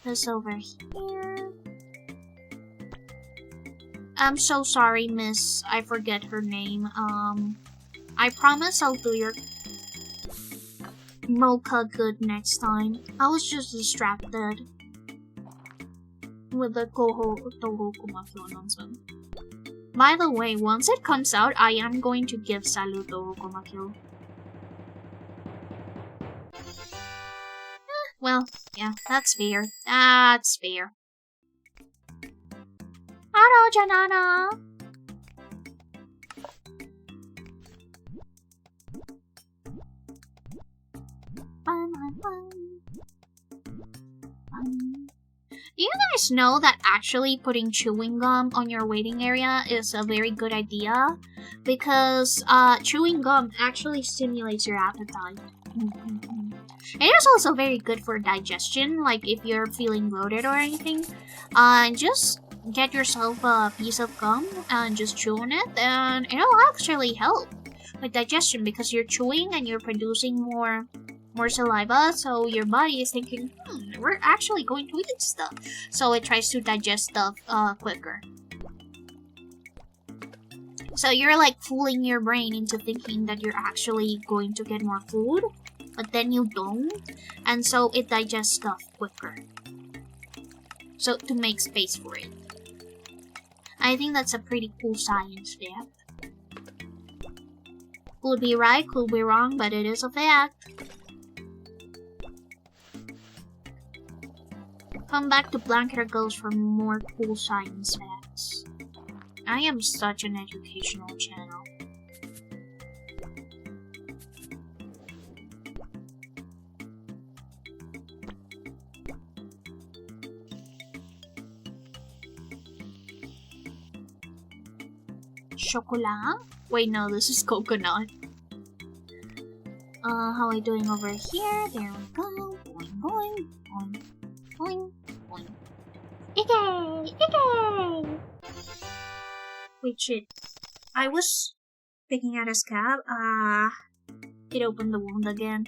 This over here. I'm so sorry, miss. I forget her name. I promise I'll do your mocha good next time. I was just distracted with the Tohokumakyo announcement. By the way, once it comes out, I am going to give Salud Tohokumakyo. Well, yeah, that's fair. That's fair. Hello, Janana! Do you guys know that actually putting chewing gum on your waiting area is a very good idea? Because chewing gum actually stimulates your appetite. It is also very good for digestion, like if you're feeling bloated or anything. Just get yourself a piece of gum and just chew on it, and it'll actually help with digestion because you're chewing and you're producing more saliva, so your body is thinking, we're actually going to eat stuff. So it tries to digest stuff quicker. So you're like fooling your brain into thinking that you're actually going to get more food, but then you don't, and so it digests stuff quicker. So to make space for it. I think that's a pretty cool science fact. Could be right, could be wrong, but it is a fact. Come back to Blanket Ghost for more cool science facts. I am such an educational channel. Chocolat? Wait, no, this is coconut. How are we doing over here? There we go. Boing, boing, boing, boing, boing. Ike! Ike! Wait, shit. I was picking at a scab. It opened the wound again.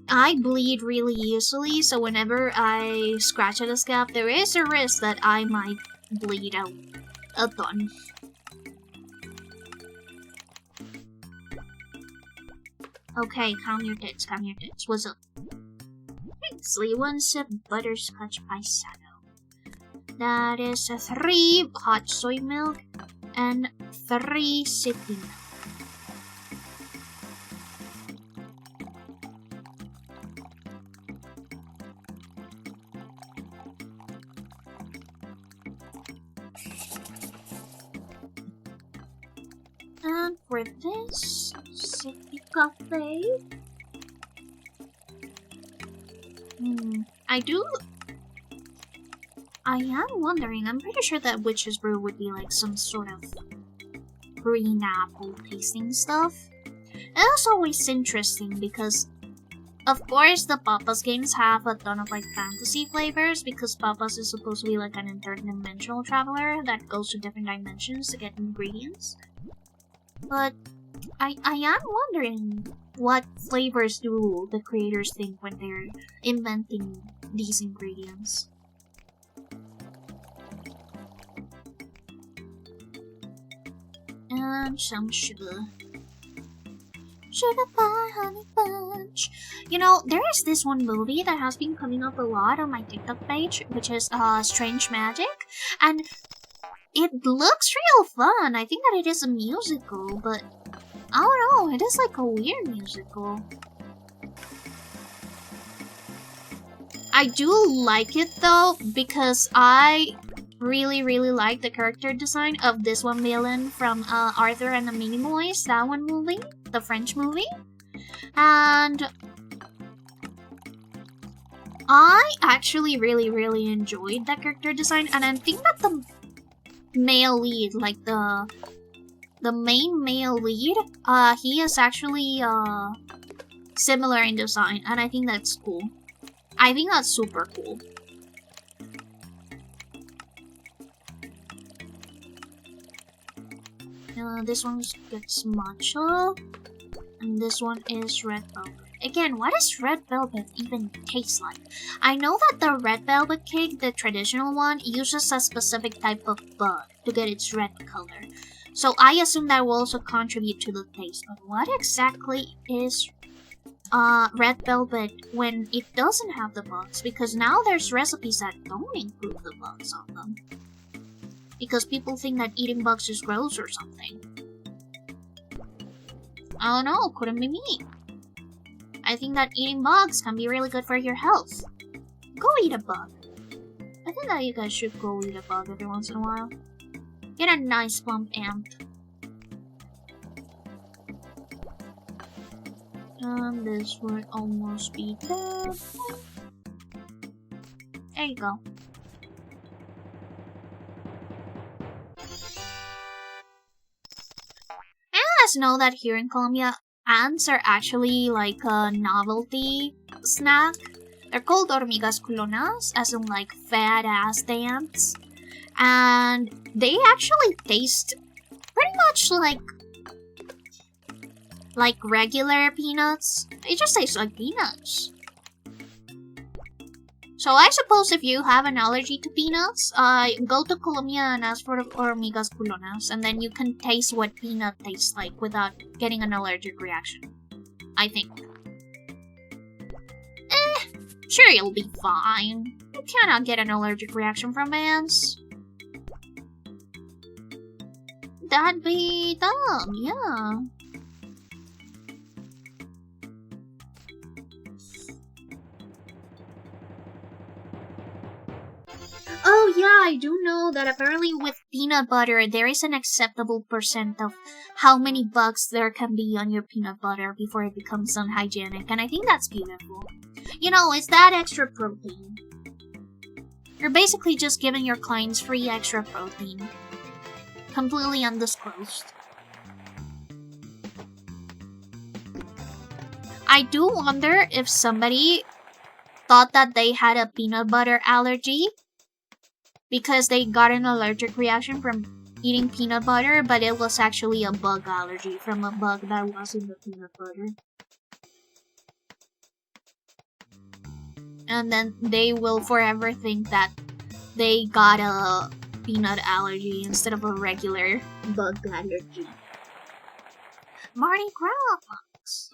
I bleed really easily, so whenever I scratch at a scab, there is a risk that I might bleed out a ton. Okay, calm your tits, calm your tits. What's up? Pixley, 1 sip butterscotch paisano. That is 3 hot soy milk and 3 sippy milk. And for this, sippy coffee. I am wondering, I'm pretty sure that Witch's Brew would be like some sort of green apple tasting stuff. And it's always interesting because, of course, the Papa's games have a ton of like fantasy flavors because Papa's is supposed to be like an interdimensional traveler that goes to different dimensions to get ingredients. But I am wondering what flavors do the creators think when they're inventing these ingredients. And some sugar. Sugar pie, honey bunch. You know, there is this one movie that has been coming up a lot on my TikTok page, which is Strange Magic, and it looks real fun. I think that it is a musical, but I don't know, it is like a weird musical. I do like it though, because I really like the character design of this one villain from Arthur and the Minimoys, that one movie, the French movie. And I actually really enjoyed that character design, and I think that the male lead, like the the main male lead, he is actually similar in design, and I think that's cool. I think that's super cool. This one gets matcha, and this one is red velvet. Again, what does red velvet even taste like? I know that the red velvet cake, the traditional one, uses a specific type of bug to get its red color. So I assume that will also contribute to the taste. But what exactly is red velvet when it doesn't have the bugs? Because now there's recipes that don't include the bugs on them. Because people think that eating bugs is gross or something. I don't know, couldn't be me. I think that eating bugs can be really good for your health. Go eat a bug. I think that you guys should go eat a bug every once in a while. Get a nice plump ant. And this would almost be dead. There you go. And let's know that here in Colombia, ants are actually like a novelty snack. They're called hormigas culonas, as in like fat ass ants. And they actually taste pretty much like regular peanuts. They just taste like peanuts. So I suppose if you have an allergy to peanuts, go to Colombia and ask for hormigas culonas, and then you can taste what peanut tastes like without getting an allergic reaction. I think. Sure, you'll be fine. You cannot get an allergic reaction from ants. That'd be dumb, yeah. Oh yeah, I do know that apparently with peanut butter, there is an acceptable percent of how many bugs there can be on your peanut butter before it becomes unhygienic, and I think that's beautiful. You know, it's that extra protein. You're basically just giving your clients free extra protein. Completely undisclosed. I do wonder if somebody thought that they had a peanut butter allergy because they got an allergic reaction from eating peanut butter, but it was actually a bug allergy from a bug that was in the peanut butter. And then they will forever think that they got a peanut allergy instead of a regular bug allergy. Mardi Gras bugs.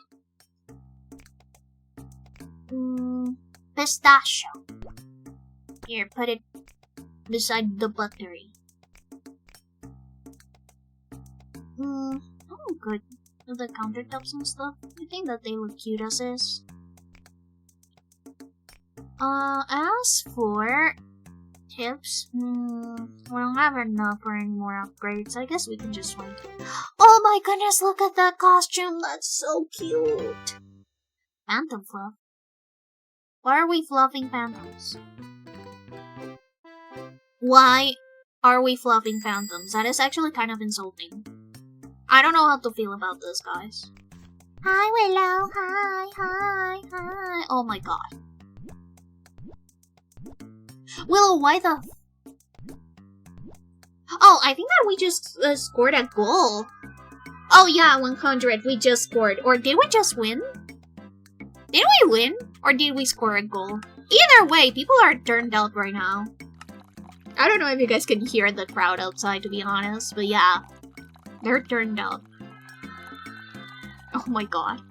Pistachio. Here, put it beside the buttery. Oh, good. With the countertops and stuff, I think that they look cute as is. As for tips, we don't have enough for any more upgrades. I guess we can just wait. Oh my goodness, look at that costume! That's so cute! Phantom fluff? Why are we fluffing phantoms? Why are we fluffing phantoms? That is actually kind of insulting. I don't know how to feel about this, guys. Hi, Willow. Hi. Oh my god. Willow, why the... Oh, I think that we just scored a goal. Oh yeah, 100. We just scored. Or did we just win? Did we win? Or did we score a goal? Either way, people are turned out right now. I don't know if you guys can hear the crowd outside, to be honest, but yeah. They're turned out. Oh my god.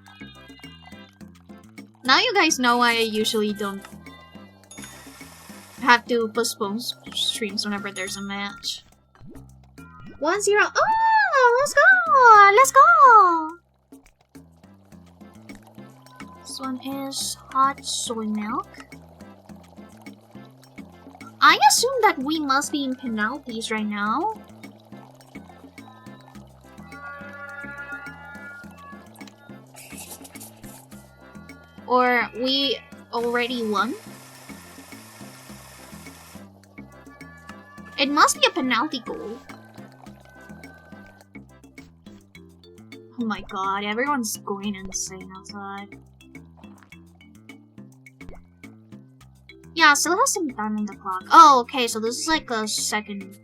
Now you guys know why I usually don't have to postpone streams whenever there's a match. 1-0. Oh, let's go! Let's go! This one is hot soy milk. I assume that we must be in penalties right now. Or we already won? It must be a penalty goal. Oh my god, everyone's going insane outside. Yeah, still has some time on the clock. Oh, okay, so this is like a second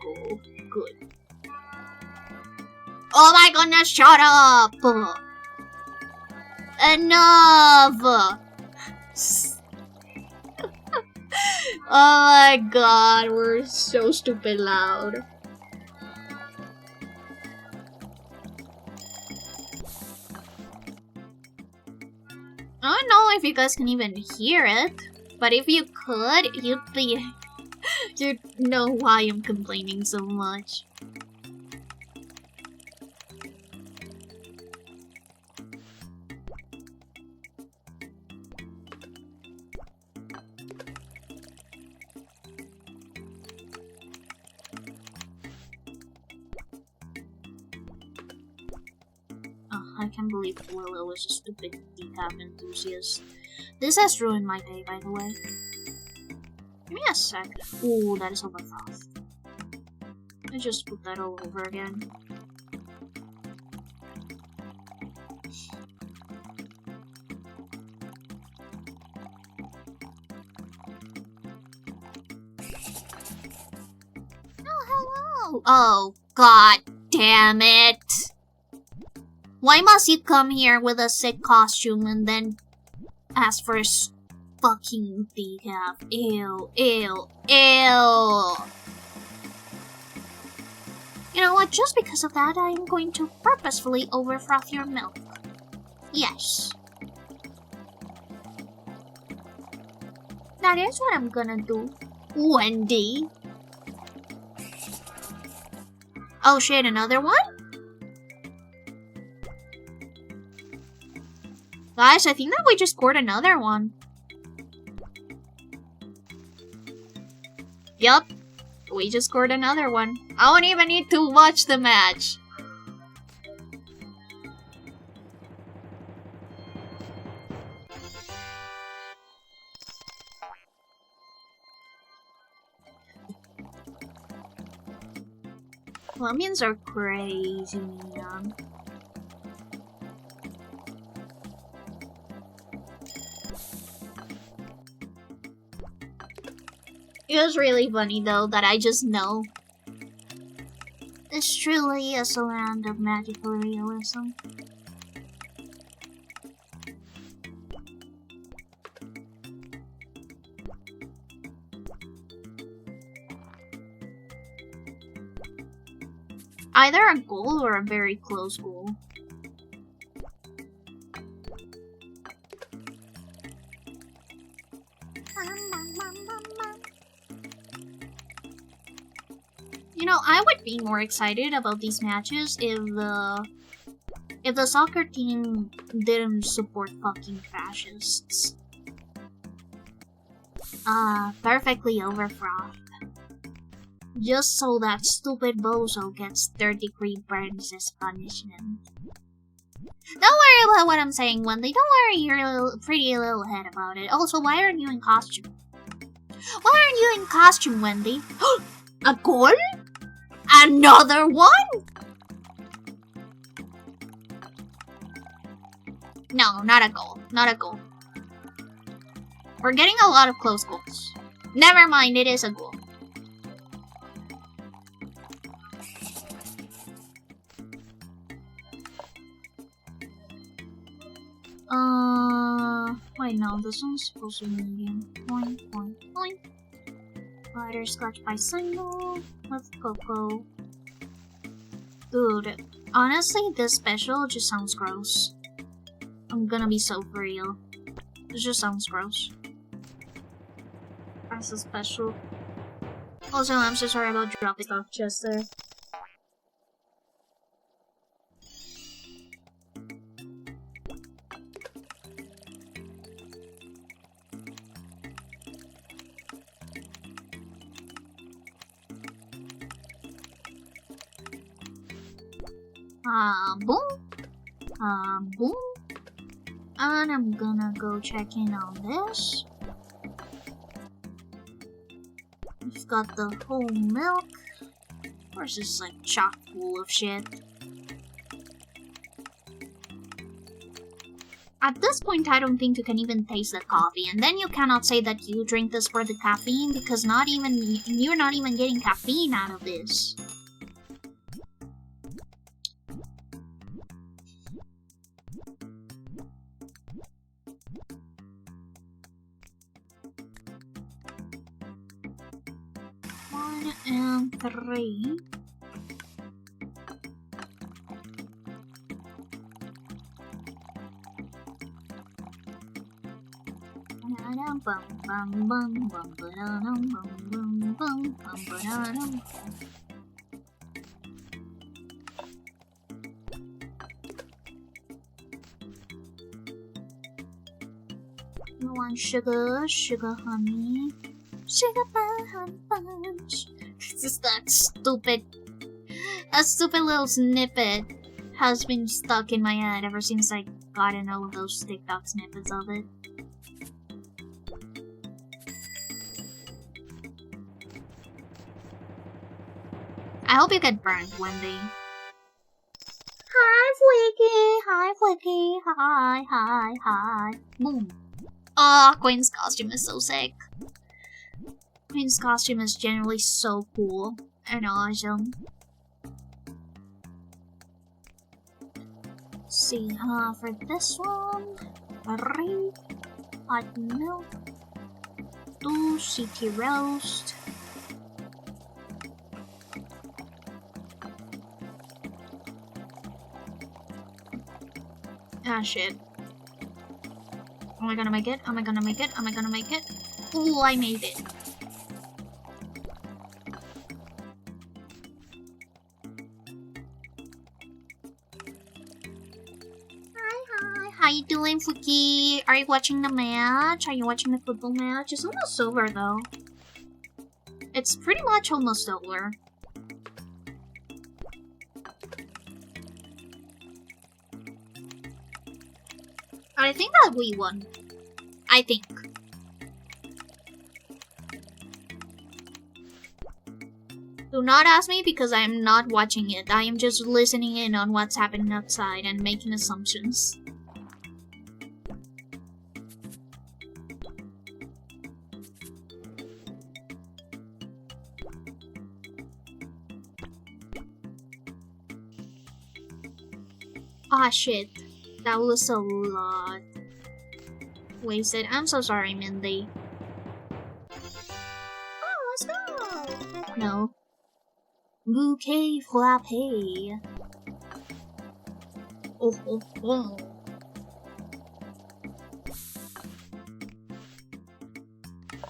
goal. Good. Oh my goodness, shut up! Enough! Oh my god, we're so stupid loud. I don't know if you guys can even hear it, but if you could, you'd know why I'm complaining so much. I can't believe Willow is a stupid decaf enthusiast. This has ruined my day, by the way. Give me a sec. Ooh, that is over fast. I just put that all over again. Oh, hello! Oh, god damn it! Why must you come here with a sick costume and then ask for a fucking decaf? Ew, ew, ew! You know what, just because of that, I am going to purposefully overfroth your milk. Yes. That is what I'm gonna do, Wendy. Oh shit, another one? Guys, I think that we just scored another one. Yup, we just scored another one. I don't even need to watch the match. Colombians are crazy, man. It was really funny though that I just know. This truly is a land of magical realism. Either a goal or a very close goal. You know, I would be more excited about these matches if the soccer team didn't support fucking fascists. Perfectly overfrothed. Just so that stupid bozo gets third-degree burns as punishment. Don't worry about what I'm saying, Wendy. Don't worry your pretty little head about it. Also, why aren't you in costume? Why aren't you in costume, Wendy? A goal? Another one? No, not a goal. Not a goal. We're getting a lot of close goals. Never mind, it is a goal. Wait, no, this one's supposed to be medium. Point, point, point. Butterscotch by single with cocoa. Dude, honestly, this special just sounds gross. I'm gonna be so for real. It just sounds gross. That's a special. Also, I'm so sorry about dropping off just there. Boom. Boom. And I'm gonna go check in on this. We've got the whole milk. Of course, it's like chock full of shit. At this point, I don't think you can even taste the coffee, and then you cannot say that you drink this for the caffeine, because you're not even getting caffeine out of this. One and three. You want sugar, honey, sugar punch. Just that stupid little snippet has been stuck in my head ever since I gotten all of those TikTok snippets of it. I hope you get burned one day. Hi, Flicky. Hi. Boom. Oh, Queen's costume is so sick. Queen's costume is generally so cool and awesome. Let's see, for this one, 3 hot milk, 2 CT roast. Ah, shit. Am I gonna make it? Ooh, I made it. Hi. How you doing, Fuki? Are you watching the match? Are you watching the football match? It's almost over, though. It's pretty much almost over. I think that we won. I think. Do not ask me because I am not watching it. I am just listening in on what's happening outside and making assumptions. Ah, shit. That was a lot wasted. I'm so sorry, Mindy. Oh, let's go! No. Bouquet frappé. Oh.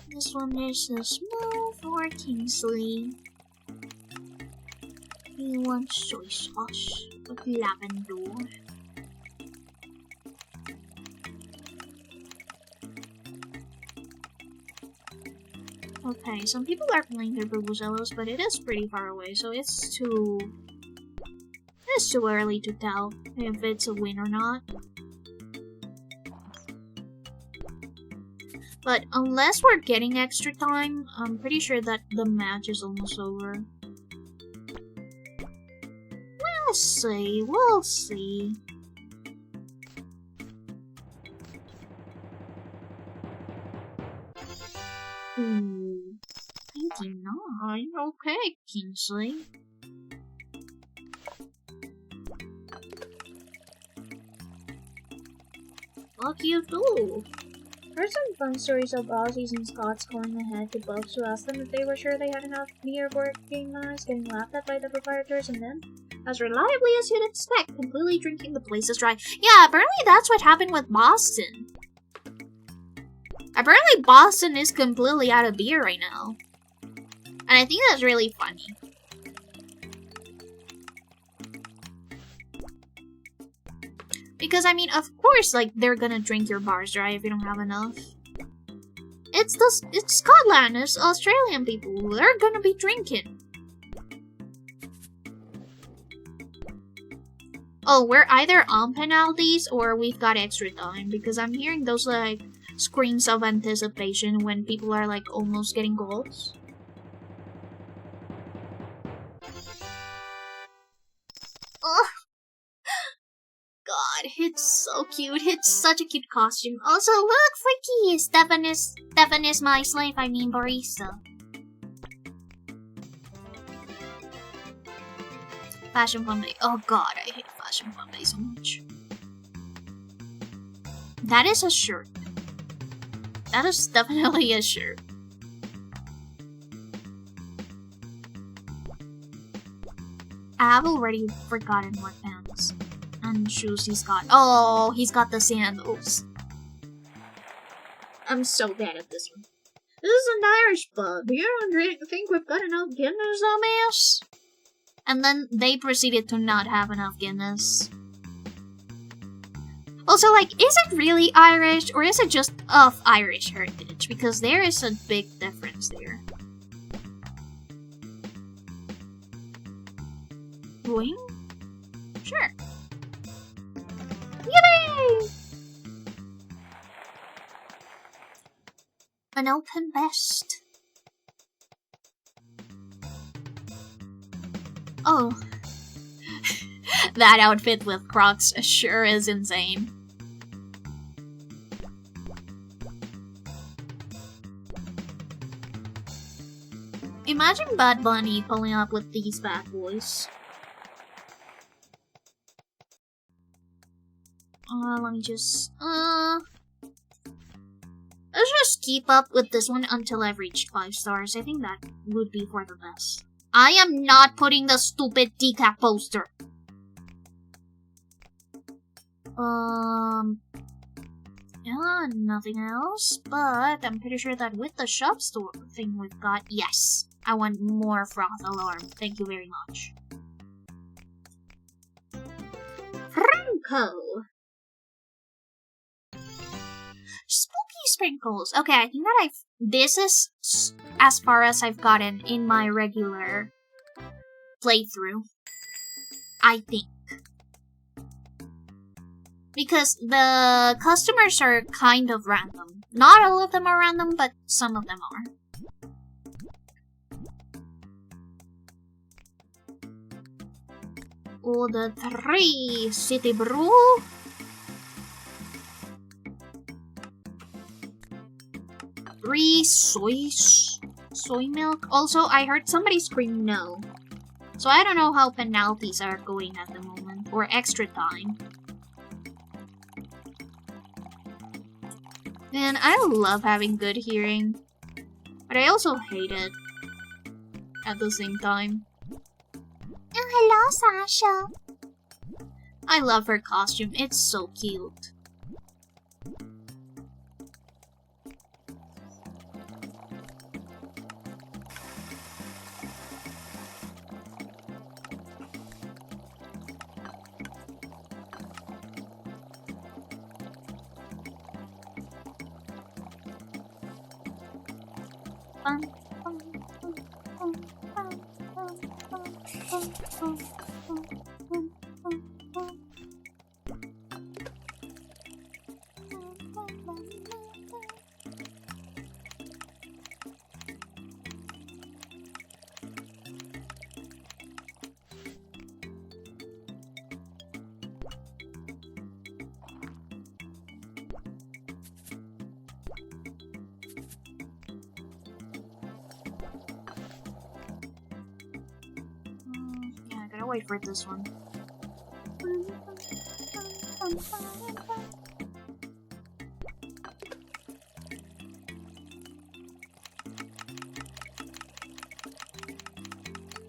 This one is the smooth for Kingsley. He wants soy sauce with lavender. Okay, some people are playing their Bubuzelos, but it is pretty far away, so it's too early to tell if it's a win or not. But unless we're getting extra time, I'm pretty sure that the match is almost over. We'll see. Ooh, 29. Okay, Kingsley. Fuck you too. Heard some fun stories of Aussies and Scots calling ahead to Bugs to ask them if they were sure they had enough beer for game nights, getting laughed at by the proprietors, and then, as reliably as you'd expect, completely drinking the places dry. Yeah, apparently that's what happened with Boston. Apparently Boston is completely out of beer right now. And I think that's really funny. Because, I mean, of course, like, they're gonna drink your bars dry if you don't have enough. It's Scotland, it's Australian people, they're gonna be drinking. Oh, we're either on penalties or we've got extra time, because I'm hearing those, like, screams of anticipation when people are, like, almost getting goals. Ugh. God, it's so cute. It's such a cute costume. Also, look, Freaky! Stefan is my slave, I mean barista. Fashion Fun Day. Oh god, I hate Fashion Fun Day so much. That is a shirt. That is definitely a shirt. I have already forgotten what pants and shoes he's got. Oh, he's got the sandals. I'm so bad at this one. This is an Irish pub. You don't think we've got enough Guinness, dumbass? And then they proceeded to not have enough Guinness. Also, like, is it really Irish or is it just of Irish heritage? Because there is a big difference there. Boing? Sure. Yippee! An open vest. Oh. That outfit with Crocs sure is insane. Imagine Bad Bunny pulling up with these bad boys. Let me just... Let's just keep up with this one until I've reached 5 stars. I think that would be for the best. I am not putting the stupid decaf poster. Yeah, nothing else, but I'm pretty sure that with the shop store thing we've got, yes. I want more froth alarm. Thank you very much. Franco. Spooky sprinkles. Okay, I think that this is as far as I've gotten in my regular playthrough. I think. Because the customers are kind of random. Not all of them are random, but some of them are. Order 3 City Brew. Three soy milk. Also, I heard somebody scream no. So I don't know how penalties are going at the moment. Or extra time. Man, I love having good hearing. But I also hate it. At the same time. Oh, hello, Sasha. I love her costume. It's so cute. Wait for this one.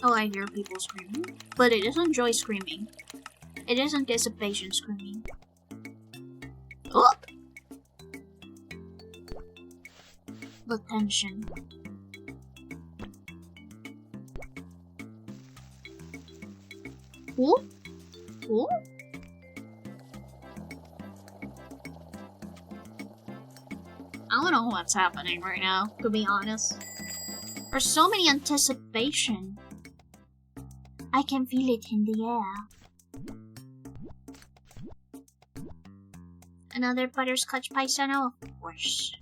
Oh, I hear people screaming. But it isn't joy screaming. It is anticipation screaming. Oh! The tension. Ooh? Ooh? I don't know what's happening right now, to be honest. There's so many anticipation. I can feel it in the air. Another butterscotch paisano, of course.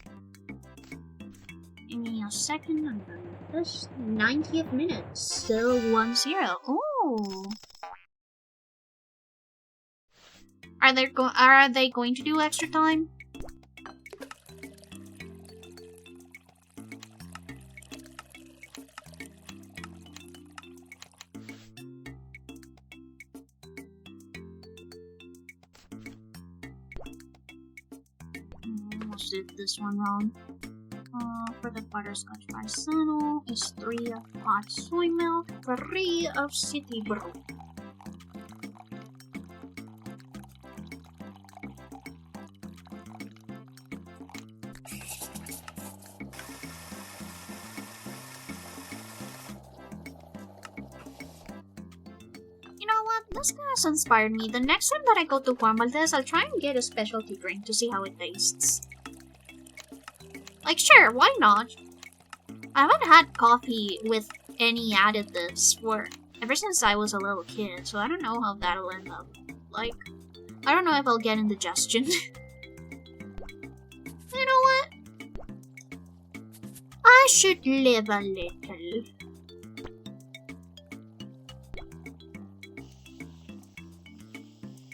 Give me a second under this 90th minute. Still 1-0. Ooh. Are they going to do extra time? Almost did this one wrong. For the butterscotch paisano is 3 of hot soy milk, 3 of city brew. You know what? This has inspired me. The next time that I go to Juan Valdéz, I'll try and get a specialty drink to see how it tastes. Like, sure, why not? I haven't had coffee with any additives ever since I was a little kid, so I don't know how that'll end up. Like, I don't know if I'll get indigestion. You know what? I should live a little.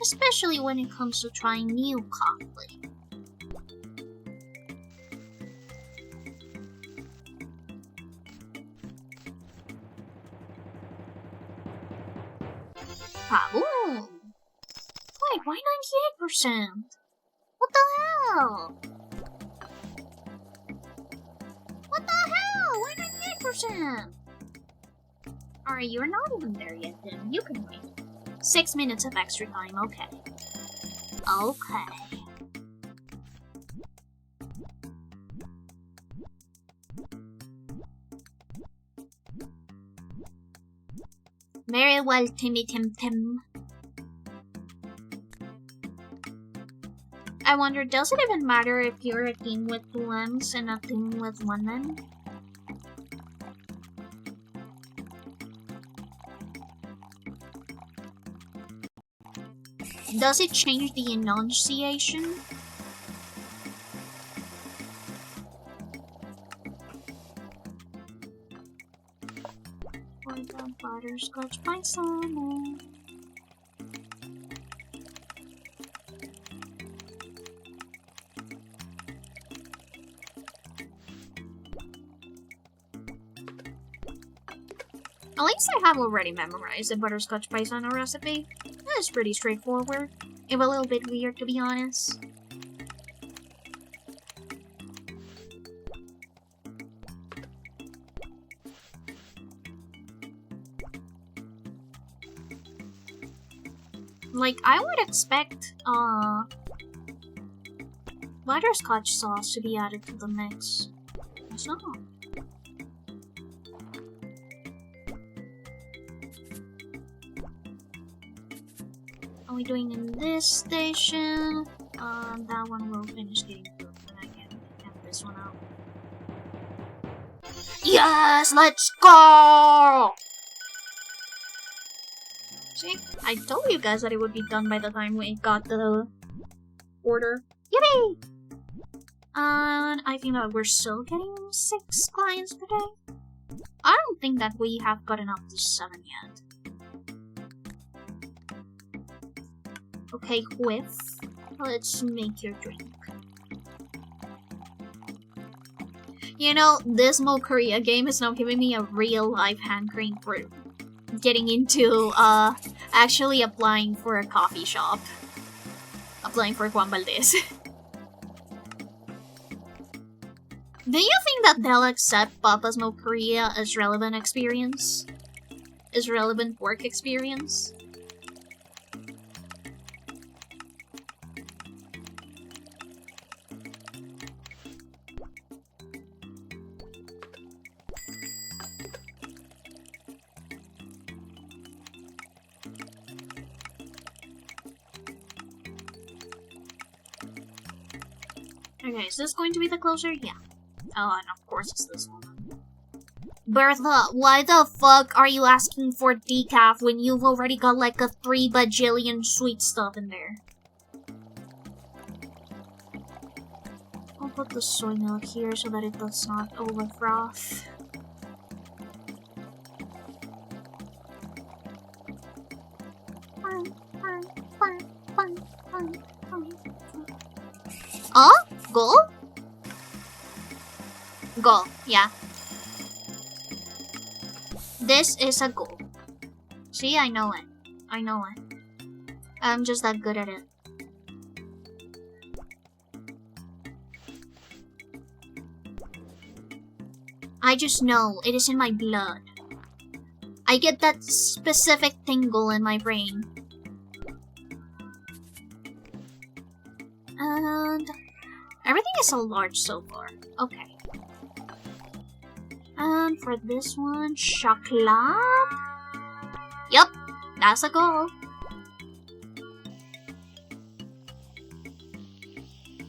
Especially when it comes to trying new coffee. Kaboom! Wait, why 98%? What the hell? What the hell? Why 98%? Alright, you're not even there yet then. You can wait. 6 minutes of extra time, okay. Okay. Very well, Timmy Tim Tim. I wonder, does it even matter if you're a team with 2 M's and a team with 1 M? Does it change the enunciation? For the butterscotch paisano. At least I have already memorized the butterscotch paisano recipe. It's pretty straightforward, if a little bit weird to be honest. Like, I would expect, butterscotch sauce to be added to the mix. So. Are we doing in this station? That one will finish getting cooked, and I can have this one out. Yes, let's go! See, I told you guys that it would be done by the time we got the order. Yippee! And I think that we're still getting 6 clients per day. I don't think that we have gotten up to 7 yet. Okay, Whiff, let's make your drink. You know, this Mocharia game is now giving me a real life hankering for getting into, actually applying for a coffee shop. Applying for Juan Valdéz. Do you think that they'll accept Papa's Mocharia as relevant experience? As relevant work experience? Okay, is this going to be the closer? Yeah. Oh, and of course it's this one. Bertha, why the fuck are you asking for decaf when you've already got like a 3 bajillion sweet stuff in there? I'll put the soy milk here so that it does not overfroth. Oh? Goal? Goal, yeah. This is a goal. See, I know it. I know it. I'm just that good at it. I just know. It is in my blood. I get that specific tingle in my brain. And everything is so large so far. Okay. And for this one, chocolate. Yup, that's a goal.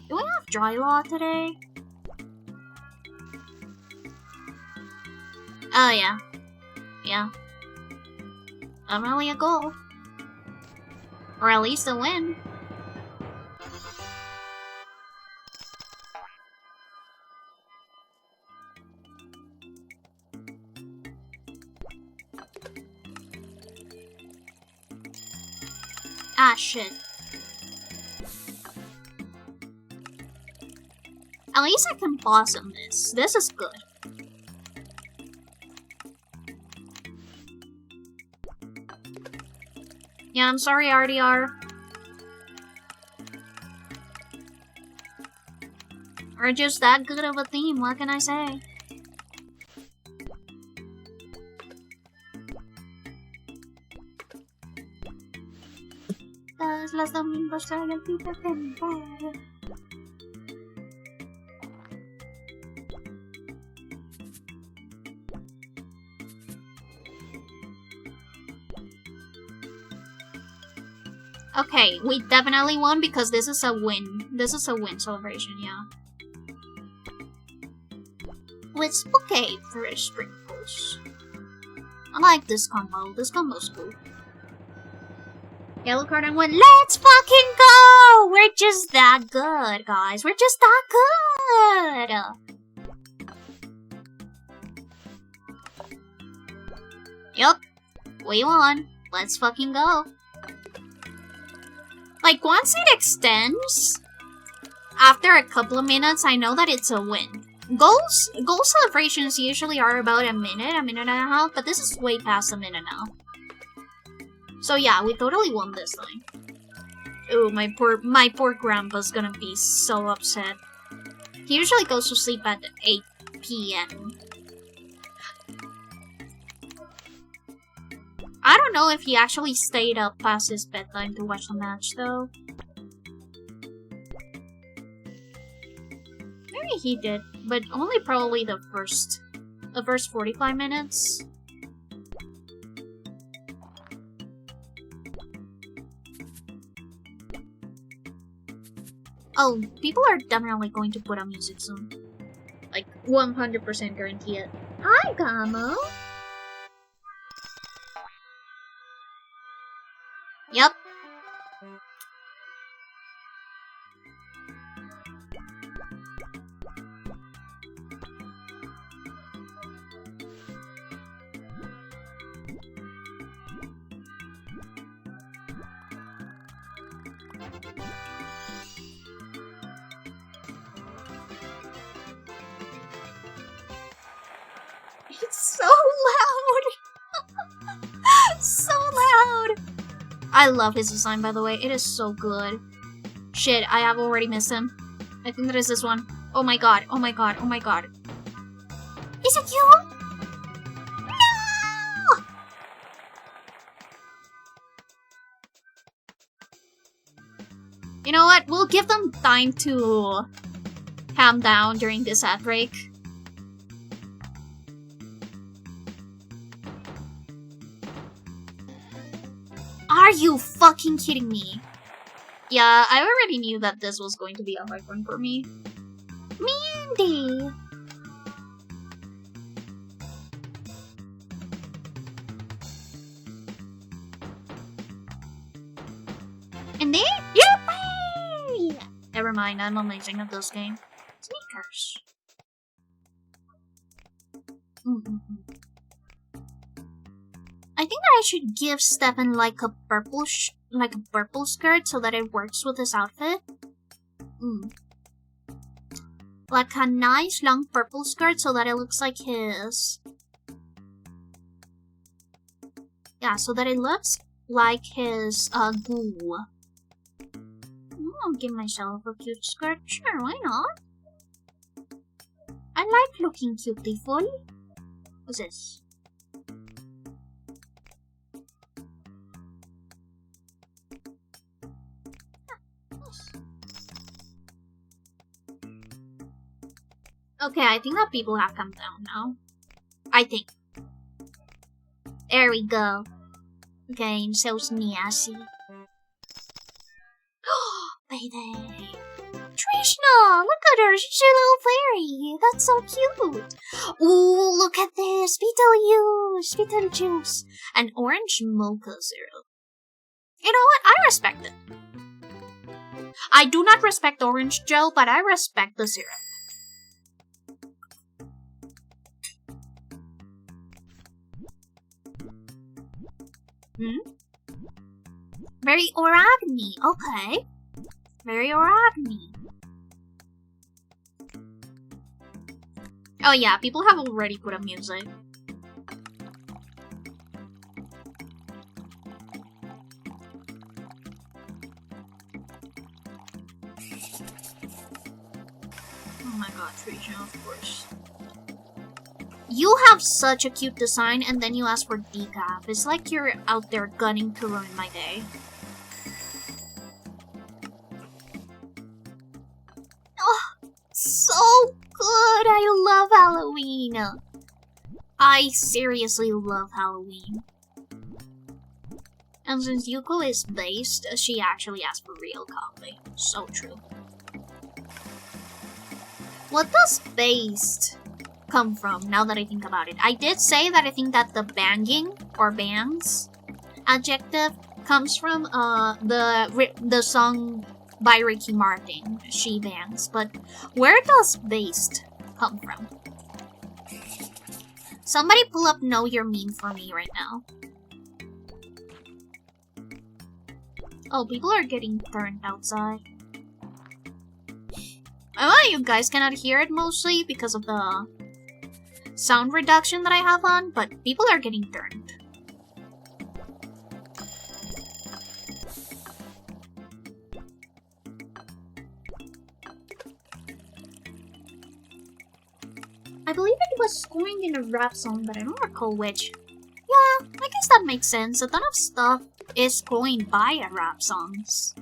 Do we have dry law today? Oh yeah. Yeah. Definitely a goal. Or at least a win. Ah, shit. At least I can pause on this. This is good. Yeah, I'm sorry, RDR. We're just that good of a team, what can I say? Todos los domingos trae el tipo temprano. Okay, we definitely won because this is a win. This is a win celebration, yeah. With bouquet for sprinkles. I like this combo. This combo's cool. Yellow card and win. Let's fucking go! We're just that good, guys. We're just that good! Yup. We won. Let's fucking go. Like, once it extends, after a couple of minutes, I know that it's a win. Goal celebrations usually are about a minute and a half, but this is way past a minute now. So yeah, we totally won this time. Ooh, my poor grandpa's gonna be so upset. He usually goes to sleep at 8 p.m. I don't know if he actually stayed up past his bedtime to watch the match, though. Maybe he did, but only probably the first 45 minutes. Oh, people are definitely going to put on music soon. Like, 100% guarantee it. Hi, Gamo! Yep. It's so loud! So loud! I love his design, by the way. It is so good. Shit, I have already missed him. I think that is this one. Oh my god, oh my god, oh my god. Is it you? No! You know what? We'll give them time to calm down during this ad break. Are you fucking kidding me? Yeah, I already knew that this was going to be a hard one for me. Mandy! And then, yippee! Never mind, I'm amazing at this game. Sneakers. I think that I should give Stefan like a purple skirt so that it works with his outfit. Like a nice long purple skirt so that it looks like his. Yeah, so that it looks like his goo. I'll give myself a cute skirt. Sure, why not? I like looking beautiful. What's this? Okay, I think that people have come down now. I think. There we go. Okay, I'm so snazzy. Baby. Trishna! Look at her, she's a little fairy. That's so cute. Ooh, look at this. Beetlejuice. An orange mocha syrup. You know what? I respect it. I do not respect Orange Joe, but I respect the syrup. Very oragny. Okay. Very oragny. Oh yeah, people have already put up music. Oh my god, Trisha, of course. You have such a cute design and then you ask for decaf. It's like you're out there gunning to ruin my day. Oh, so good! I love Halloween! I seriously love Halloween. And since Yuko is based, she actually asked for real coffee. So true. What does based come from, now that I think about it? I did say that I think that the banging, or bangs, adjective comes from the song by Ricky Martin, She Bangs, but where does based come from? Somebody pull up Know Your Meme for me right now. Oh, people are getting turned outside. You guys cannot hear it mostly because of the sound reduction that I have on, but people are getting turned. I believe it was coined in a rap song, but I don't recall which. Yeah, I guess that makes sense. A ton of stuff is coined by rap songs.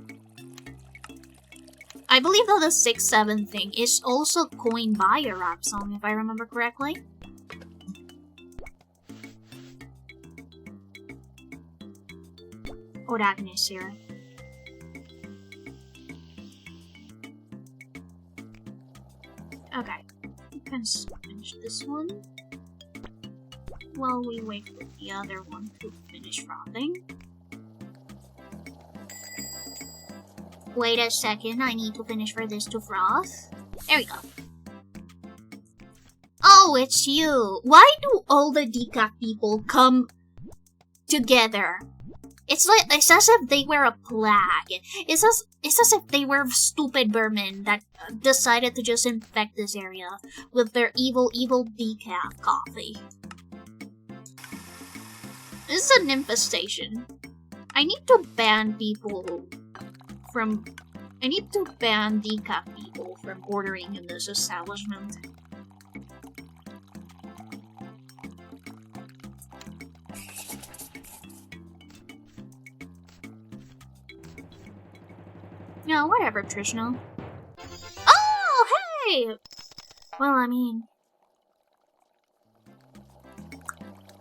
I believe that the 6-7 thing is also coined by a rap song, if I remember correctly. Oragnes here. Okay, we can finish this one while we wait for the other one to finish frothing. Wait a second, I need to finish for this to froth. There we go. Oh, it's you! Why do all the decaf people come together? It's as if they were a plague. It's as if they were stupid vermin that decided to just infect this area with their evil decaf coffee. This is an infestation. I need to ban people from... I need to ban decaf people from ordering in this establishment. No, whatever, Trishna. Oh, hey! Well, I mean...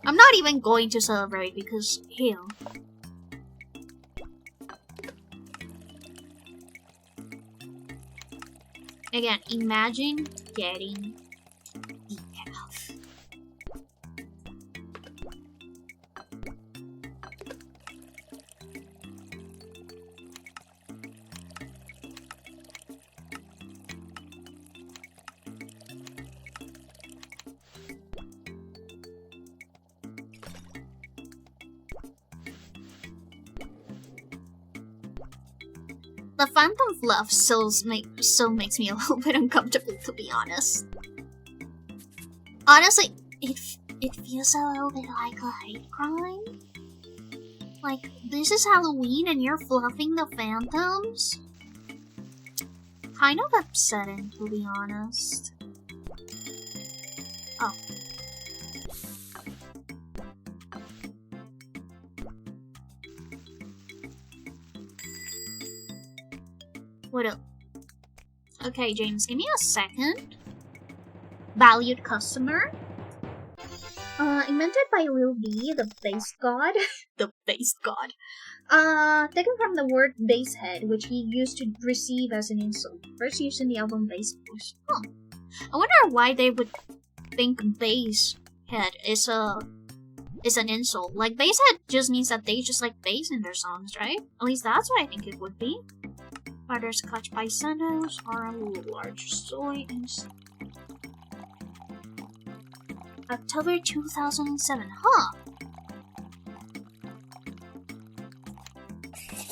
I'm not even going to celebrate because, ew. Again, imagine getting decaf. The phantom fluff still makes me a little bit uncomfortable, to be honest. Honestly, it feels a little bit like a hate crime. Like, this is Halloween and you're fluffing the phantoms? Kind of upsetting, to be honest. Oh. What up? Okay, James, give me a second. Valued customer. Invented by Lil B, the bass god. The bass god. Taken from the word basshead, which he used to receive as an insult. First used in the album Bass Boost. Huh. I wonder why they would think basshead is an insult. Like, basshead just means that they just like bass in their songs, right? At least that's what I think it would be. Butterscotch paisanos are a little large soy and October 2007, huh?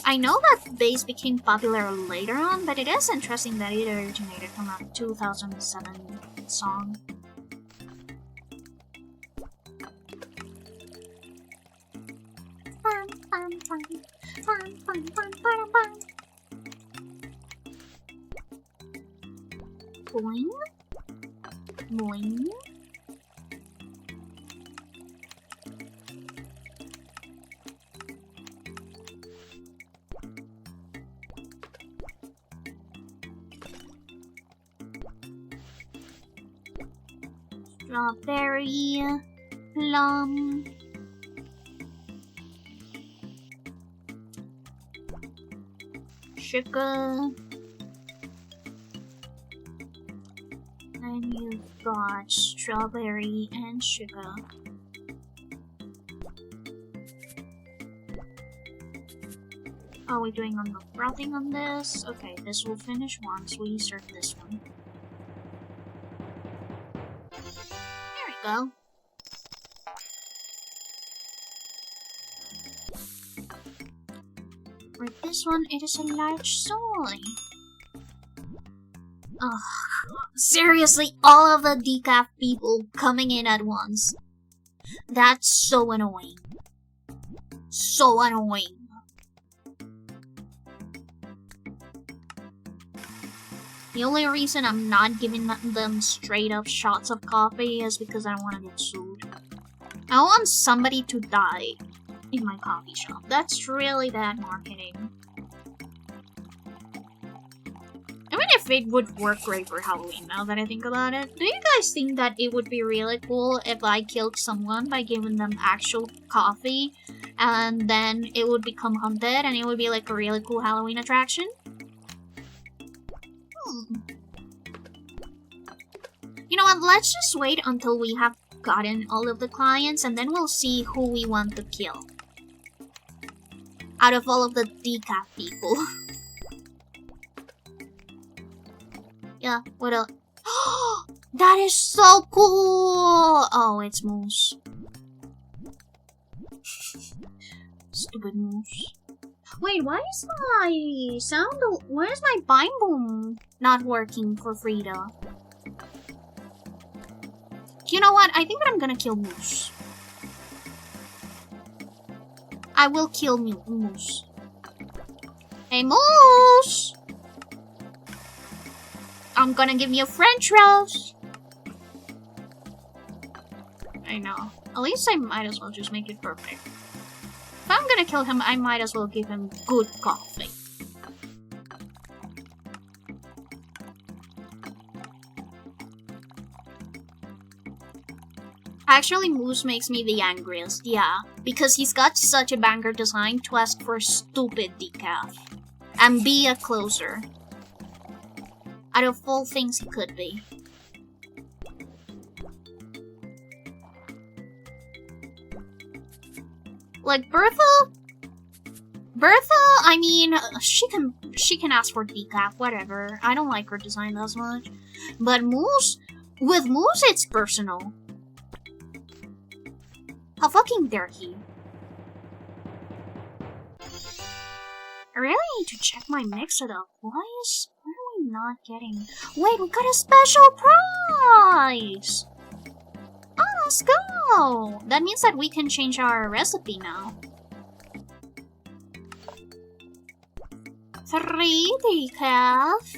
I know that bass became popular later on, but it is interesting that it originated from a 2007 song. Boing. Boing. Strawberry, plum, sugar, and you've got strawberry and sugar. Are we doing on the frothing on this? Okay, this will finish once we serve this one. There we go. For this one, it is a large soy. Ugh. Seriously, all of the decaf people coming in at once. That's so annoying. So annoying. The only reason I'm not giving them straight up shots of coffee is because I don't want to get sued. I want somebody to die in my coffee shop. That's really bad marketing. Even if it would work great for Halloween, now that I think about it. Do you guys think that it would be really cool if I killed someone by giving them actual coffee and then it would become haunted and it would be like a really cool Halloween attraction? You know what, let's just wait until we have gotten all of the clients and then we'll see who we want to kill. Out of all of the decaf people. Yeah, what else? That is so cool! Oh, it's Moose. Stupid Moose. Wait, why is my Bind Boom not working for Frida? You know what? I think that I'm gonna kill Moose. I will kill Moose. Hey, Moose! I'm gonna give you a French roast. I know. At least I might as well just make it perfect. If I'm gonna kill him, I might as well give him good coffee. Actually, Moose makes me the angriest, yeah. Because he's got such a banger design to ask for stupid decaf. And be a closer. Out of all things he could be. Like Bertha, I mean, she can ask for decaf, whatever. I don't like her design as much. But Moose, with Moose it's personal. How fucking dare he? I really need to check my mixer though. Why are we not getting... Wait, we got a special prize! Oh, let's go! That means that we can change our recipe now. 3 decaf.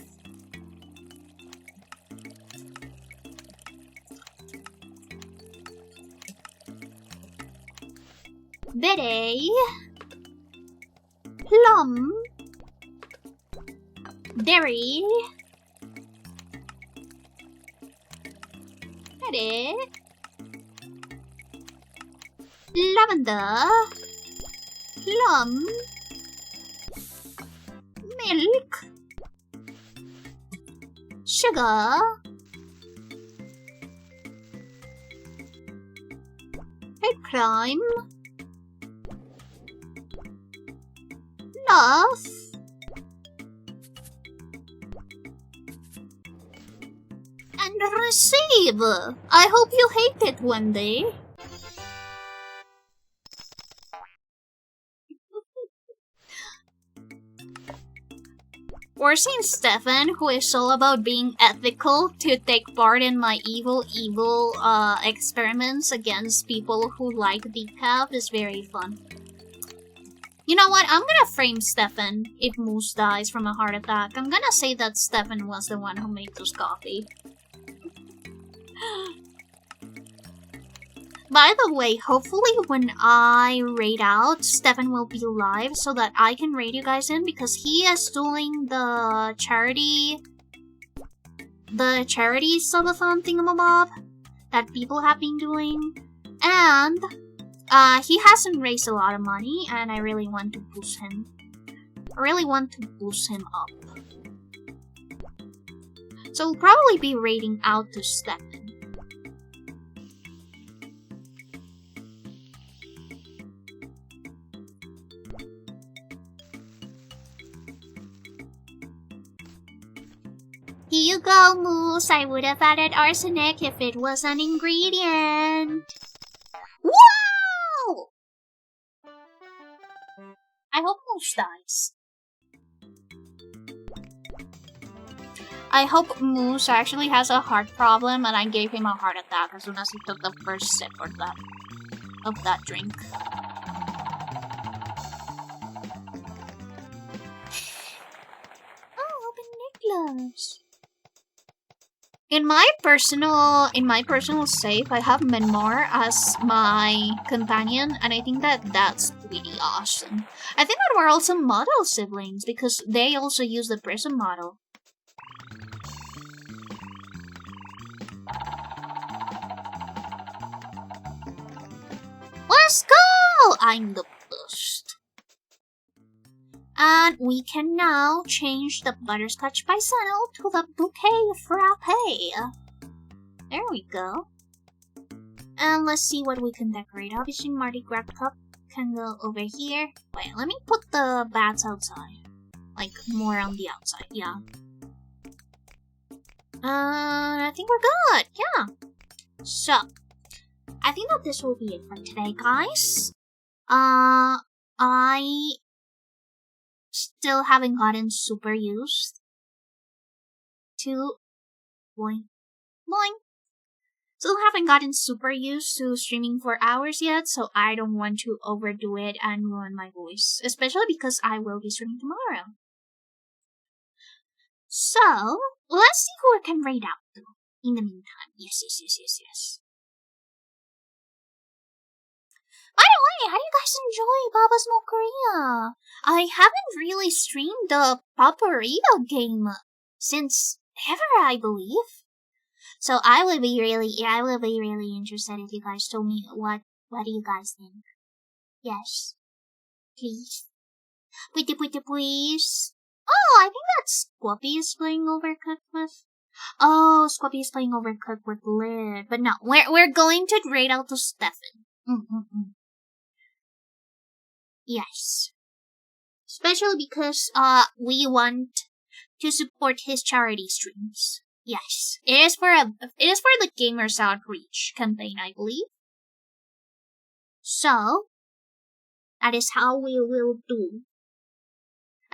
Berry. Plum. Dairy. Berry. Lavender. Plum. Milk. Sugar. Head crime. Enough. And receive. I hope you hate it one day. Forcing Stefan, who is all about being ethical, to take part in my evil experiments against people who like decaf is very fun. You know what? I'm gonna frame Stefan if Moose dies from a heart attack. I'm gonna say that Stefan was the one who made this coffee. By the way, hopefully when I raid out, Stefan will be live so that I can raid you guys in because he is doing the charity subathon thingamabob that people have been doing. And he hasn't raised a lot of money and I really want to boost him. I really want to boost him up. So we'll probably be raiding out to Stefan. Here you go, Moose. I would have added arsenic if it was an ingredient. Wow! I hope Moose dies. I hope Moose actually has a heart problem and I gave him a heart attack as soon as he took the first sip of that drink. Oh, binoculars. In my personal save, I have Menmar as my companion, and I think that that's pretty awesome. I think that we're also model siblings because they also use the prism model. Let's go! I'm the best. And we can now change the butterscotch paisano to the bouquet frappe. There we go. And let's see what we can decorate. Obviously, Mardi Gras cup can go over here. Wait, let me put the bats outside. Like, more on the outside, yeah. I think we're good, yeah. So, I think that this will be it for today, guys. I still haven't gotten super used to boing. Still haven't gotten super used to streaming for hours yet, so I don't want to overdo it and ruin my voice, especially because I will be streaming tomorrow. So, let's see who I can raid out to in the meantime. Yes. By the way, how do you guys enjoy Baba's Mocharia? I haven't really streamed the Paparito game since ever, I believe. So I will be really interested if you guys told me what do you guys think. Yes. Please. Pretty please. Oh, I think that Squappy is playing Overcooked with. Oh, Squappy is playing Overcooked with Lid. But no, we're going to raid out to Stefan. Yes. Especially because we want to support his charity streams. Yes. It is for the Gamers Outreach campaign, I believe. So that is how we will do.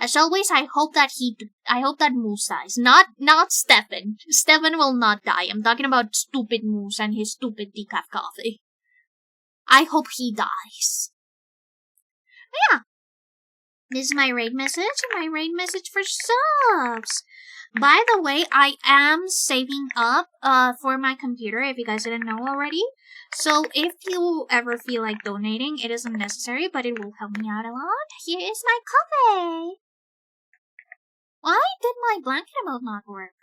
As always, I hope that Moose dies. Not Stefan. Stefan will not die. I'm talking about stupid Moose and his stupid decaf coffee. I hope he dies. But yeah. This is my raid message. My raid message for subs. By the way, I am saving up for my computer, if you guys didn't know already. So if you ever feel like donating, it isn't necessary, but it will help me out a lot. Here is my coffee. Why did my blanket emote not work?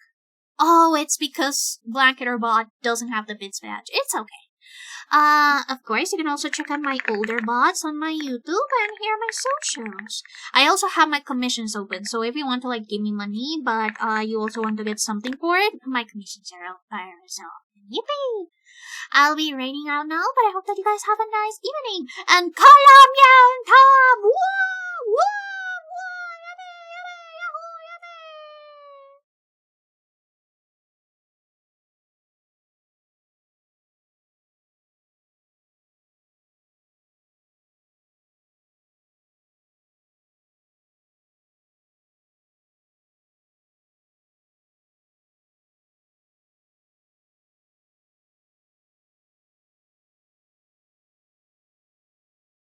Oh, it's because Blanketer bot doesn't have the bits badge. It's okay. Of course, you can also check out my older bots on my YouTube and here are my socials. I also have my commissions open, so if you want to like give me money, but you also want to get something for it, my commissions are open. So yippee! I'll be raiding out now, but I hope that you guys have a nice evening. And Colombian Tom!